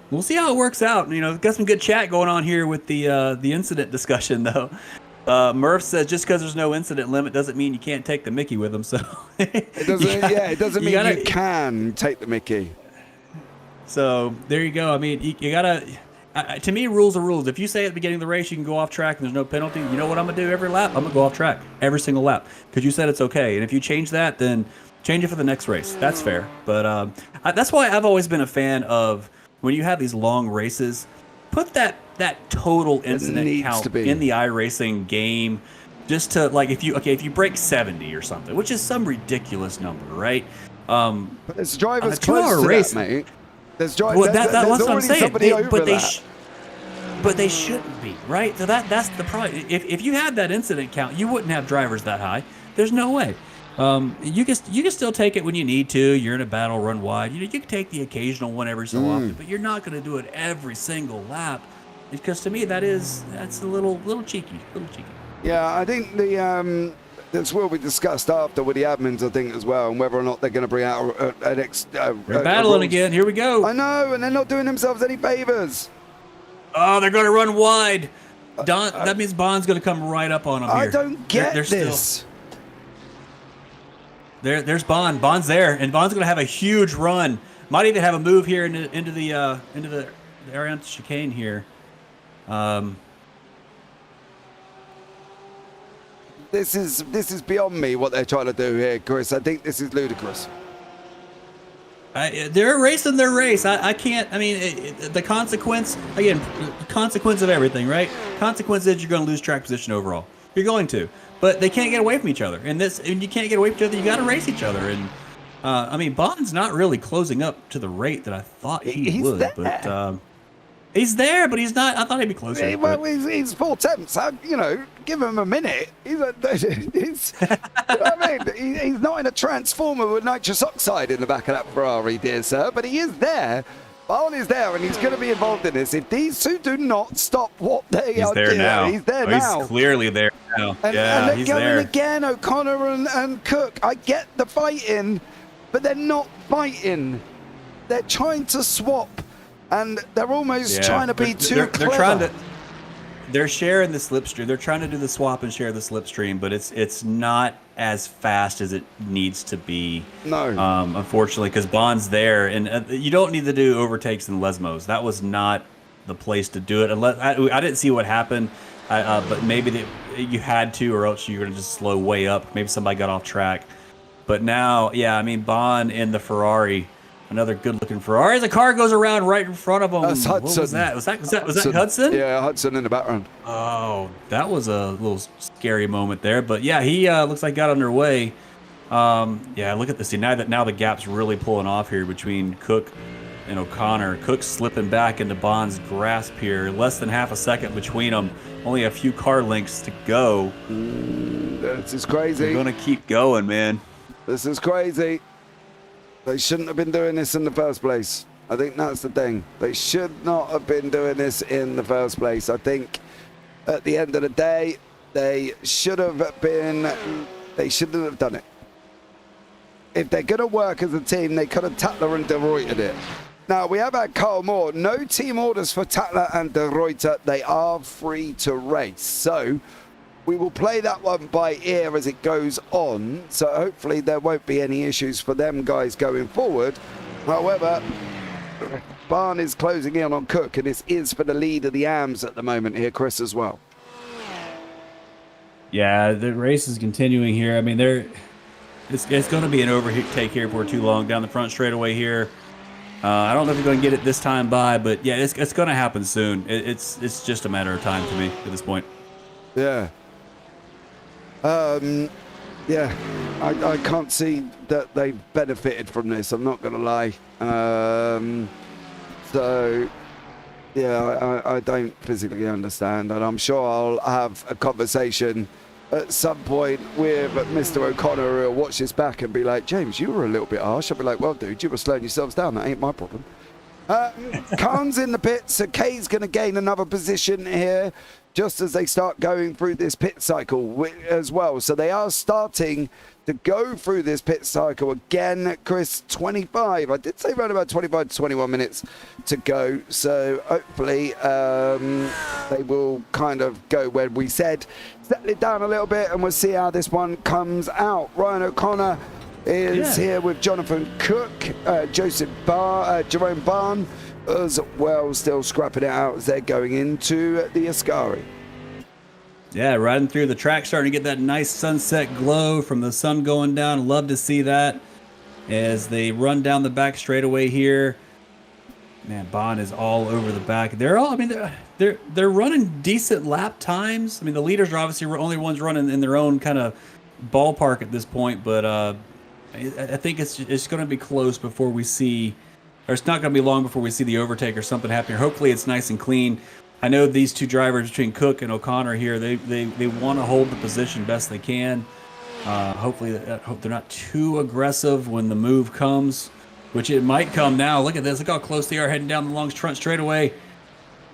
we'll see how it works out. Got some good chat going on here with the incident discussion, though. Murph says just because there's no incident limit doesn't mean you can't take the Mickey with them. So it doesn't mean you can take the Mickey. So there you go. I mean, you gotta. To me, rules are rules. If you say at the beginning of the race you can go off track and there's no penalty, you know what I'm gonna do every lap? I'm gonna go off track every single lap because you said it's okay. And if you change that, then change it for the next race. That's fair. But that's why I've always been a fan of when you have these long races. Put that total incident count in the iRacing game, just to if you break 70 or something, which is some ridiculous number, right? But there's drivers close to race, that, mate. There's drivers. Well, that's what I'm saying. But they shouldn't be, right? So that's the problem. If you had that incident count, you wouldn't have drivers that high. There's no way. You can still take it when you need to. You're in a battle, run wide. You can take the occasional one every so often, but you're not going to do it every single lap, because to me that's a little cheeky, Yeah, I think that's what we discussed after with the admins, I think, as well, and whether or not they're going to bring out they're battling again. Here we go. I know, and they're not doing themselves any favors. Oh, they're going to run wide. That means Bond's going to come right up on them here. I don't get this. There's Bond. Bond's there, and Bond's going to have a huge run. Might even have a move here into the Ariane chicane here. This is beyond me what they're trying to do here, Chris. I think this is ludicrous. They're racing their race. I can't. I mean, the consequence of everything, right? Consequence is you're going to lose track position overall. You're going to. But they can't get away from each other. And you can't get away from each other. You got to race each other. And I mean, Bond's not really closing up to the rate that I thought he would. There. But he's there, but he's not. I thought he'd be closer. Well, he's 4 tenths. Give him a minute. He's not in a transformer with nitrous oxide in the back of that Ferrari, dear sir. But he is there. Bond is there, and he's going to be involved in this. If these two do not stop what they are doing, he's there now. He's clearly there now. And they're going again, O'Connor and Cook. I get the fighting, but they're not fighting. They're trying to swap, and they're almost trying to be too clever. They're sharing the slipstream. They're trying to do the swap and share the slipstream, but it's not as fast as it needs to be. No. Unfortunately, because Bond's there, and you don't need to do overtakes and Lesmos. That was not the place to do it. Unless I didn't see what happened, but maybe you had to, or else you're going to just slow way up. Maybe somebody got off track. But now, I mean, Bond in the Ferrari. Another good-looking Ferrari. The car goes around right in front of him. That's Hudson. What was that? Was that Hudson? Yeah, Hudson in the background. Oh, that was a little scary moment there. But yeah, he looks like got underway. Look at this. See, now the gap's really pulling off here between Cook and O'Connor. Cook's slipping back into Bond's grasp here. Less than half a second between them. Only a few car lengths to go. This is crazy. We're gonna keep going, man. This is crazy. They shouldn't have been doing this in the first place. I think that's the thing. They should not have been doing this in the first place. I think at the end of the day, they shouldn't have done it. If they're going to work as a team, they could have Tatler and De Ruyter it. Now, we have had Carl Moore. No team orders for Tatler and De Ruyter. They are free to race. So we will play that one by ear as it goes on. So hopefully there won't be any issues for them guys going forward. However, Barn is closing in on Cook, and this is for the lead of the AMs at the moment here, Chris, as well. Yeah, the race is continuing here. I mean, it's going to be an overtake here for too long down the front straightaway here. I don't know if you're going to get it this time by, but yeah, it's going to happen soon. It's just a matter of time to me at this point. Yeah. Yeah, I can't see that they've benefited from this. I'm not going to lie. So, yeah, I don't physically understand, and I'm sure I'll have a conversation at some point with Mr. O'Connor, who'll watch this back and be like, James, you were a little bit harsh. I'll be like, well, dude, you were slowing yourselves down. That ain't my problem. Khan's in the pit, so Kay's going to gain another position here just as they start going through this pit cycle as well. So they are starting to go through this pit cycle again. Chris, 25. I did say around about 25 to 21 minutes to go. So hopefully they will kind of go where we said. Settle it down a little bit and we'll see how this one comes out. Ryan O'Connor is here with Jonathan Cook, Jerome Barn as well, still scrapping it out as they're going into the Ascari. Yeah, riding through the track, starting to get that nice sunset glow from the sun going down. Love to see that as they run down the back straightaway here. Man, Bond is all over the back. They're running decent lap times. I mean, the leaders are obviously the only ones running in their own kind of ballpark at this point, but I think it's going to be close before we see, or it's not going to be long before we see the overtake or something happen. Hopefully it's nice and clean. I know these two drivers between Cook and O'Connor here, they want to hold the position best they can. Hopefully hope they're not too aggressive when the move comes, which it might come now. Look at this. Look how close they are heading down the long front straightaway.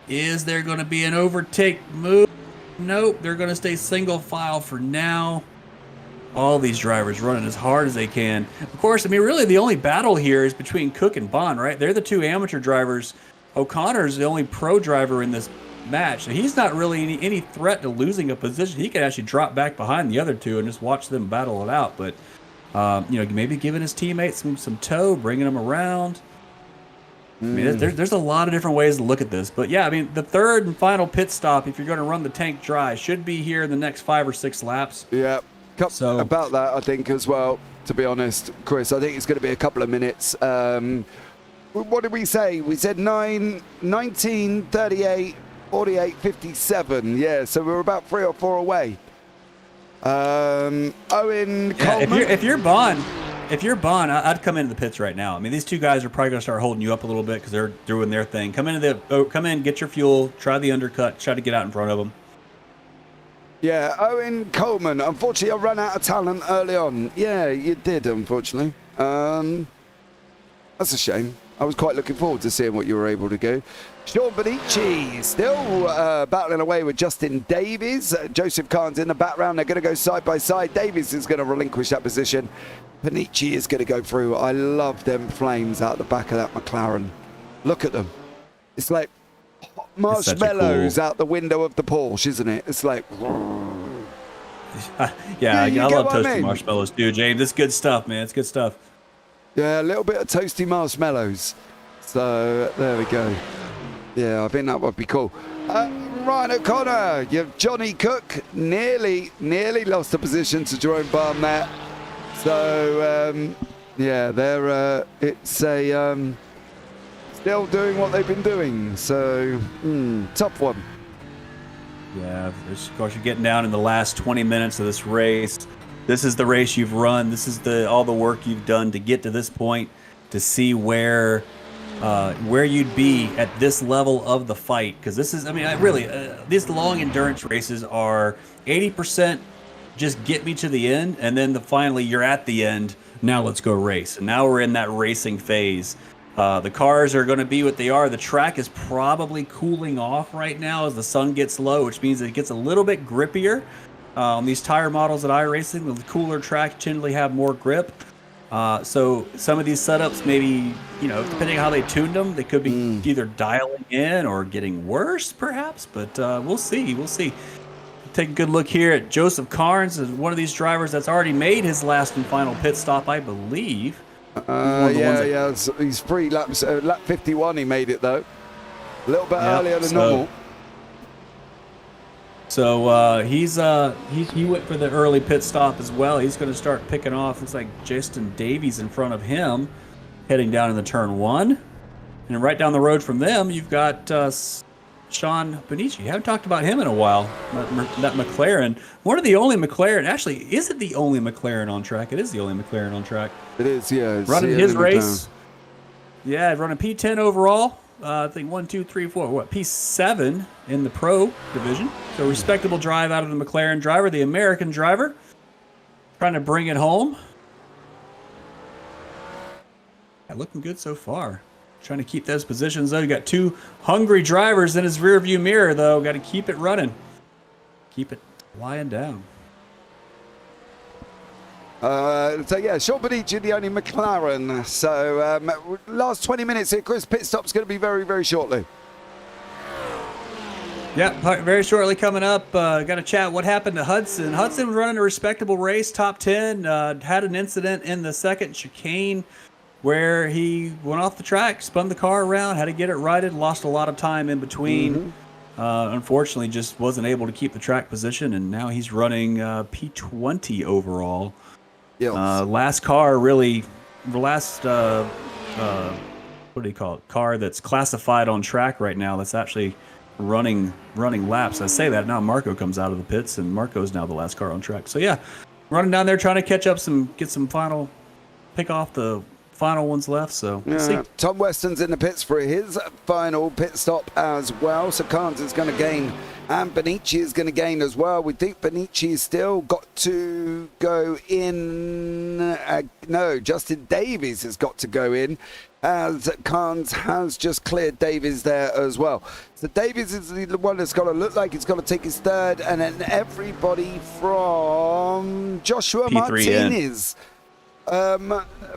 Is there going to be an overtake move? Nope. They're going to stay single file for now. All these drivers running as hard as they can. Of course, I mean, really the only battle here is between Cook and Bond, right? They're the two amateur drivers. O'Connor's the only pro driver in this match. So he's not really any threat to losing a position. He could actually drop back behind the other two and just watch them battle it out. But, maybe giving his teammates some tow, bringing them around. I mean, there's a lot of different ways to look at this. But, yeah, I mean, the third and final pit stop, if you're going to run the tank dry, should be here in the next 5 or 6 laps. Yeah. So about that, I think, as well, to be honest, Chris, I think it's going to be a couple of minutes. What did we say? We said 19, 38, 48, 57. Yeah, so we're about 3 or 4 away. Owen Coleman. If you're Bond, I'd come into the pits right now. I mean, these two guys are probably going to start holding you up a little bit because they're doing their thing. Come in, get your fuel, try the undercut, try to get out in front of them. Yeah, Owen Coleman. Unfortunately, I ran out of talent early on. Yeah, you did, unfortunately. That's a shame. I was quite looking forward to seeing what you were able to do. Sean Benici still battling away with Justin Davies. Joseph Khan's in the background. They're going to go side by side. Davies is going to relinquish that position. Benici is going to go through. I love them flames out the back of that McLaren. Look at them. It's like marshmallows out the window of the Porsche, isn't it? It's like... yeah, I love toasted marshmallows too, James. It's good stuff, man. It's good stuff. Yeah, a little bit of toasty marshmallows. So there we go. Yeah, I think that would be cool. Ryan O'Connor, you have Johnny Cook nearly lost the position to Jerome Barn there. So yeah, they're still doing what they've been doing. So tough one. Yeah, of course you're getting down in the last 20 minutes of this race. This is the race you've run. This is all the work you've done to get to this point, to see where you'd be at this level of the fight. Because this is, I mean, these long endurance races are 80% just get me to the end, and then finally you're at the end. Now let's go race. And now we're in that racing phase. The cars are going to be what they are. The track is probably cooling off right now as the sun gets low, which means it gets a little bit grippier. On these tire models at iRacing, the cooler tracks generally have more grip. So some of these setups, maybe, depending on how they tuned them, they could be either dialing in or getting worse, perhaps. But we'll see. We'll see. Take a good look here at Joseph Carnes, one of these drivers that's already made his last and final pit stop, I believe. He's 3 laps. Lap 51, he made it though. A little bit earlier than normal. So he went for the early pit stop as well. He's going to start picking off. Looks like Justin Davies in front of him, heading down in the turn 1. And right down the road from them, you've got Sean Benici. Haven't talked about him in a while. That McLaren, one of the only McLaren. Actually, is it the only McLaren on track? It is the only McLaren on track. It is, yeah. Running his race. Yeah, running P10 overall. I think 1, 2, 3, 4. P7 in the Pro division. So respectable drive out of the McLaren driver, the American driver, trying to bring it home. Yeah, looking good so far. Trying to keep those positions though. You got 2 hungry drivers in his rear view mirror though. Got to keep it running. Keep it lying down. Sean Benici, the only McLaren. So last 20 minutes here, Chris. Pit stop's going to be very, very shortly. Yeah, very shortly coming up. Got to chat what happened to Hudson. Hudson was running a respectable race, top 10. Had an incident in the second chicane where he went off the track, spun the car around, had to get it righted, lost a lot of time in between. Unfortunately, just wasn't able to keep the track position, and now he's running P20 overall. Yes. Last car really, what do you call it? Car that's classified on track right now. That's actually running laps. I say that now. Marco comes out of the pits, and Marco's now the last car on track. So yeah, running down there trying to catch up get some final, pick off the final ones left. So we'll see. Tom Weston's in the pits for his final pit stop as well. So Carnes is going to gain, and Benici is going to gain as well. We think Benici's still got to go in. No, Justin Davies has got to go in, as Carnes has just cleared Davies there as well. So Davies is the one that's got to look like he's got to take his third, and then everybody from Joshua Martinez.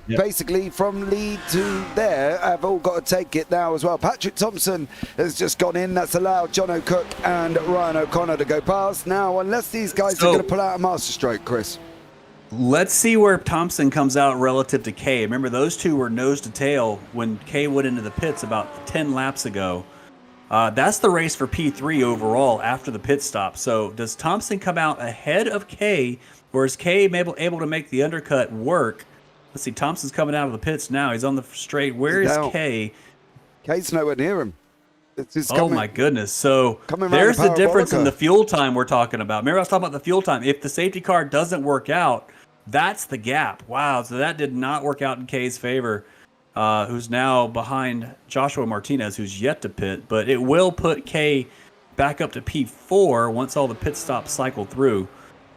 Basically from lead to there have all got to take it now as well. Patrik Thomsen has just gone in. That's allowed John O'Cook and Ryan O'Connor to go past. Now, unless these guys are going to pull out a masterstroke, Chris. Let's see where Thomsen comes out relative to Kay. Remember, those two were nose to tail when Kay went into the pits about 10 laps ago. That's the race for P3 overall after the pit stop. So does Thomsen come out ahead of Kay, or is Kay able to make the undercut work? Let's see, Thompson's coming out of the pits now. He's on the straight. Where is Kay? Kay's nowhere near him. My goodness. So there's the difference in the fuel time we're talking about. Remember I was talking about the fuel time. If the safety car doesn't work out, that's the gap. Wow, so that did not work out in Kay's favor, who's now behind Joshua Martinez, who's yet to pit. But it will put Kay back up to P4 once all the pit stops cycle through.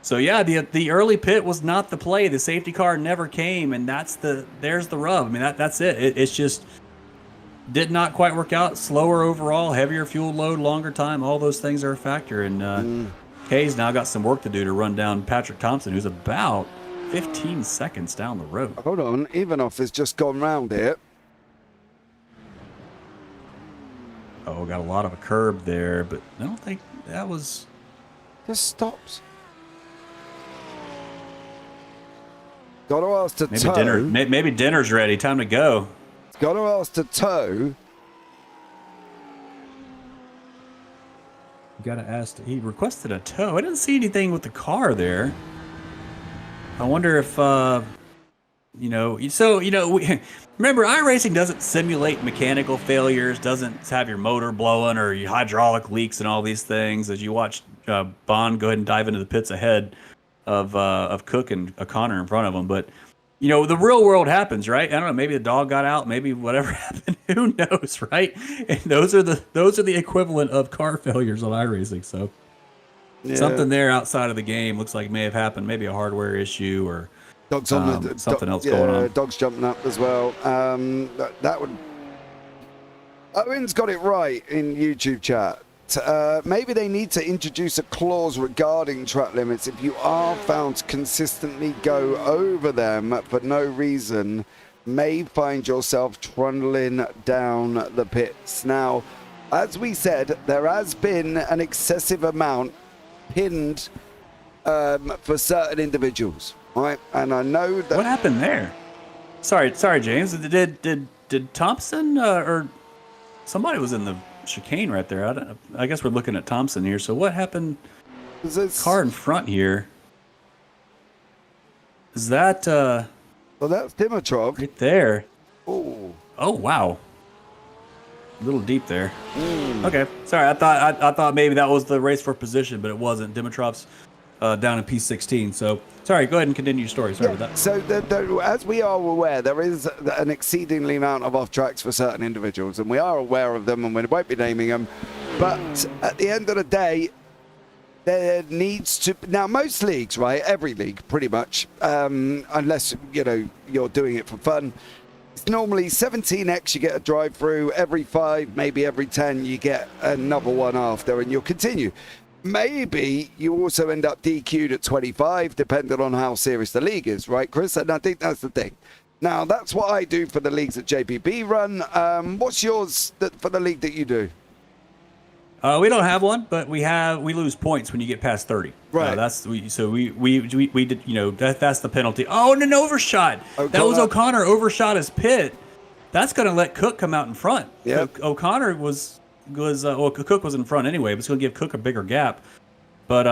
So yeah, the early pit was not the play. The safety car never came, and there's the rub. I mean, that's it. It's just did not quite work out. Slower overall, heavier fuel load, longer time. All those things are a factor. And Kay's now got some work to do to run down Patrik Thomsen, who's about 15 seconds down the road. Hold on, Ivanov has just gone round it. Oh, got a lot of a curb there, but I don't think that was. Just stops. Got to ask to tow. Maybe dinner's ready. Time to go. Got to ask to tow. Got to ask. He requested a tow. I didn't see anything with the car there. I wonder if, remember, iRacing doesn't simulate mechanical failures, doesn't have your motor blowing or your hydraulic leaks and all these things. As you watch Bond go ahead and dive into the pits ahead of Cook and O'Connor in front of him. But, the real world happens, right? I don't know, maybe the dog got out, maybe whatever happened, who knows, right? And those are the equivalent of car failures on iRacing. So something there outside of the game looks like may have happened, maybe a hardware issue or Dogs on something else going on. Dogs jumping up as well. That would Owen's got it right in YouTube chat. Maybe they need to introduce a clause regarding track limits. If you are found to consistently go over them for no reason, may find yourself trundling down the pits. Now, as we said, there has been an excessive amount pinned for certain individuals, right? And I know that... What happened there? Sorry, James. Did Thompson or somebody was in the chicane right there? I guess we're looking at Thomsen here. So what happened? Is this... Car in front here. Is that... Well, that's Dimitrov. Right there. Oh. Oh, wow. A little deep there. Okay, sorry. I thought maybe that was the race for position, but it wasn't. Dimitrov's down in P16. So sorry. Go ahead and continue your story. Sorry about that. So as we are aware, there is an exceedingly amount of off tracks for certain individuals, and we are aware of them, and we won't be naming them. But at the end of the day, there needs to now most leagues, right? Every league, pretty much, unless you're doing it for fun. It's normally 17x you get a drive through, every 5, maybe every 10 you get another one after, and you'll continue. Maybe you also end up DQ'd at 25, depending on how serious the league is, right, Chris? And I think that's the thing. Now, that's what I do for the leagues that JPB run. What's yours for the league that you do? We don't have one, but we lose points when you get past 30. Right. We did, that's the penalty. Oh, and an overshot. That was O'Connor overshot his pit. That's going to let Cook come out in front. Yeah. O'Connor Cook was in front anyway, but it's going to give Cook a bigger gap. But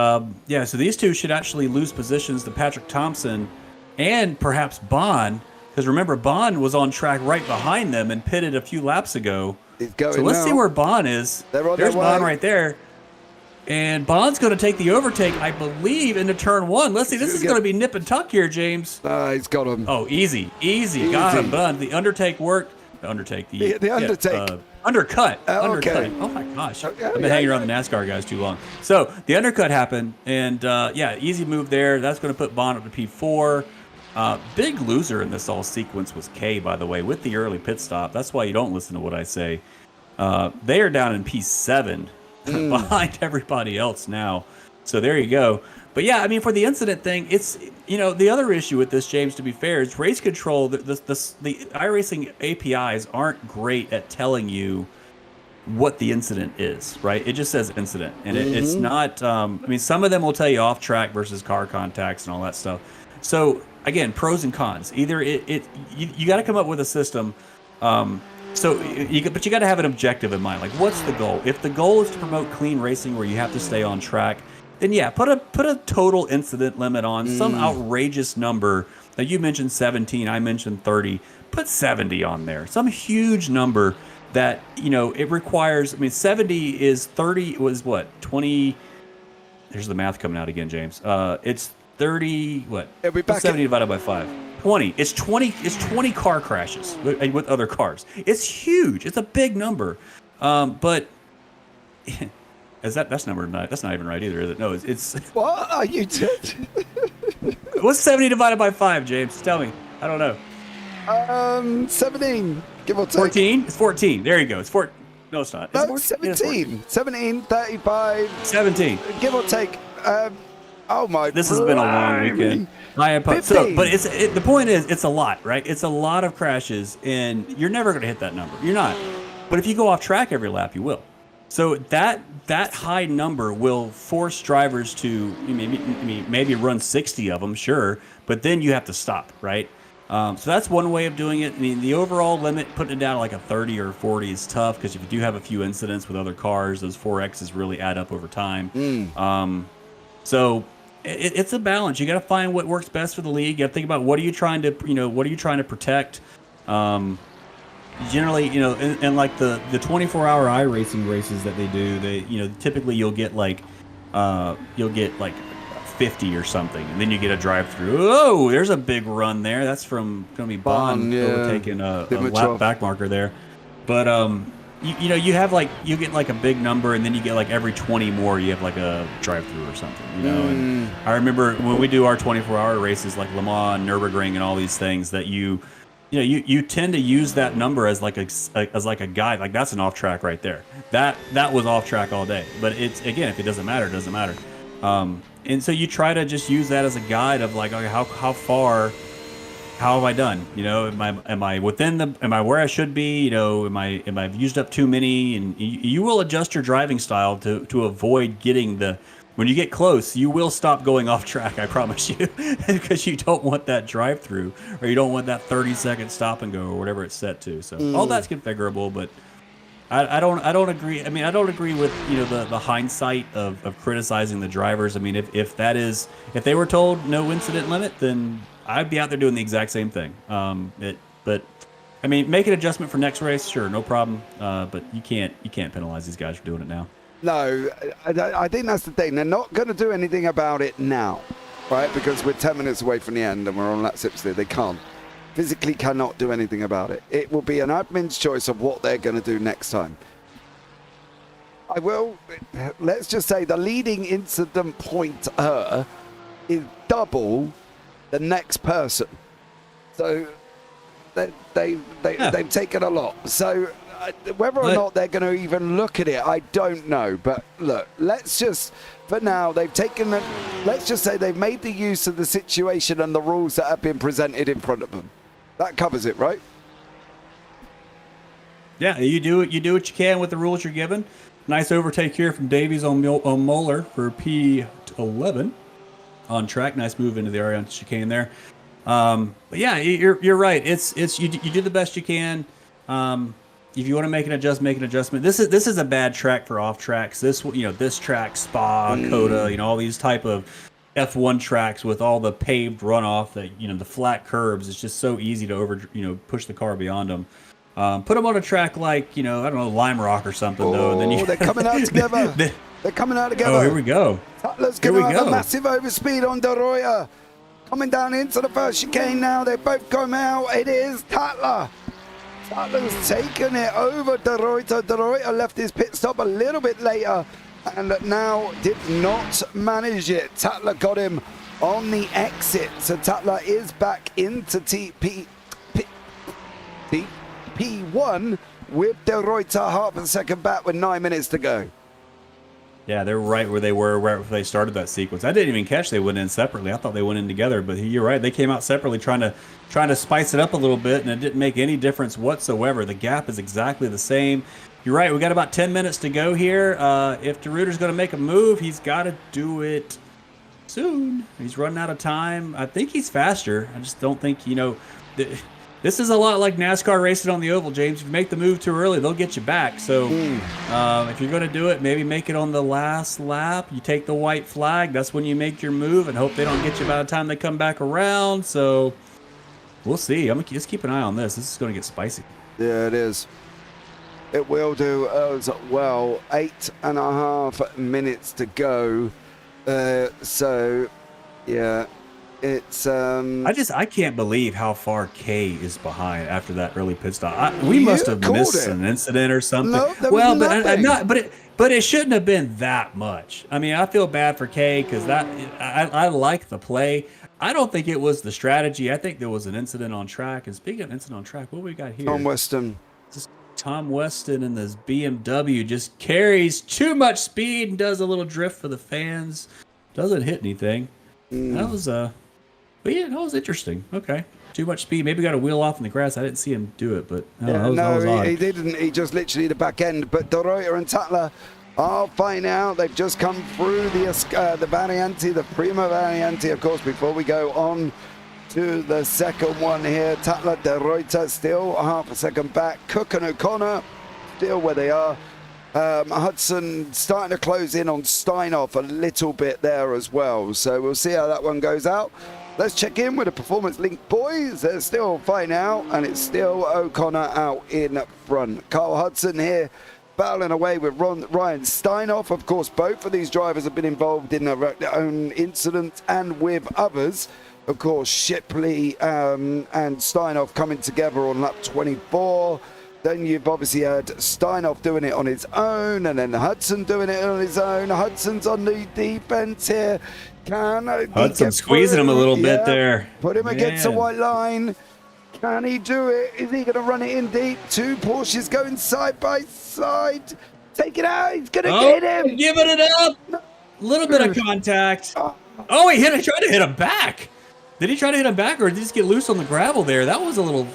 so these two should actually lose positions to Patrik Thomsen and perhaps Bond, because remember Bond was on track right behind them and pitted a few laps ago. So let's see where Bond is. There's Bond right there. And Bond's going to take the overtake, I believe, into turn 1. Let's see. This is going to be nip and tuck here, James. He's got him. Oh, easy. Got him. Bond. The undertake worked. The undertake. Undercut. Okay. Oh, my gosh. I've been hanging around the NASCAR guys too long. So the undercut happened. And, easy move there. That's going to put Bond up to P4. Big loser in this all sequence was K, by the way, with the early pit stop. That's why you don't listen to what I say. They are down in P7 behind everybody else now. So there you go. But yeah, I mean, for the incident thing, it's, the other issue with this, James, to be fair, is race control. The iRacing APIs aren't great at telling you what the incident is, right? It just says incident. And it's not, some of them will tell you off track versus car contacts and all that stuff. So again, pros and cons. Either you got to come up with a system. But you got to have an objective in mind. Like, what's the goal? If the goal is to promote clean racing, where you have to stay on track, then yeah, put a total incident limit on some outrageous number. Now you mentioned 17, I mentioned 30. Put 70 on there. Some huge number that it requires. 70 is 30 was what 20. There's the math coming out again, James. It's 30, what? 70 divided by 5. 20. It's 20. It's 20 car crashes with other cars. It's huge. It's a big number. But that's not even right either, is it? No, it's. What are you doing? What's 70 divided by 5, James? Tell me. I don't know. 17. Give or take. 14. It's 14. There you go. It's 14. No, it's not. No, 17. 17, 35. 17. Give or take. Oh my! This has been a long weekend. The point is, it's a lot, right? It's a lot of crashes, and you're never going to hit that number. You're not. But if you go off track every lap, you will. So that high number will force drivers to maybe run 60 of them, sure, but then you have to stop, right? So that's one way of doing it. The overall limit, putting it down like a 30 or 40 is tough, because if you do have a few incidents with other cars, those 4Xs really add up over time. So it's a balance. You got to find what works best for the league. You got to think about what are you trying to protect. Generally, and like the 24-hour iRacing races that they do, typically you'll get like 50 or something, and then you get a drive-through. Oh, there's a big run there. That's going to be Bond taking a lap back marker there. But you get like a big number, and then you get like every 20 more you have like a drive-through or something. And I remember when we do our 24-hour races like Le Mans, Nürburgring, and all these things, that you tend to use that number as like a guide. Like that's an off track right there. That was off track all day. But it's, again, if it doesn't matter, it doesn't matter. And so you try to just use that as a guide of like, okay, how far, how have I done? Am I within am I where I should be? Am I used up too many? And you will adjust your driving style to avoid getting when you get close, you will stop going off track, I promise you, because you don't want that drive through, or you don't want that 30-second stop and go, or whatever it's set to. So all that's configurable, but I don't agree. I mean, I don't agree with the hindsight of criticizing the drivers. I mean, if they were told no incident limit, then I'd be out there doing the exact same thing. But I mean, make an adjustment for next race, sure, no problem. But you can't penalize these guys for doing it now. No, I think that's the thing. They're not going to do anything about it now, right? Because we're 10 minutes away from the end and we're on lap 60. They can't. Physically cannot do anything about it. It will be an admin's choice of what they're going to do next time. Let's just say the leading incident pointer is double the next person. So they've taken a lot. So whether or not they're going to even look at it, I don't know. But look, let's just, for now, let's just say they've made the use of the situation and the rules that have been presented in front of them. That covers it, right? Yeah, you do what you can with the rules you're given. Nice overtake here from Davies on Moeller for P11 on track. Nice move into the area on chicane there. But yeah, you're right. It's you do the best you can. If you want to make an adjustment. This is a bad track for off tracks. This track, Spa, Coda, all these type of F1 tracks with all the paved runoff that the flat curbs. It's just so easy to push the car beyond them. Put them on a track like I don't know, Lime Rock or something though. And then they're coming out together. They're coming out together. Oh, here we go. Let's give a massive overspeed on De Ruyter. Coming down into the first chicane now. They both come out. It is Tatler. Tatler's taken it over De Ruyter. De Ruyter left his pit stop a little bit later and now did not manage it. Tatler got him on the exit. So Tatler is back into P1 with De Ruyter half a second back with 9 minutes to go. Yeah, they're right where they were right before they started that sequence. I didn't even catch they went in separately. I thought they went in together, but you're right. They came out separately trying to spice it up a little bit, and it didn't make any difference whatsoever. The gap is exactly the same. You're right. We got about 10 minutes to go here. If De Ruyter's going to make a move, he's got to do it soon. He's running out of time. I think he's faster. I just don't think, this is a lot like NASCAR racing on the oval, James. If you make the move too early, they'll get you back. So if you're going to do it, maybe make it on the last lap. You take the white flag. That's when you make your move and hope they don't get you by the time they come back around. So we'll see. Just keep an eye on this. This is going to get spicy. Yeah, it is. It will do as well. 8.5 minutes to go. So, yeah. It's I can't believe how far K is behind after that early pit stop. We must have missed an incident or something. No, but it shouldn't have been that much. I mean, I feel bad for K because I like the play. I don't think it was the strategy. I think there was an incident on track. And speaking of incident on track, what we got here? Tom Weston. Tom Weston in this BMW just carries too much speed and does a little drift for the fans. Doesn't hit anything. That was But yeah, that was interesting. Okay. Too much speed. Maybe got a wheel off in the grass. I didn't see him do it, but that was odd. He didn't. He just literally the back end. But De Ruyter and Tatler are fine out. They've just come through the Variante, the Prima Variante, of course, before we go on to the second one here. Tatler, De Ruyter still half a second back. Cook and O'Connor still where they are. Hudson starting to close in on Steinhoff a little bit there as well. So we'll see how that one goes out. Let's check in with the Performance Link boys. They're still fine out, and it's still O'Connor out in front. Carl Hudson here battling away with Ryan Steinhoff. Of course, both of these drivers have been involved in their own incidents and with others. Of course, Shipley and Steinhoff coming together on lap 24. Then you've obviously had Steinhoff doing it on his own, and then Hudson doing it on his own. Hudson's on the defense here. Hudson squeezing him a little bit there. Put him against the white line. Can he do it? Is he going to run it in deep? Two Porsches going side by side. Take it out. He's going to get him. Giving it up. A little bit of contact. Oh, he tried to hit him back. Did he try to hit him back, or did he just get loose on the gravel there? That was a little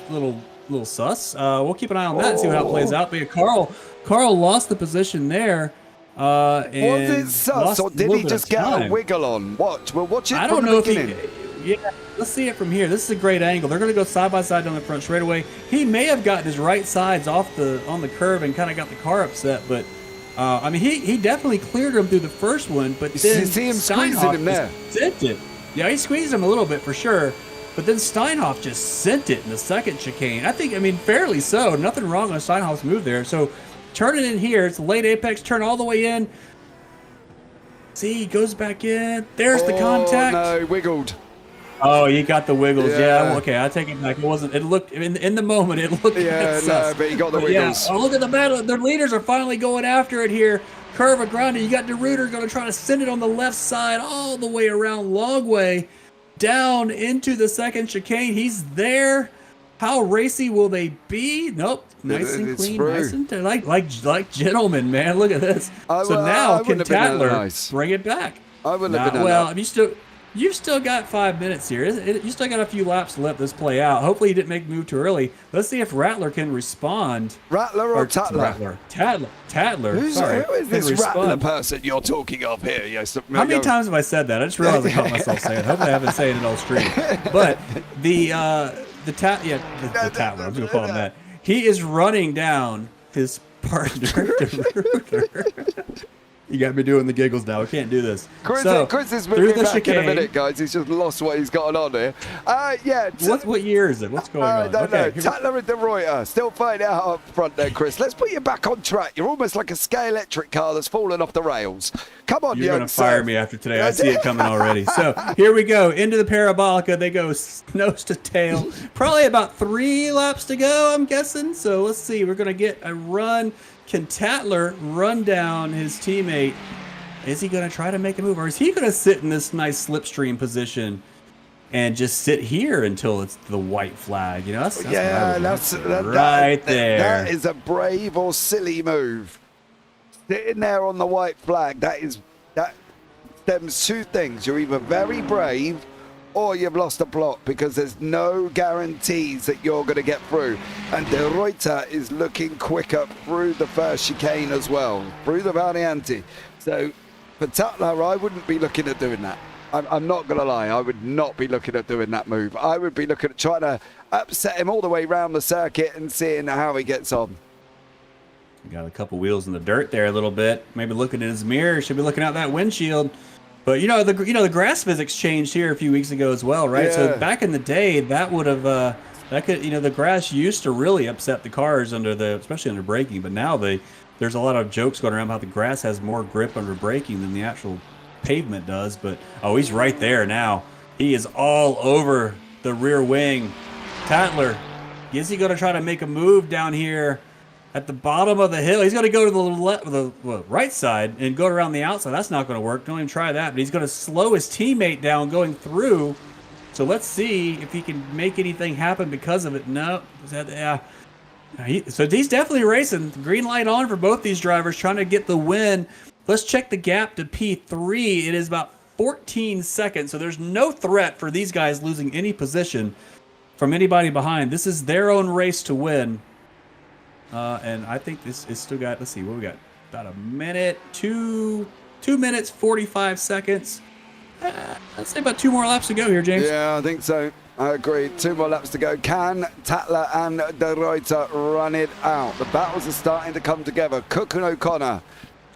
sus. We'll keep an eye on that and see how it plays out. But yeah, Carl lost the position there. Was it sus, or did he just get a wiggle on? We'll watch it. I don't know if yeah, let's see it from here. This is a great angle. They're going to go side by side down the front straightaway. He may have gotten his right sides on the curve and kind of got the car upset, but I mean, he definitely cleared him through the first one, but then you see him squeezing him there. Sent it. Yeah, he squeezed him a little bit for sure, but then Steinhoff just sent it in the second chicane. I mean, fairly so. Nothing wrong on Steinhoff's move there. So turn it in here. It's a late apex turn all the way in. See, he goes back in. There's the contact. No, he wiggled. Oh, you got the wiggles. Yeah, okay, I take it back. It wasn't. It looked in the moment. It looked. Yeah, no, but he got the wiggles. Yeah. Oh, look at the battle. Their leaders are finally going after it here. Curve of ground. You got DeRuyter going to try to send it on the left side all the way around Longway, down into the second chicane. He's there. How racy will they be? Nope. Nice and clean. Nice and like gentlemen, man. Look at this. So now can Tatler bring it back? I wouldn't have been. Well, You've still got 5 minutes here. You still got a few laps to let this play out. Hopefully he didn't make the move too early. Let's see if Rattler can respond. Rattler or Tatler? Tatler. Who is this Rattler person you're talking of here? Yes. How many times have I said that? I just realized I caught myself saying it. Hopefully I haven't said it all stream. But the Tatler, I'm going to call him that. He is running down his partner, DeRuyter. You got me doing the giggles now. I can't do this. Chris is moving back in a minute, guys. He's just lost what he's got on here. Yeah. What year is it? What's going on? I don't know. Tatler and DeRuyter still fighting out up front there, Chris. Let's put you back on track. You're almost like a Sky Electric car that's fallen off the rails. Come on, you're going to fire me after today. I see it coming already. So here we go. Into the Parabolica. They go nose to tail. Probably about 3 laps to go, I'm guessing. So let's see. We're going to get a run. Can Tatler run down his teammate? Is he going to try to make a move, or is he going to sit in this nice slipstream position and just sit here until it's the white flag? You know, that's right there. That is a brave or silly move. Sitting there on the white flag. That stems 2 things. You're either very brave, or you've lost a plot, because there's no guarantees that you're going to get through. And DeRuyter is looking quicker through the first chicane as well, through the Variante. So for Tatler, I wouldn't be looking at doing that. I'm not going to lie. I would not be looking at doing that move. I would be looking at trying to upset him all the way around the circuit and seeing how he gets on. Got a couple wheels in the dirt there a little bit. Maybe looking in his mirror. Should be looking out that windshield. But the grass physics changed here a few weeks ago as well, right? Yeah. So back in the day, that would have the grass used to really upset the cars especially under braking. But now there's a lot of jokes going around about the grass has more grip under braking than the actual pavement does. But he's right there now. He is all over the rear wing. Tatler, is he going to try to make a move down here? At the bottom of the hill, he's going to go to the right side and go around the outside. That's not going to work. Don't even try that. But he's going to slow his teammate down going through. So let's see if he can make anything happen because of it. No. So he's definitely racing. Green light on for both these drivers, trying to get the win. Let's check the gap to P3. It is about 14 seconds. So there's no threat for these guys losing any position from anybody behind. This is their own race to win. And I think this is still got, let's see, what we got? About a minute, 2 minutes, 45 seconds. Let's say about 2 more laps to go here, James. Yeah, I think so. I agree. 2 more laps to go. Can Tatler and DeRuyter run it out? The battles are starting to come together. Cook and O'Connor.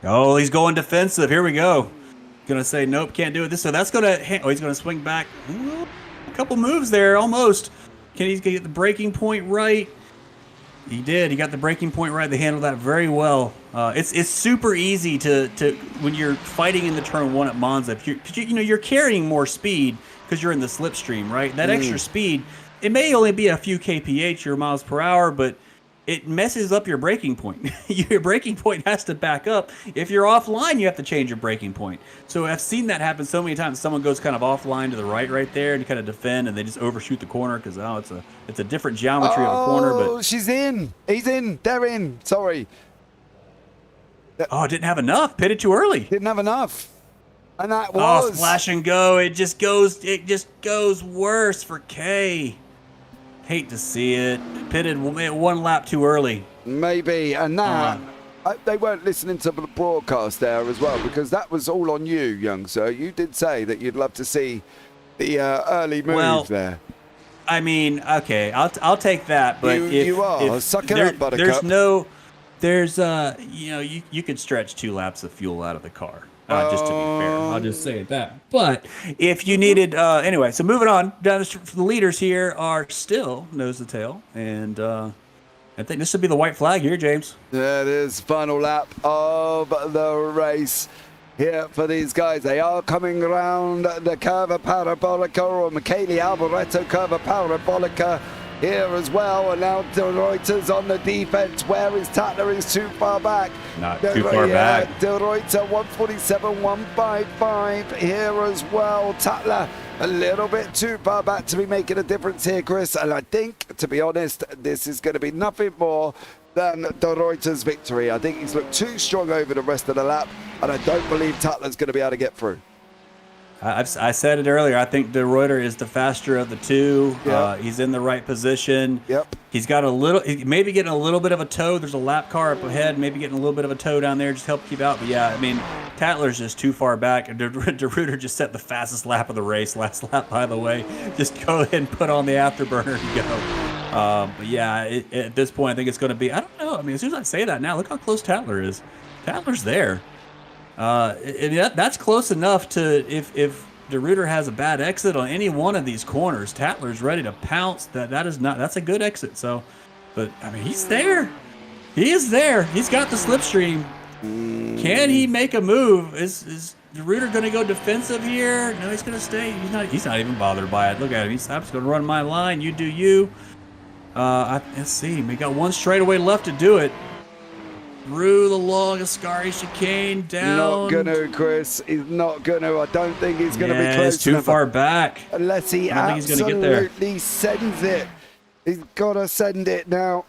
Oh, he's going defensive. Here we go. Gonna say, nope, can't do it. He's gonna swing back. A couple moves there, almost. Can he get the braking point right? He did. He got the braking point right. They handled that very well. It's super easy to when you're fighting in the turn 1 at Monza. Because you're carrying more speed because you're in the slipstream, right? That extra speed, it may only be a few kph or miles per hour, but it messes up your braking point. Your braking point has to back up. If you're offline, you have to change your braking point. So I've seen that happen so many times. Someone goes kind of offline to the right there, and you kind of defend, and they just overshoot the corner because it's a different geometry of a corner. But she's in. He's in. They're in. Sorry. Didn't have enough. Pitted too early. Didn't have enough. And that was flash and go. It just goes worse for K. Hate to see it. Pitted one lap too early. Maybe, and that they weren't listening to the broadcast there as well, because that was all on you, young sir. You did say that you'd love to see the early move there. I mean, okay, I'll take that, but if suck it up, Buttercup. You could stretch 2 laps of fuel out of the car. Just to be fair, I'll just say that. But if you needed, anyway, so moving on, down the leaders here are still nose to tail, and I think this should be the white flag here, James. There it is, final lap of the race here for these guys. They are coming around the Curva Parabolica, or Michele Alboreto Curva Parabolica here as well, and now De Ruyter's on the defense. Where is Tatler? He's too far back. Not too far back. De Ruyter 147, 155 here as well. Tatler a little bit too far back to be making a difference here, Chris. And I think, to be honest, this is going to be nothing more than De Ruyter's victory. I think he's looked too strong over the rest of the lap, and I don't believe Tatler's going to be able to get through. I said it earlier. I think De Ruyter is the faster of the two. Yep. He's in the right position. Yep. He's got maybe getting a little bit of a tow. There's a lap car up ahead, maybe getting a little bit of a tow down there, just help keep out. But yeah, I mean, Tatler's just too far back. De Ruyter just set the fastest lap of the race, last lap, by the way. Just go ahead and put on the afterburner and go. But yeah, at this point, I think it's going to be, I don't know. I mean, as soon as I say that now, look how close Tatler is. Tatler's there. That's close enough to if De Ruyter has a bad exit on any one of these corners, Tatler's ready to pounce. That's a good exit. So, but I mean, he's there. He is there. He's got the slipstream. Can he make a move? Is De Ruyter going to go defensive here? No, he's going to stay. He's not even bothered by it. Look at him. I'm just going to run my line. You do you. Let's see. We got one straightaway left to do it. Through the long Ascari chicane down. Not gonna, Chris. He's not gonna. I don't think he's gonna be close. It's too far back. Unless he absolutely sends it. He's gotta send it now.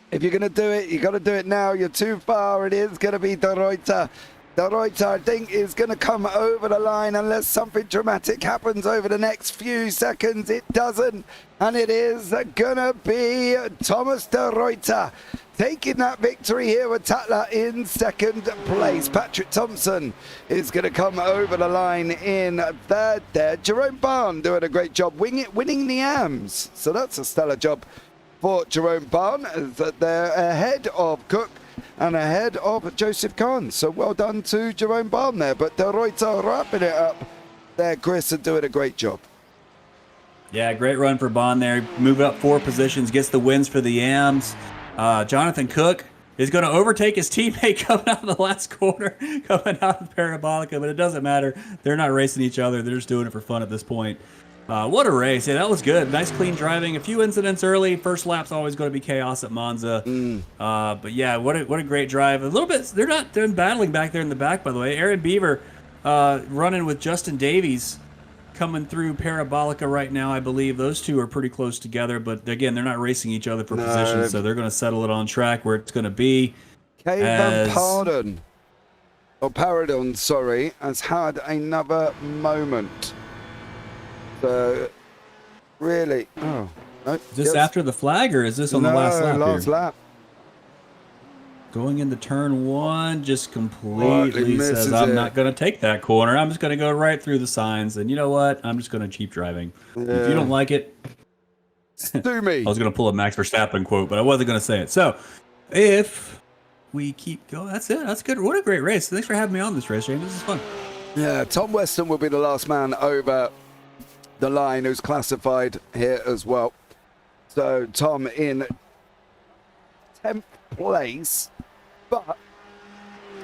If you're gonna do it, you gotta do it now. You're too far. It is gonna be De Ruyter. De Ruyter, I think, is gonna come over the line unless something dramatic happens over the next few seconds. It doesn't, and it is gonna be Thomas De Ruyter taking that victory here with Tatler in second place. Patrik Thomsen is going to come over the line in third there. Jerome Barn doing a great job winning the AMS. So that's a stellar job for Jerome Barn. They're ahead of Cook and ahead of Joseph Kahn. So well done to Jerome Barn there. But De Ruyter wrapping it up there, Chris, and doing a great job. Yeah, great run for Bond there. Move up 4 positions, gets the wins for the AMS. Jonathan Cook is going to overtake his teammate coming out of the last corner, coming out of Parabolica, but it doesn't matter. They're not racing each other. They're just doing it for fun at this point. What a race. Yeah, that was good. Nice, clean driving. A few incidents early. First lap's always going to be chaos at Monza. But yeah, what a great drive. A little bit, they're battling back there in the back, by the way. Aaron Beaver running with Justin Davies coming through Parabolica right now, I believe. Those two are pretty close together, but again, they're not racing each other for position, so they're going to settle it on track where it's going to be. Paradon, sorry, has had another moment. So, really, no. Is this after the flag, or is this on the last lap? Last lap. Going into turn 1, just completely says, I'm not going to take that corner. I'm just going to go right through the signs. And you know what? I'm just going to keep driving. Yeah. If you don't like it, do me. I was going to pull a Max Verstappen quote, but I wasn't going to say it. So if we keep going, that's it. That's good. What a great race. Thanks for having me on this race, James. This is fun. Yeah, Tom Weston will be the last man over the line who's classified here as well. So Tom in 10th place. But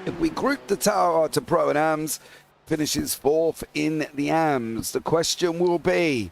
if we group the Tower to Pro and AMS, finishes 4th in the AMS. The question will be,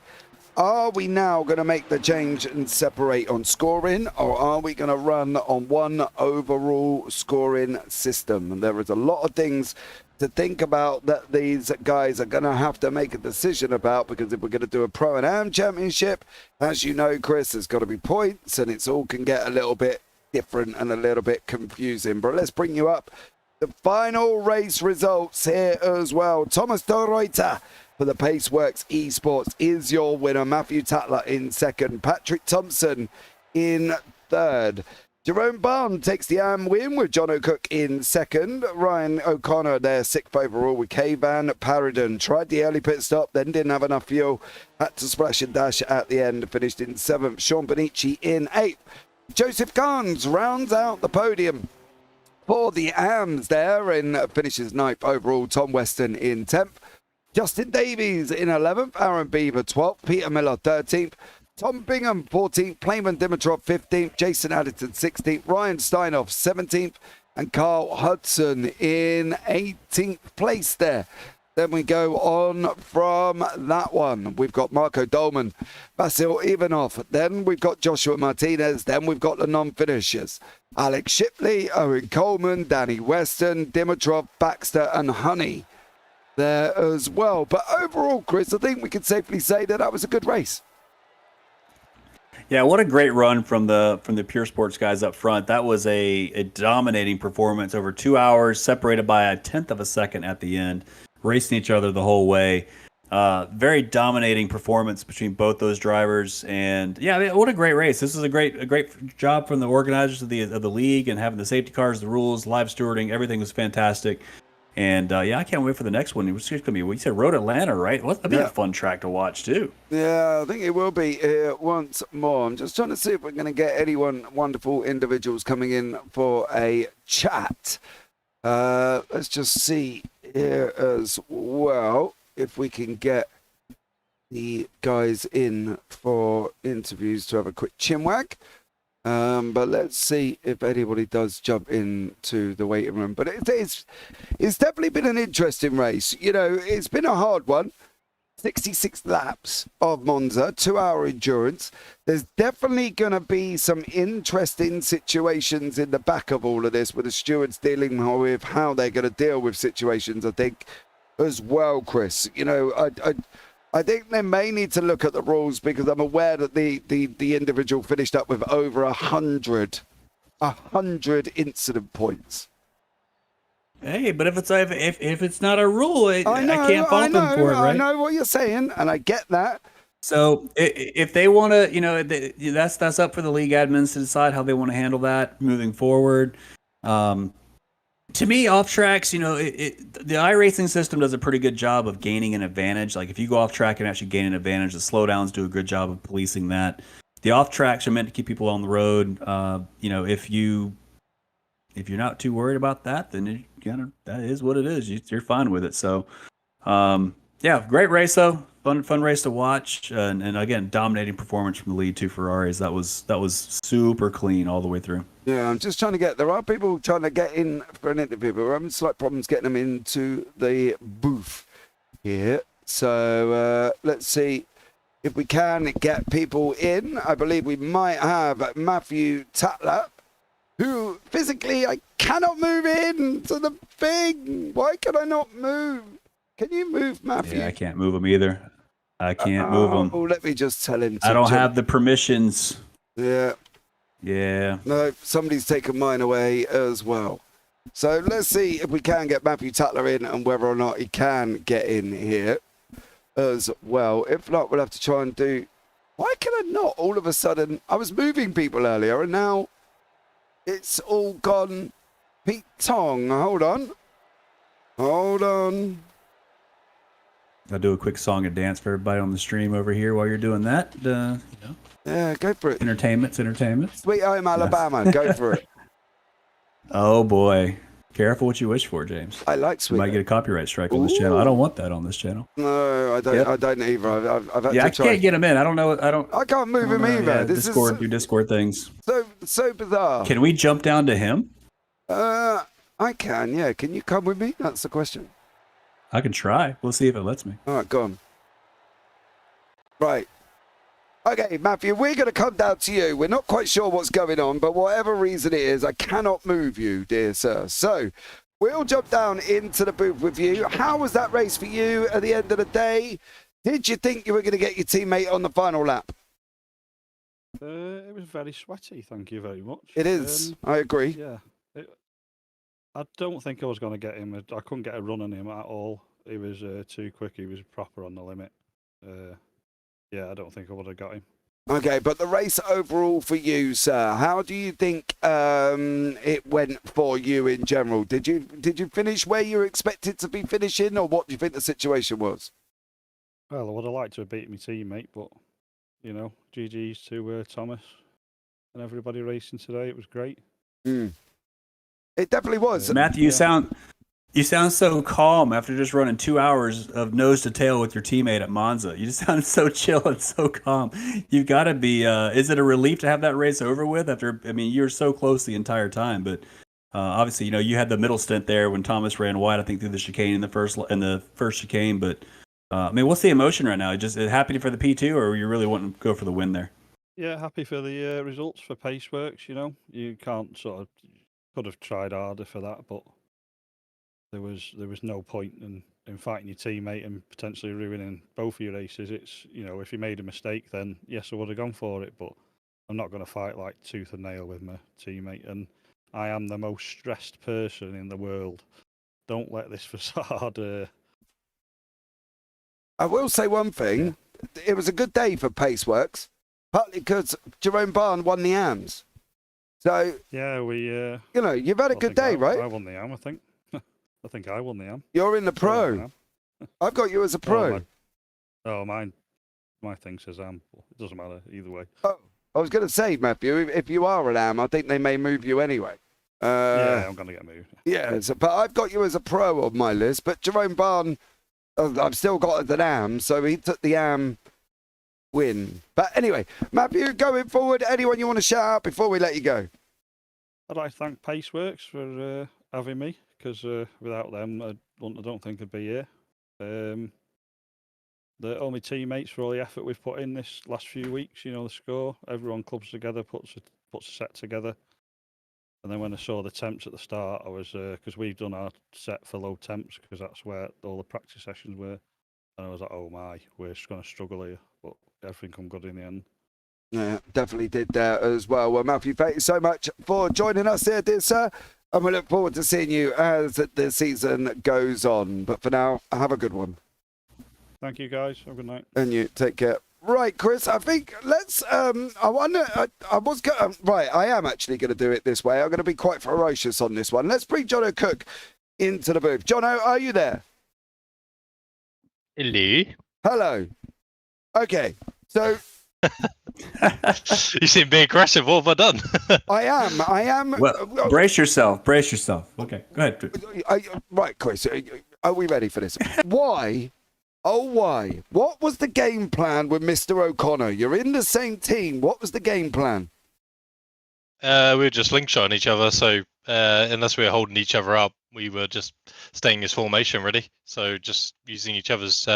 are we now going to make the change and separate on scoring, or are we going to run on one overall scoring system? And there is a lot of things to think about that these guys are going to have to make a decision about, because if we're going to do a Pro and Am championship, as you know, Chris, there's got to be points, and it's all can get a little bit different and a little bit confusing. But let's bring you up the final race results here as well. Thomas de Ruyter for the Paceworks Esports is your winner. Matthew Tatler in second. Patrik Thomsen in third. Jerome Barn takes the AM win with John O'Cook in second. Ryan O'Connor there, sixth overall with K-Van. Paradon tried the early pit stop, then didn't have enough fuel. Had to splash and dash at the end, finished in seventh. Sean Bonici in eighth. Joseph Carnes rounds out the podium for the AMs there and finishes ninth overall. Tom Weston in 10th. Justin Davies in 11th. Aaron Beaver 12th. Peter Miller 13th. Tom Bingham 14th. Playman Dimitrov 15th. Jason Addington 16th. Ryan Steinoff 17th. And Carl Hudson in 18th place there. Then we go on from that one. We've got Marco Dolman, Vasil Ivanov. Then we've got Joshua Martinez. Then we've got the non-finishers. Alex Shipley, Owen Coleman, Danny Weston, Dimitrov, Baxter and Honey there as well. But overall, Chris, I think we can safely say that that was a good race. Yeah, what a great run from the Pure Sports guys up front. That was a dominating performance over 2 hours, separated by a tenth of a second at the end, racing each other the whole way. Very dominating performance between both those drivers, and yeah, I mean, what a great race! This is a great job from the organizers of the league, and having the safety cars, the rules, live stewarding, everything was fantastic. And yeah, I can't wait for the next one. It was going to be, we said Road Atlanta, right? That'll be a fun track to watch too. Yeah, I think it will be once more. I'm just trying to see if we're going to get anyone wonderful individuals coming in for a chat. Let's just see here as well if we can get the guys in for interviews to have a quick chinwag. But let's see if anybody does jump into the waiting room. But it's definitely been an interesting race. You know, it's been a hard one. 66 laps of Monza, 2 hour endurance. There's definitely going to be some interesting situations in the back of all of this with the stewards dealing with how they're going to deal with situations, I think, as well, Chris. You know, I think they may need to look at the rules, because I'm aware that the individual finished up with over 100 incident points. Hey, but if it's not a rule, I can't fault them for it, right? I know what you're saying, and I get that. So if they want to, you know, that's up for the league admins to decide how they want to handle that moving forward. To me, off tracks, you know, the iRacing system does a pretty good job of gaining an advantage. Like if you go off track and actually gain an advantage, the slowdowns do a good job of policing that. The off tracks are meant to keep people on the road. You know, if you're not too worried about that, then that is what it is. You're fine with it. So, yeah, great race though. Fun race to watch, and again, dominating performance from the lead two Ferraris. That was super clean all the way through. Yeah, I'm just trying to there are people trying to get in for an interview, but we're having slight problems getting them into the booth here. So let's see if we can get people in. I believe we might have Matthew Tatler, who physically I cannot move in to the thing. Why can I not move? Can you move, Matthew? Yeah, I can't move him either. I can't move him. Oh, let me just tell him. I don't have the permissions. Yeah. Yeah. No, somebody's taken mine away as well. So let's see if we can get Matthew Tatler in and whether or not he can get in here as well. If not, we'll have to try and do... Why can I not all of a sudden... I was moving people earlier and now it's all gone Pete Tong. Hold on. I'll do a quick song and dance for everybody on the stream over here while you're doing that. You know. Yeah, go for it. Entertainment's entertainment. Sweet Home Alabama. Go for it. Oh, boy. Careful what you wish for, James. I like Sweet You might Home. get a copyright strike on this channel. I don't want that on this channel. No, I don't. Yep. I don't either. I've had Yeah, to I try. can't get them in. I don't know. I can't move him either. Yeah, This Discord, do is Discord things. so bizarre. Can we jump down to him? I can. Yeah. Can you come with me? That's the question. I can try. We'll see if it lets me. All right, go on. Right. Okay, Matthew, we're going to come down to you. We're not quite sure what's going on, but whatever reason it is, I cannot move you, dear sir. So we'll jump down into the booth with you. How was that race for you at the end of the day? Did you think you were going to get your teammate on the final lap? It was very sweaty, thank you very much. It is, I agree. Yeah. I don't think I was going to get him. I couldn't get a run on him at all. He was too quick. He was proper on the limit. Yeah, I don't think I would have got him. Okay, but the race overall for you, sir, how do you think it went for you in general? Did you finish where you were expected to be finishing, or what do you think the situation was? Well, I would have liked to have beaten my teammate, but, you know, GG's to Thomas and everybody racing today. It was great. Mm. It definitely was. Matthew, you sound so calm after just running 2 hours of nose to tail with your teammate at Monza. You just sound so chill and so calm. You've got to be. Is it a relief to have that race over with? After, I mean, you're so close the entire time, but obviously, you know, you had the middle stint there when Thomas ran wide. I think through the chicane in the first chicane. But I mean, what's the emotion right now? Just happy for the P2, or are you really wanting to go for the win there? Yeah, happy for the results for Paceworks. You know, you can't could have tried harder for that, but there was no point in fighting your teammate and potentially ruining both of your races. It's, you know, if you made a mistake, then yes, I would have gone for it, but I'm not going to fight like tooth and nail with my teammate, and I am the most stressed person in the world. Don't let this facade. I will say one thing. It was a good day for Paceworks, partly because Jerome Barn won the AMS. So yeah, you know, you've had a good day, right? I won the AM, I think. I think I won the AM. You're in the pro. I've got you as a pro. My thing says AM. It doesn't matter either way. Oh, I was going to say, Matthew, if you are an AM, I think they may move you anyway. Yeah, I'm going to get moved. Yeah, but I've got you as a pro on my list. But Jerome Barn, I've still got as an AM, so he took the AM win. But anyway, Matthew, going forward, anyone you want to shout out before we let you go? I'd like to thank Paceworks for having me, because without them, I don't think I'd be here. All my teammates for all the effort we've put in this last few weeks. You know, the score, everyone clubs together, puts a set together. And then when I saw the temps at the start, I was because we've done our set for low temps, because that's where all the practice sessions were. And I was like, oh my, we're just going to struggle here. But everything come good in the end. Yeah, definitely did there as well. Well, Matthew, thank you so much for joining us here, dear sir. And we look forward to seeing you as the season goes on. But for now, have a good one. Thank you, guys. Have a good night. And you take care. Right, Chris, I think let's, I am actually going to do it this way. I'm going to be quite ferocious on this one. Let's bring Jono Cook into the booth. Jono, are you there? Hello. Hello. Okay, so... You seem to be aggressive. What have I done? I am. Well, brace yourself. Okay, go ahead. Right, Chris, are we ready for this? Why? Oh, why? What was the game plan with Mr. O'Connor? You're in the same team. What was the game plan? We were just slingshotting each other, so unless we were holding each other up, we were just staying as formation, really. So just using each other's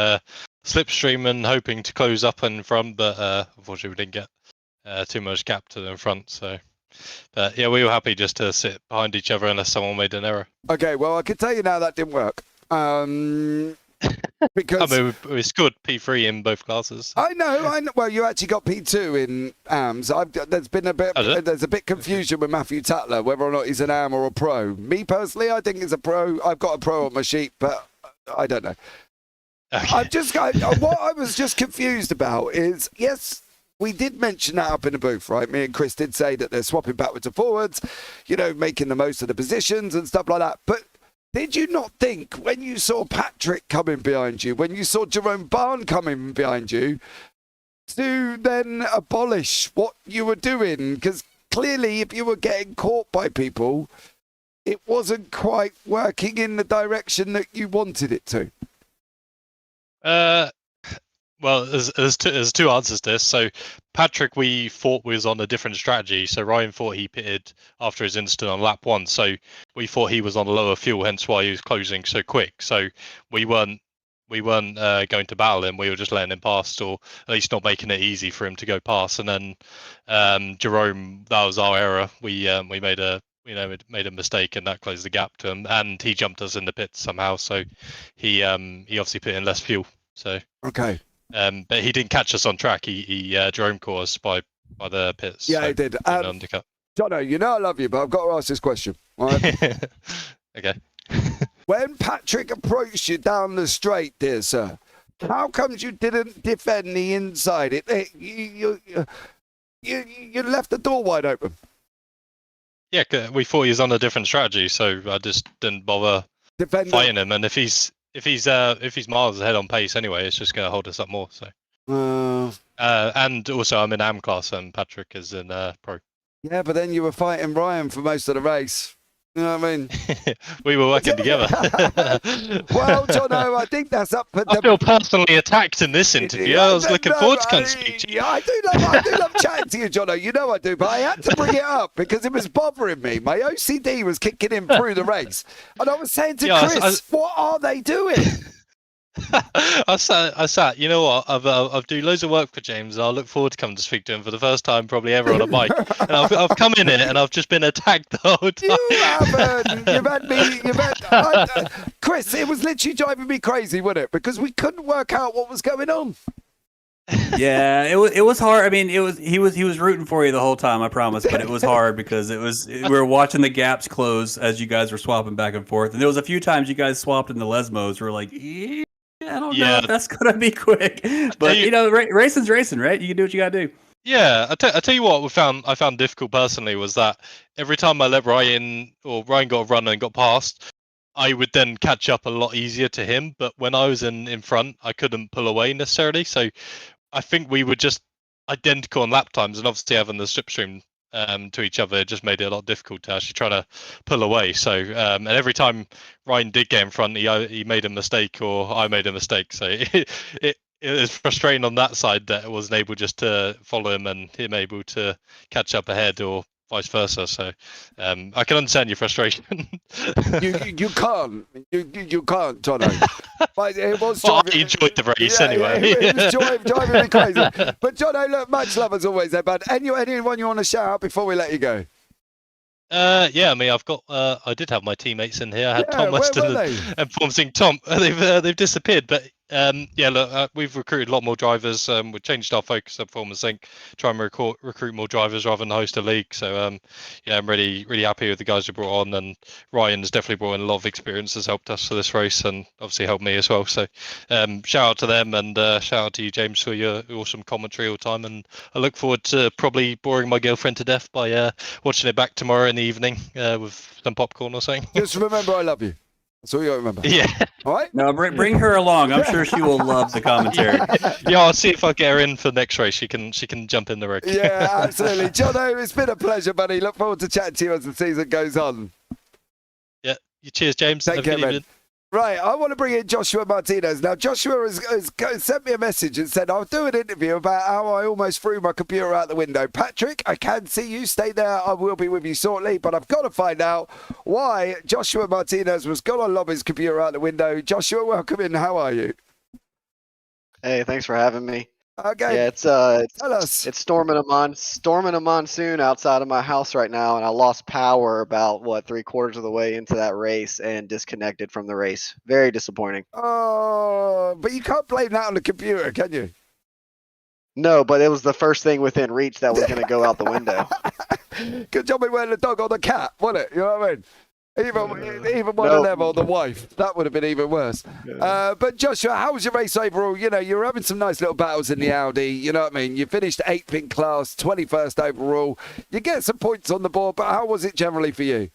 slipstream and hoping to close up in front, but unfortunately we didn't get too much gap to the front. So, but yeah, we were happy just to sit behind each other unless someone made an error. Okay, well, I can tell you now that didn't work. Because I mean, we scored P3 in both classes. I know. Well, you actually got P2 in AMs. There's been a bit confusion with Matthew Tatler whether or not he's an AM or a pro. Me personally, I think he's a pro. I've got a pro on my sheet, but I don't know. Okay. What I was just confused about is, yes, we did mention that up in the booth, right? Me and Chris did say that they're swapping backwards and forwards, you know, making the most of the positions and stuff like that. But did you not think when you saw Patrik coming behind you, when you saw Jerome Barn coming behind you, to then abolish what you were doing? Because clearly, if you were getting caught by people, it wasn't quite working in the direction that you wanted it to. Well, there's two answers to this. So Patrik, we thought was on a different strategy. So Ryan thought he pitted after his incident on lap 1. So we thought he was on lower fuel, hence why he was closing so quick. So we weren't we weren't going to battle him. We were just letting him pass, or at least not making it easy for him to go past. And then Jerome, that was our error. We made a made a mistake, and that closed the gap to him. And he jumped us in the pits somehow, so he obviously put in less fuel. So Okay. but he didn't catch us on track. He Jerome caught us by the pits. Yeah, so he did. Undercut. Jono, you know I love you, but I've got to ask this question. All right? Okay. When Patrik approached you down the straight, dear sir, how comes you didn't defend the inside? You left the door wide open. Yeah, we thought he was on a different strategy, so I just didn't bother fighting him. And if he's miles ahead on pace anyway, it's just going to hold us up more. So. And also, I'm in AM class, and Patrik is in pro. Yeah, but then you were fighting Ryan for most of the race. You know what I mean? We were working together. Well, Jono, I think that's up for I feel personally attacked in this interview. I was looking forward to come speak to you. Yeah, I do love chatting to you, Jono. You know I do, but I had to bring it up because it was bothering me. My OCD was kicking in through the race. And I was saying to Chris, what are they doing? I sat. You know what? I've do loads of work for James. And I'll look forward to coming to speak to him for the first time probably ever on a bike. And I've come in it and I've just been attacked the whole time. You haven't. You've had Chris, it was literally driving me crazy, wasn't it? Because we couldn't work out what was going on. Yeah, it was hard. I mean, he was rooting for you the whole time, I promise, but it was hard because we were watching the gaps close as you guys were swapping back and forth. And there was a few times you guys swapped in the Lesmos. We're like, I don't know if that's gonna be quick, but racing's racing, right? You can do what you gotta do. Yeah, I tell you what, I found difficult personally was that every time I let Ryan got a run and got past, I would then catch up a lot easier to him. But when I was in front, I couldn't pull away necessarily. So I think we were just identical on lap times, and obviously having the slipstream to each other, it just made it a lot difficult to actually try to pull away. So and every time Ryan did get in front, he made a mistake or I made a mistake. So it was frustrating on that side that I wasn't able just to follow him and him able to catch up ahead or vice versa. So I can understand your frustration. you can't, Jono. But it was I enjoyed the race anyway. It was driving me crazy. But Jono, look, much love as always there, bud. Anyone you want to shout out before we let you go? Yeah, I mean, I've got. I did have my teammates in here. I had Tom Weston and Thomsen. Tom, they've disappeared. But yeah, look, we've recruited a lot more drivers. We've changed our focus at Performance Inc. Try and recruit more drivers rather than host a league. So yeah, I'm really happy with the guys we brought on, and Ryan's definitely brought in a lot of experience, has helped us for this race, and obviously helped me as well. So shout out to them, and shout out to you, James, for your awesome commentary all the time. And I look forward to probably boring my girlfriend to death by watching it back tomorrow in the evening with some popcorn or something. Just remember, I love you. That's all you remember. Yeah. All right. No, bring her along. I'm sure she will love the commentary. Yeah, I'll see if I get her in for next race. She can jump in the rig. Yeah, absolutely. Jono, it's been a pleasure, buddy. Look forward to chatting to you as the season goes on. Yeah. Cheers, James. Take care, man. Right, I want to bring in Joshua Martinez. Now, Joshua has sent me a message and said, I'll do an interview about how I almost threw my computer out the window. Patrik, I can see you. Stay there. I will be with you shortly. But I've got to find out why Joshua Martinez was going to lob his computer out the window. Joshua, welcome in. How are you? Hey, thanks for having me. Okay. Yeah, it's storming a monsoon outside of my house right now, and I lost power about 3/4 of the way into that race and disconnected from the race. Very disappointing. Oh, but you can't blame that on the computer, can you? No, but it was the first thing within reach that was going to go out the window. Good job we weren't the dog or the cat, wasn't it? You know what I mean? Even one of them or the wife. That would have been even worse. But Joshua, how was your race overall? You know, you were having some nice little battles in the Audi. You know what I mean? You finished 8th in class, 21st overall. You get some points on the board, but how was it generally for you?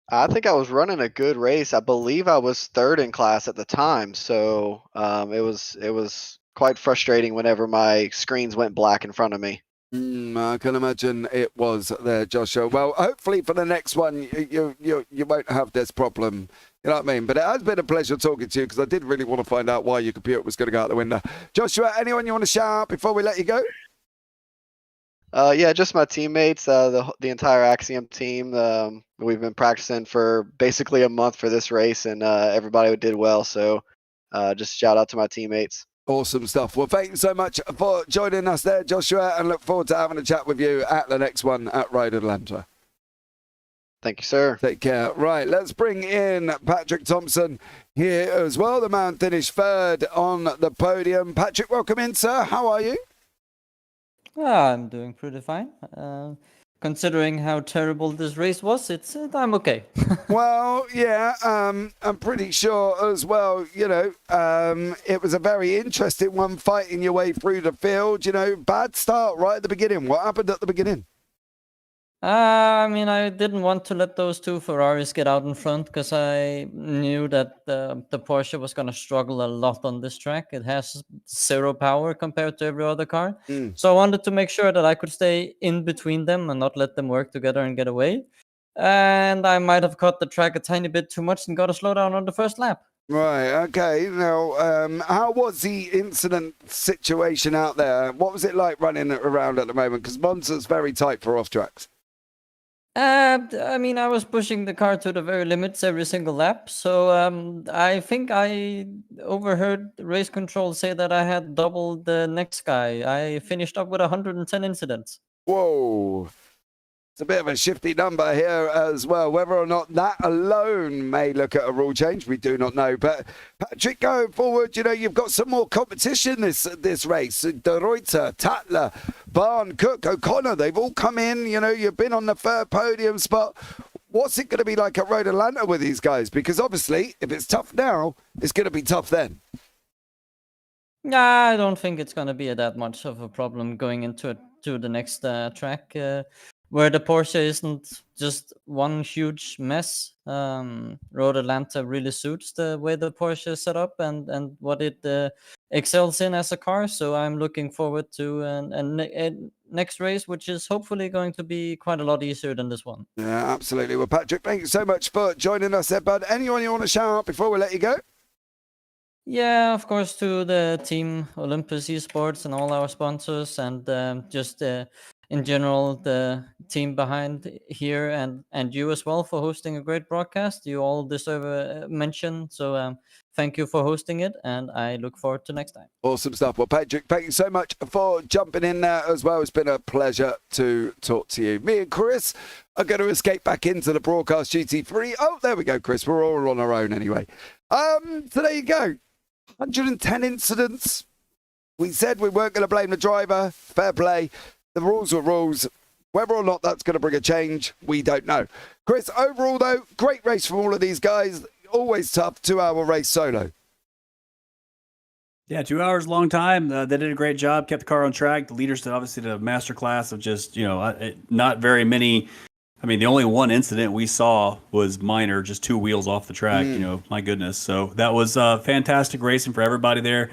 I think I was running a good race. I believe I was 3rd in class at the time. So it was quite frustrating whenever my screens went black in front of me. I can imagine it was there, Joshua. Well, hopefully for the next one, you won't have this problem. You know what I mean? But it has been a pleasure talking to you because I did really want to find out why your computer was going to go out the window. Joshua, anyone you want to shout out before we let you go? Yeah, just my teammates, the entire Axiom team. We've been practicing for basically a month for this race, and everybody did well. So just shout out to my teammates. Awesome stuff. Well, thank you so much for joining us there, Joshua, and look forward to having a chat with you at the next one at Ride Atlanta. Thank you, sir. Take care. Right, let's bring in Patrik Thomsen here as well. The man finished third on the podium. Patrik, welcome in, sir. How are you? I'm doing pretty fine. Considering how terrible this race was, I'm okay. Well, yeah, I'm pretty sure as well, you know, it was a very interesting one, fighting your way through the field. You know, bad start right at the beginning. What happened at the beginning? I mean, I didn't want to let those two Ferraris get out in front because I knew that the Porsche was going to struggle a lot on this track. It has zero power compared to every other car. So I wanted to make sure that I could stay in between them and not let them work together and get away. And I might have cut the track a tiny bit too much and got a slowdown on the first lap. Right, okay. Now, how was the incident situation out there? What was it like running around at the moment? Because Monza's very tight for off tracks. I mean, I was pushing the car to the very limits every single lap. So I think I overheard race control say that I had double the next guy. I finished up with 110 incidents. Whoa. It's a bit of a shifty number here as well. Whether or not that alone may look at a rule change, we do not know. But Patrik, going forward, you know, you've got some more competition this race. De Ruyter, Tatler, Barn, Cook, O'Connor, they've all come in. You know, you've been on the third podium spot. What's it going to be like at Road Atlanta with these guys? Because obviously, if it's tough now, it's going to be tough then. I don't think it's going to be that much of a problem going into the next track. Where the Porsche isn't just one huge mess. Road Atlanta really suits the way the Porsche is set up and what it excels in as a car. So I'm looking forward to a next race, which is hopefully going to be quite a lot easier than this one. Yeah, absolutely. Well, Patrik, thank you so much for joining us there, bud. Anyone you want to shout out before we let you go? Yeah, of course, to the team Olympus Esports and all our sponsors, and just in general the team behind here, and you as well for hosting a great broadcast. You all deserve a mention, so thank you for hosting it, and I look forward to next time. Awesome stuff. Well, Patrik, thank you so much for jumping in there as well. It's been a pleasure to talk to you. Me and Chris are going to escape back into the broadcast GT3. Oh, there we go, Chris. We're all on our own anyway. So there you go. 110 incidents. We said we weren't going to blame the driver. Fair play. The rules were rules. Whether or not that's going to bring a change, we don't know. Chris, overall, though, great race from all of these guys. Always tough 2-hour race solo. Yeah, 2 hours, long time. They did a great job, kept the car on track. The leaders did obviously the master class of just, you know, not very many. I mean, the only one incident we saw was minor, just 2 wheels off the track, you know, my goodness. So that was fantastic racing for everybody there.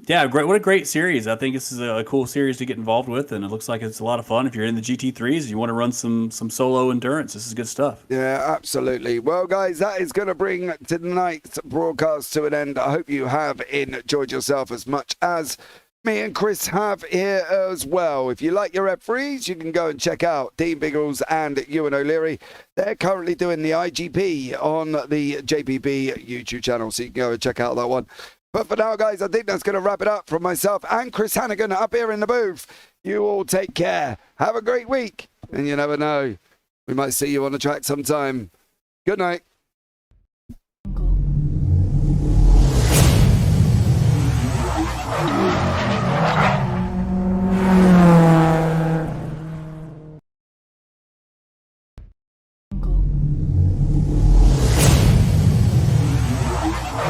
Yeah, great. What a great series. I think this is a cool series to get involved with, and it looks like it's a lot of fun. If you're in the GT3s and you want to run some solo endurance, this is good stuff. Yeah, absolutely. Well, guys, that is going to bring tonight's broadcast to an end. I hope you have enjoyed yourself as much as me and Chris have here as well. If you like your referees, you can go and check out Dean Biggles and Ewan O'Leary. They're currently doing the IGP on the JPB YouTube channel, so you can go and check out that one. But for now, guys, I think that's going to wrap it up from myself and Chris Hannigan up here in the booth. You all take care. Have a great week. And you never know, we might see you on the track sometime. Good night.